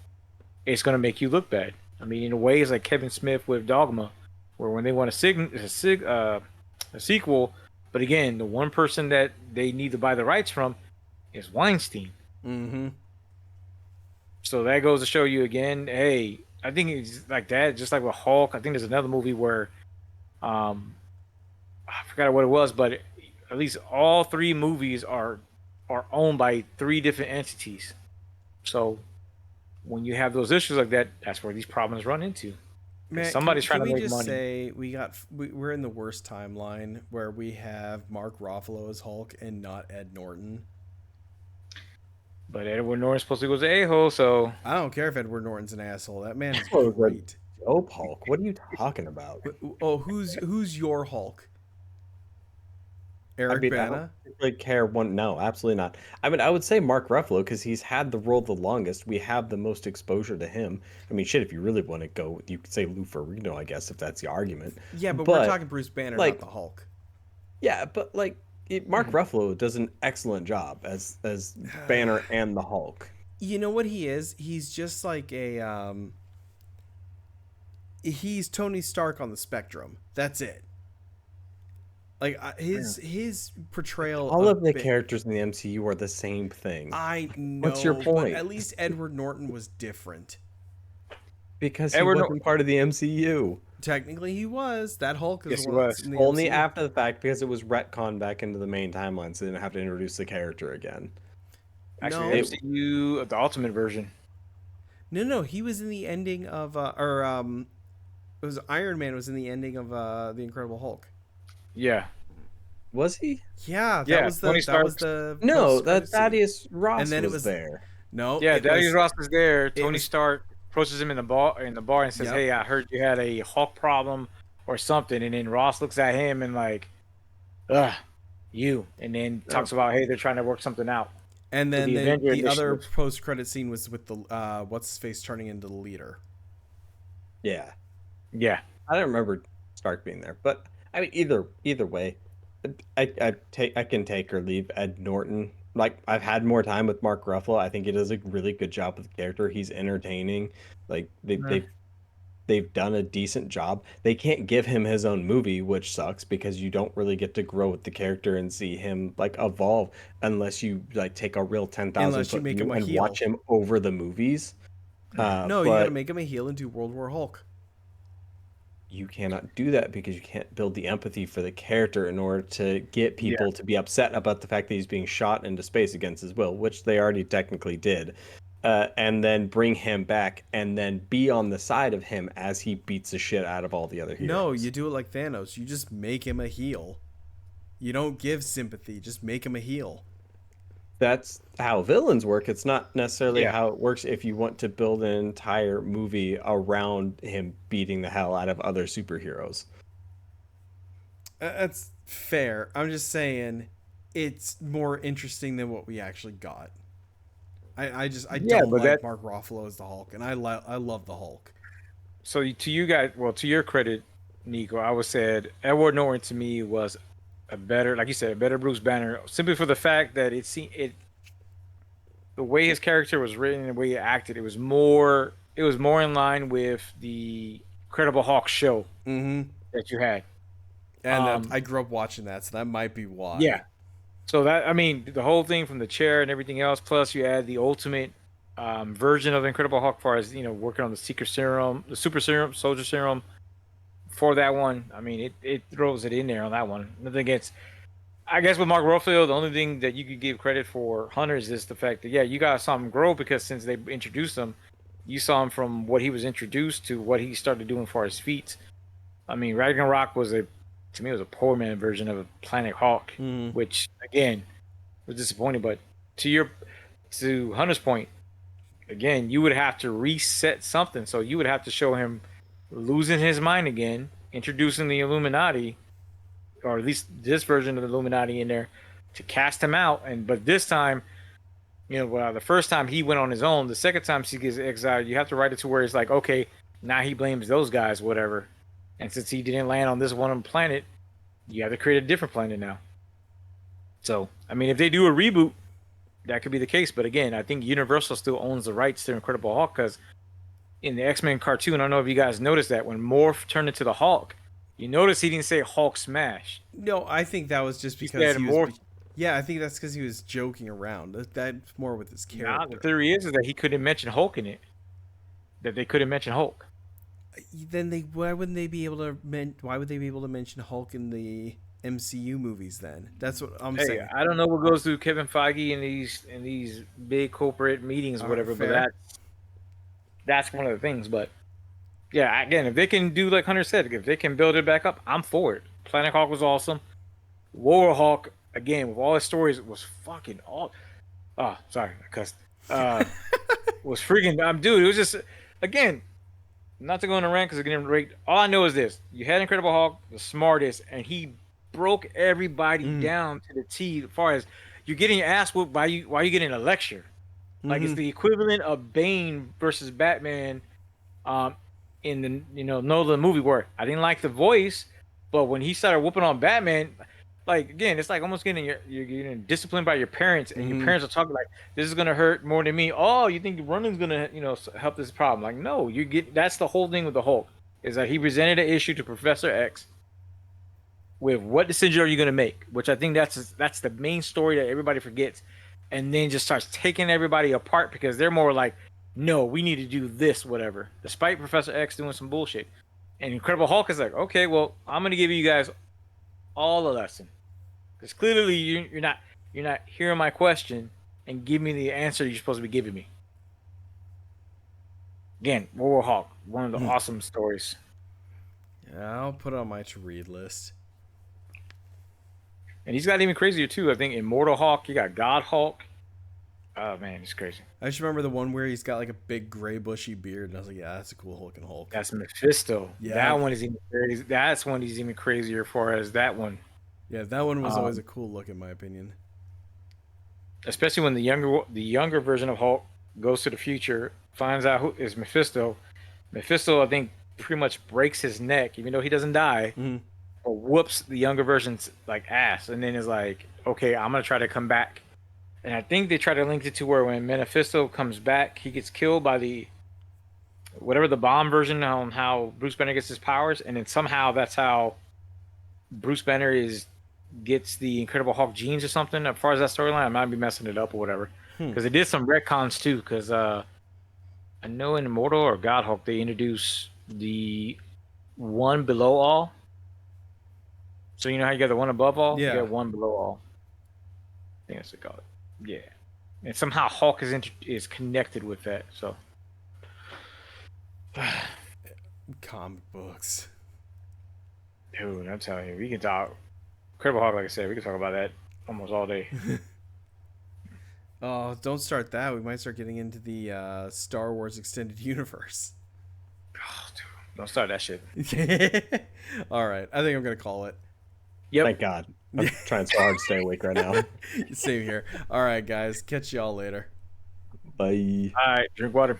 going to make you look bad. I mean, in ways like Kevin Smith with Dogma, where when they want a sequel, but again, the one person that they need to buy the rights from is Weinstein. Mm-hmm. So that goes to show you again. Hey, I think it's like that. Just like with Hulk, I think there's another movie where, I forgot what it was, but at least all three movies are owned by three different entities. So when you have those issues like that, that's where these problems run into. Because Man, somebody's can trying to we make just money. say we're in the worst timeline where we have Mark Ruffalo as Hulk and not Ed Norton? But Edward Norton's supposed to go to a-hole, so I don't care if Edward Norton's an asshole. That man is Oh, the great. dope Hulk. What are you talking about? Oh, who's your Hulk? I Eric mean, I don't Bana? really care one. No, absolutely not. I mean, I would say Mark Ruffalo because he's had the role the longest. We have the most exposure to him. I mean, shit, if you really want to go, you could say Lou Ferrigno, I guess, if that's the argument. Yeah, but we're But talking Bruce Banner, not like, the Hulk. yeah, but like Mark Ruffalo does an excellent job as Banner and the Hulk. You know what he is? He's just like he's Tony Stark on the spectrum. That's it. Like his portrayal All of the Ba- characters in the MCU are the same thing. I know. What's your But point? at least Edward Norton was different. Because he Edward wasn't Norton. part of the MCU. Technically, he was. That Hulk is Yes, the he one that's was. in the Only MCU. after the fact because it was retconned back into the main timeline, so they didn't have to introduce the character again. Actually, No. MCU, the Ultimate version. No, he was in the ending of it was Iron Man was in the ending of the Incredible Hulk. Yeah. Was he? Yeah, that Yeah, was Tony the No, post-credit that scene. Thaddeus Ross And then it was was- there. No, Yeah, it Darius was, Ross is there. Tony was- Stark approaches him in the bar and says, Yep. "Hey, I heard you had a Hulk problem or something." And then Ross looks at him and like, "Ugh, you." And then talks about, "Hey, they're trying to work something out." And then the Avenger the other Initiative. post-credit scene was with the what's his face turning into the leader. Yeah, Yeah. I don't remember Stark being there, but I mean, either way, I can take or leave Ed Norton. Like I've had more time with Mark Ruffalo. I think he does a really good job with the character. He's entertaining. Like they've done a decent job. They can't give him his own movie, which sucks because you don't really get to grow with the character and see him like evolve unless you like take a real 10,000 Unless you foot make view him a and heel. watch him over the movies. No, you but gotta make him a heel and do World War Hulk. you cannot do that because you can't build the empathy for the character in order to get people to be upset about the fact that he's being shot into space against his will, which they already technically did. And then bring him back and then be on the side of him as he beats the shit out of all the other heroes. No, you do it like Thanos. You just make him a heel. You don't give sympathy. Just make him a heel. That's how villains work. It's not necessarily Yeah. how it works if you want to build an entire movie around him beating the hell out of other superheroes. That's fair. I'm just saying it's more interesting than what we actually got. I Yeah, don't but like that Mark Ruffalo as the Hulk, and I love the Hulk. so to you guys, well, to your credit, Nico, I would said Edward Norton to me was a better, like you said, a better Bruce Banner, simply for the fact that the way his character was written and the way he acted, it was more in line with the Incredible Hulk show Mm-hmm. that you had. And that Um, I grew up watching that, so that might be yeah. why. So that I mean, the whole thing from the chair and everything else, plus you add the ultimate version of Incredible Hulk, as far as working on the secret serum, the super serum, soldier serum for that one. I mean, it throws it in there on that one. Nothing against. I guess with Mark Ruffalo, the only thing that you could give credit for Hunter is just the fact that you guys saw him grow because since they introduced him, you saw him from what he was introduced to what he started doing for his feet. I mean, Ragnarok to me, it was a poor man version of a Planet Hawk, Mm-hmm. which again was disappointing. But to your to Hunter's point, again, you would have to reset something. So you would have to show him losing his mind again, introducing the Illuminati, or at least this version of the Illuminati in there, to cast him out. And but this time, the first time he went on his own. The second time he gets exiled, you have to write it to where it's like, okay, now he blames those guys, whatever. And since he didn't land on this one planet, you have to create a different planet now. So, I mean, if they do a reboot, that could be the case. But again, I think Universal still owns the rights to Incredible Hulk because in the X-Men cartoon, I don't know if you guys noticed that when Morph turned into the Hulk, you notice he didn't say Hulk smash. No, I think that was just He because said he was. Morph. Yeah, I think that's because he was joking around. That's more with his Nah, the character. theory is that he couldn't mention Hulk in it. That they couldn't mention Hulk. Then why wouldn't they be able to why would they be able to mention Hulk in the MCU movies then? That's what I'm Hey, saying. I don't know what goes through Kevin Feige in these big corporate meetings, or All right, whatever, but fair. that's one of the things. But yeah, again, if they can do like Hunter said, if they can build it back up, I'm for it. Planet Hawk was awesome. War Hawk, again, with all his stories, was fucking all. Oh, sorry, I cussed. Was freaking. Dude, it was just again. Not to go on a rant because it's getting raked. All I know is this: you had Incredible Hulk, the smartest, and he broke everybody down to the T. As far as you're getting your ass whooped, why you getting a lecture? Like it's the equivalent of Bane versus Batman, in the Nolan movie where I didn't like the voice, but when he started whooping on Batman, like again, it's like almost you're getting disciplined by your parents, and your parents are talking like this is gonna hurt more than me. Oh, you think running's gonna help this problem? Like no, that's the whole thing with the Hulk is that he presented an issue to Professor X with what decision are you gonna make, which I think that's the main story that everybody forgets, and then just starts taking everybody apart because they're more like, no, we need to do this, whatever. Despite Professor X doing some bullshit, and Incredible Hulk is like, okay, well, I'm gonna give you guys all a lesson because clearly you're not hearing my question and give me the answer you're supposed to be giving me. Again, War Hawk, one of the awesome stories. Yeah, I'll put it on my to read list. And he's got even crazier too. I think Immortal Hawk, you got God Hulk. Oh man, he's crazy. I just remember the one where he's got like a big gray bushy beard, and I was like, yeah, that's a cool looking Hulk. That's Mephisto. Yeah. That one is even crazy. That's one he's even crazier for as that one. Yeah, that one was always a cool look in my opinion. Especially when the younger version of Hulk goes to the future, finds out who is Mephisto. Mephisto, I think, pretty much breaks his neck, even though he doesn't die, or whoops the younger version's like ass, and then is like, okay, I'm gonna try to come back. And I think they try to link it to where when Mephisto comes back, he gets killed by the whatever the bomb version on how Bruce Banner gets his powers, and then somehow that's how Bruce Banner gets the Incredible Hulk genes or something. As far as that storyline, I might be messing it up or whatever. Because they did some retcons too. Because I know in Immortal or God Hulk they introduce the one below all. So you know how you got the one above all? Yeah. You got one below all. I think that's what they call it. Yeah. And somehow Hulk is connected with that. So. Comic books. Dude, I'm telling you, we can talk. Incredible Hulk, like I said, we can talk about that almost all day. Oh, don't start that. We might start getting into the Star Wars extended universe. Oh, dude, don't start that shit. All right, I think I'm gonna call it. Yep. Thank God. I'm trying so hard to stay awake right now. Same here. All right, guys. Catch y'all later. Bye. All right. Drink water.